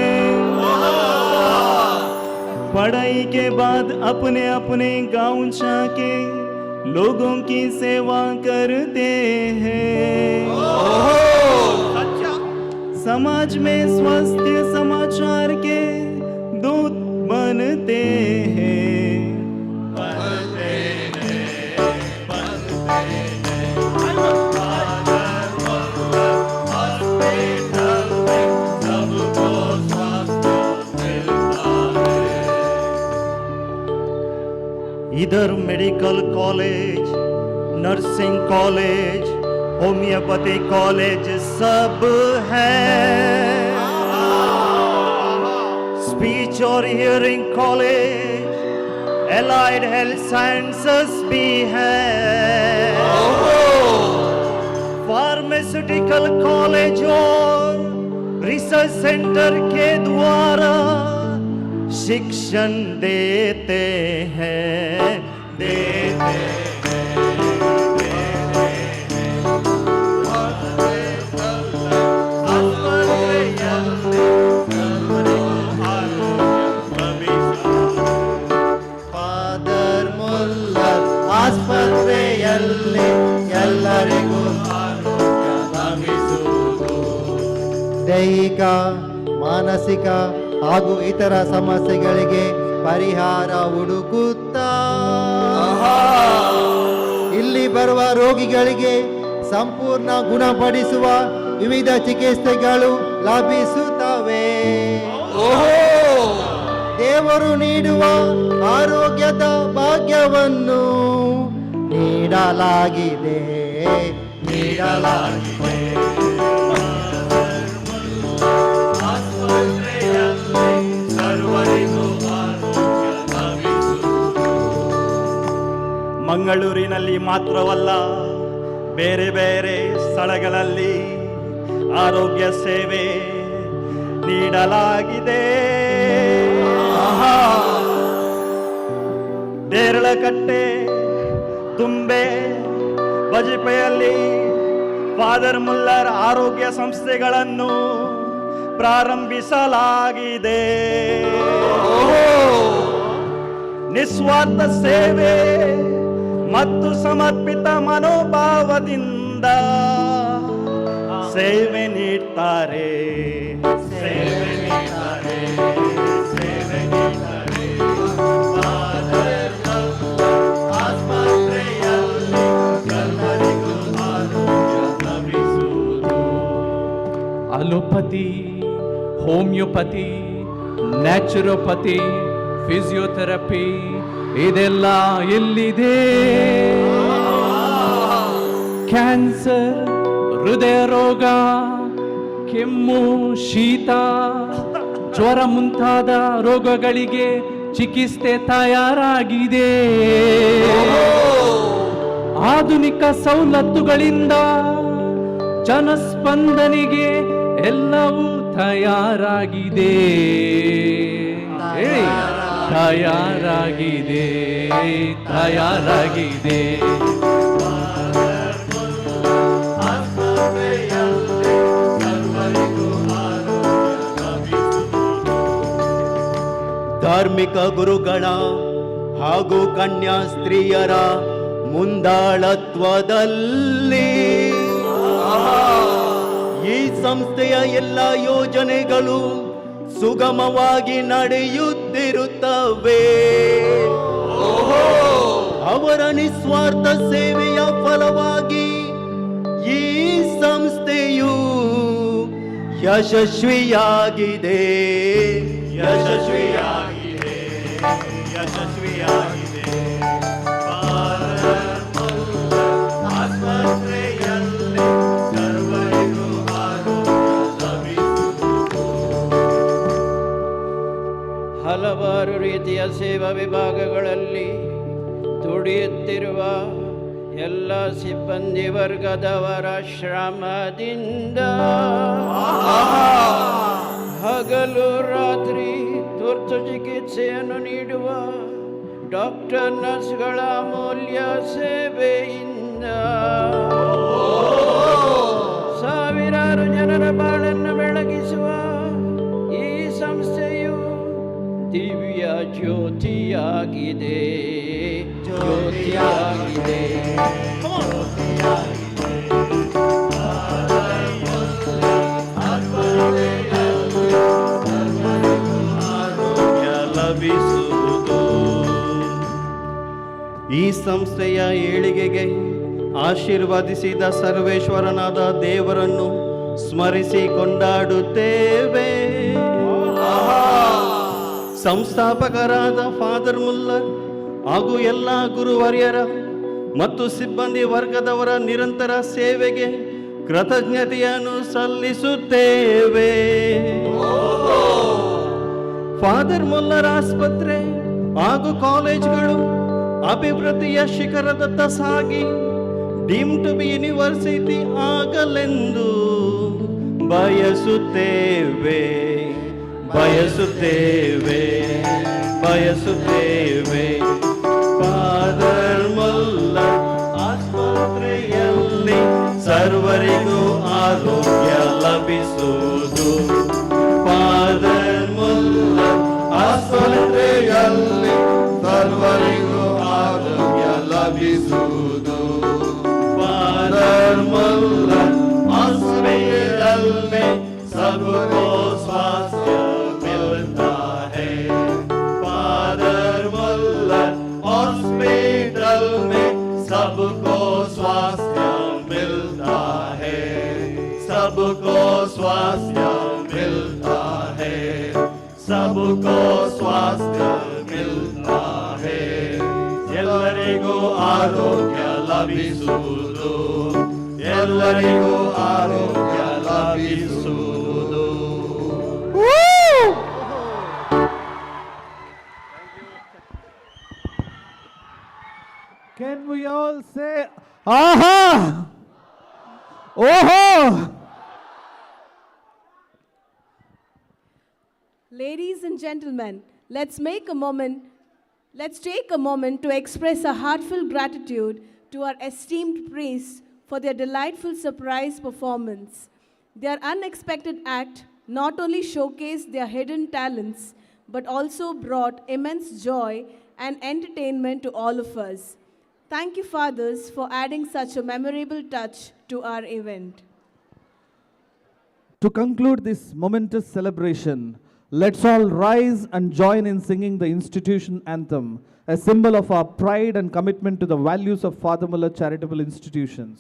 पढ़ाई के बाद अपने अपने गांव जाके लोगों की सेवा करते हैं। समाज में स्वस्थ समाचार के दूत बनते हैं। इधर medical college, nursing college, homeopathy college सब है। स्पीच और hearing college, allied health sciences भी है। फार्मास्यूटिकल कॉलेज और रिसर्च सेंटर के द्वारा शिक्षण देते हैं, देते ಫಾದರ್ ಮುಲ್ಲರ್ ಆಸ್ಪತ್ರೆಯಲ್ಲಿ ಎಲ್ಲರಿಗೂ ಆರೋಗ್ಯ ಲಭಿಸುವುದು. ದೈಹಿಕ, ಮಾನಸಿಕ ಹಾಗೂ ಇತರ ಸಮಸ್ಯೆಗಳಿಗೆ ಪರಿಹಾರ ಹುಡುಕುತ್ತಾ ಇಲ್ಲಿ ಬರುವ ರೋಗಿಗಳಿಗೆ ಸಂಪೂರ್ಣ ಗುಣಪಡಿಸುವ ವಿವಿಧ ಚಿಕಿತ್ಸೆಗಳು ಲಭಿಸುತ್ತವೆ. ದೇವರು ನೀಡುವ ಆರೋಗ್ಯದ ಭಾಗ್ಯವನ್ನು ನೀಡಲಾಗಿದೆ, ನೀಡಲಾಗಿದೆ. ಮಂಗಳೂರಿನಲ್ಲಿ ಮಾತ್ರವಲ್ಲ, ಬೇರೆ ಬೇರೆ ಸ್ಥಳಗಳಲ್ಲಿ ಆರೋಗ್ಯ ಸೇವೆ ನೀಡಲಾಗಿದೆ. ದೇರಳಕಟ್ಟೆ, ತುಂಬೆ, ಬಜಿಪೆಯಲ್ಲಿ ಫಾದರ್ ಮುಲ್ಲರ್ ಆರೋಗ್ಯ ಸಂಸ್ಥೆಗಳನ್ನು ಪ್ರಾರಂಭಿಸಲಾಗಿದೆ. ನಿಸ್ವಾರ್ಥ ಸೇವೆ ಮತ್ತು ಸಮರ್ಪಿತ ಮನೋಭಾವದಿಂದ ಸೇವೆ ನೀಡ್ತಾರೆ, ಸೇವೆ ನೀಡ್ತಾರೆ, ಸೇವೆ ನೀಡ್ತಾರೆ. ಆಸ್ಪತ್ರೆಯಲ್ಲಿ ಎಲ್ಲರಿಗೂ ಆರೋಗ್ಯ ಲಭಿಸುವುದು. Allopathy, homeopathy homeopathy, naturopathy, physiotherapy ಇದೆಲ್ಲ ಎಲ್ಲಿದೆ? ಕ್ಯಾನ್ಸರ್, ಹೃದಯ ರೋಗ, ಕೆಮ್ಮು, ಶೀತ, ಜ್ವರ ಮುಂತಾದ ರೋಗಗಳಿಗೆ ಚಿಕಿತ್ಸೆ ತಯಾರಾಗಿದೆ. ಆಧುನಿಕ ಸವಲತ್ತುಗಳಿಂದ ಜನಸ್ಪಂದನೆಗೆ ಎಲ್ಲವೂ ತಯಾರಾಗಿದೆ. ಹೇಳಿ, ತಯಾರಾಗಿದೆ, ತಯಾರಾಗಿದೆ. ಧಾರ್ಮಿಕ ಗುರುಗಳ ಹಾಗೂ ಕನ್ಯಾ ಸ್ತ್ರೀಯರ ಮುಂದಾಳತ್ವದಲ್ಲಿ ಈ ಸಂಸ್ಥೆಯ ಎಲ್ಲ ಯೋಜನೆಗಳು ಸುಗಮವಾಗಿ ನಡೆಯುತ್ತಿರುತ್ತವೆ. ಅವರ ನಿಸ್ವಾರ್ಥ ಸೇವೆಯ ಫಲವಾಗಿ ಈ ಸಂಸ್ಥೆಯು ಯಶಸ್ವಿಯಾಗಿದೆ, ಯಶಸ್ವಿಯಾಗಿದೆ, ಯಶಸ್ವಿಯಾಗಿದೆ. ಆಸ್ಪತ್ರೆಯಲ್ಲಿ ಸರ್ವರಿಗೂ ಆರೋಗ್ಯ ಲಭಿಸುವುದು. ಹಲವಾರು ರೀತಿಯ ಸೇವಾ ವಿಭಾಗಗಳಲ್ಲಿ ದುಡಿಯುತ್ತಿರುವ ಎಲ್ಲ ಸಿಬ್ಬಂದಿ ವರ್ಗದವರ ಶ್ರಮದಿಂದ ಹಗಲು ರಾತ್ರಿ ತುರ್ತು ಚಿಕಿತ್ಸೆಯನ್ನು ನೀಡುವ ಡಾಕ್ಟರ್ ನರ್ಸ್ಗಳ ಅಮೂಲ್ಯ ಸೇವೆಯಿಂದ ಸಾವಿರಾರು ಜನರ ಬಾಳನ್ನು ಬೆಳಗಿಸುವ ಈ ಸಂಸ್ಥೆಯು ದಿವ್ಯ ಜ್ಯೋತಿಯಾಗಿದೆ, ಜ್ಯೋತಿಯಾಗಿದೆ. ಲಭಿಸುವುದು. ಈ ಸಂಸ್ಥೆಯ ಏಳಿಗೆಗೆ ಆಶೀರ್ವದಿಸಿದ ಸರ್ವೇಶ್ವರನಾದ ದೇವರನ್ನು ಸ್ಮರಿಸಿ ಕೊಂಡಾಡುತ್ತೇವೆ. ಸಂಸ್ಥಾಪಕರಾದ ಫಾದರ್ ಮುಲ್ಲರ್ ಹಾಗೂ ಎಲ್ಲ ಗುರುವರ್ಯರ ಮತ್ತು ಸಿಬ್ಬಂದಿ ವರ್ಗದವರ ನಿರಂತರ ಸೇವೆಗೆ ಕೃತಜ್ಞತೆಯನ್ನು ಸಲ್ಲಿಸುತ್ತೇವೆ. ಫಾದರ್ ಮುಲ್ಲರ್ ಆಸ್ಪತ್ರೆ ಹಾಗೂ ಕಾಲೇಜ್ಗಳು ಅಭಿವೃದ್ಧಿಯ ಶಿಖರದತ್ತ ಸಾಗಿ ಡೀಮ್ ಟು ಬಿ ಯೂನಿವರ್ಸಿಟಿ ಆಗಲೆಂದು ಬಯಸುತ್ತೇವೆ, ಬಯಸುತ್ತೇವೆ, ಬಯಸುತ್ತೇವೆ. ಫಾದರ್ ಮುಲ್ಲರ್ ಆಸ್ಪತ್ರೆಯಲ್ಲಿ ಸರ್ವರಿಗೂ ಆರೋಗ್ಯ ಲಭಿಸುವುದು. ಫಾದರ್ ಮುಲ್ಲರ್ ಆಸ್ಪತ್ರೆಯಲ್ಲಿ ಸರ್ವರಿಗೂ ಆರೋಗ್ಯ ಲಭಿಸುವುದು. ಫಾದರ್ ಮುಲ್ಲರ್ ಆಸ್ಪತ್ರೆಯಲ್ಲಿ सबको स्वास्थ्य मिलता है. फादर मुल्लर हॉस्पिटल में सबको स्वास्थ्य मिलता है, सबको स्वास्थ्य मिलता है, सबको स्वास्थ्य मिलता है. ಎಲ್ಲರಿಗೂ ಆರೋಗ್ಯ ಲಭಿಸುವುದು, ಎಲ್ಲರಿಗೂ ಆರೋಗ್ಯ ಲಭಿಸುವುದು. Can we all say, aha? Oho! Ladies and gentlemen, let's take a moment to express a heartfelt gratitude to our esteemed priests for their delightful surprise performance. Their unexpected act not only showcased their hidden talents, but also brought immense joy and entertainment to all of us. Thank you, Fathers, for adding such a memorable touch to our event. To conclude this momentous celebration, let's all rise and join in singing the institution anthem, a symbol of our pride and commitment to the values of Father Muller Charitable Institutions.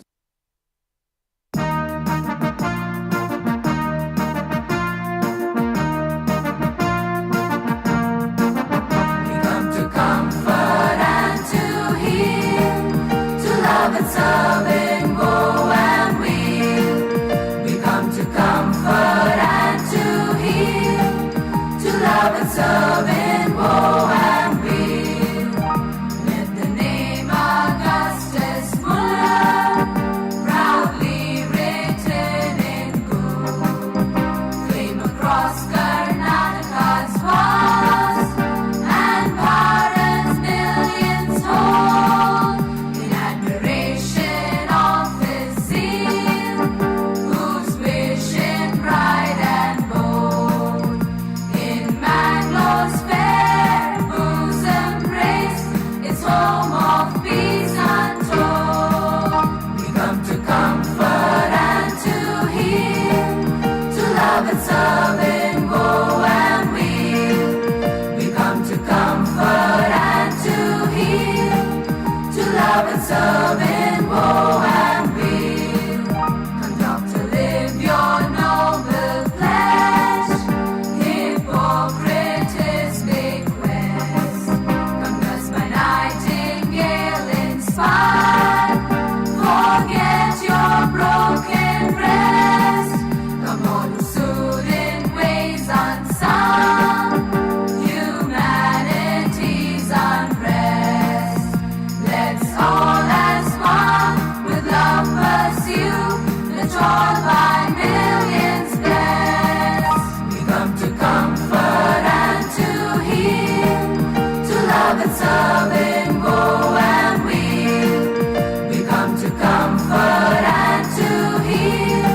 love and serve in woe and weal. We come to comfort and to heal,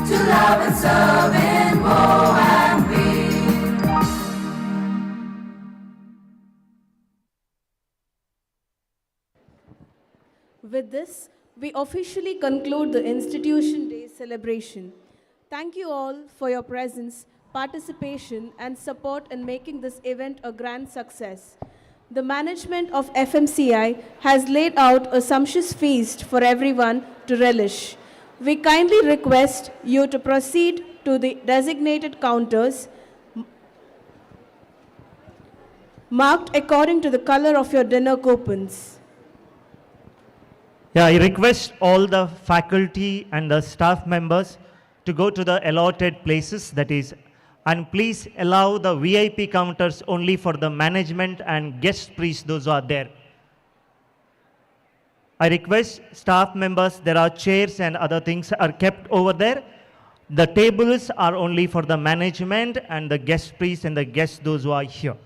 to love and serve in woe and weal. With this, we officially conclude the Institution Day celebration. Thank you all for your presence, participation, and support in making this event a grand success. The management of FMCI has laid out a sumptuous feast for everyone to relish. We kindly request you to proceed to the designated counters marked according to the color of your dinner coupons. Yeah, I request all the faculty and the staff members to go to the allotted places, that is, and please allow the VIP counters only for the management and guest priests, those who are there. I request staff members, there are chairs and other things are kept over there. The tables are only for the management and the guest priests and the guests, those who are here.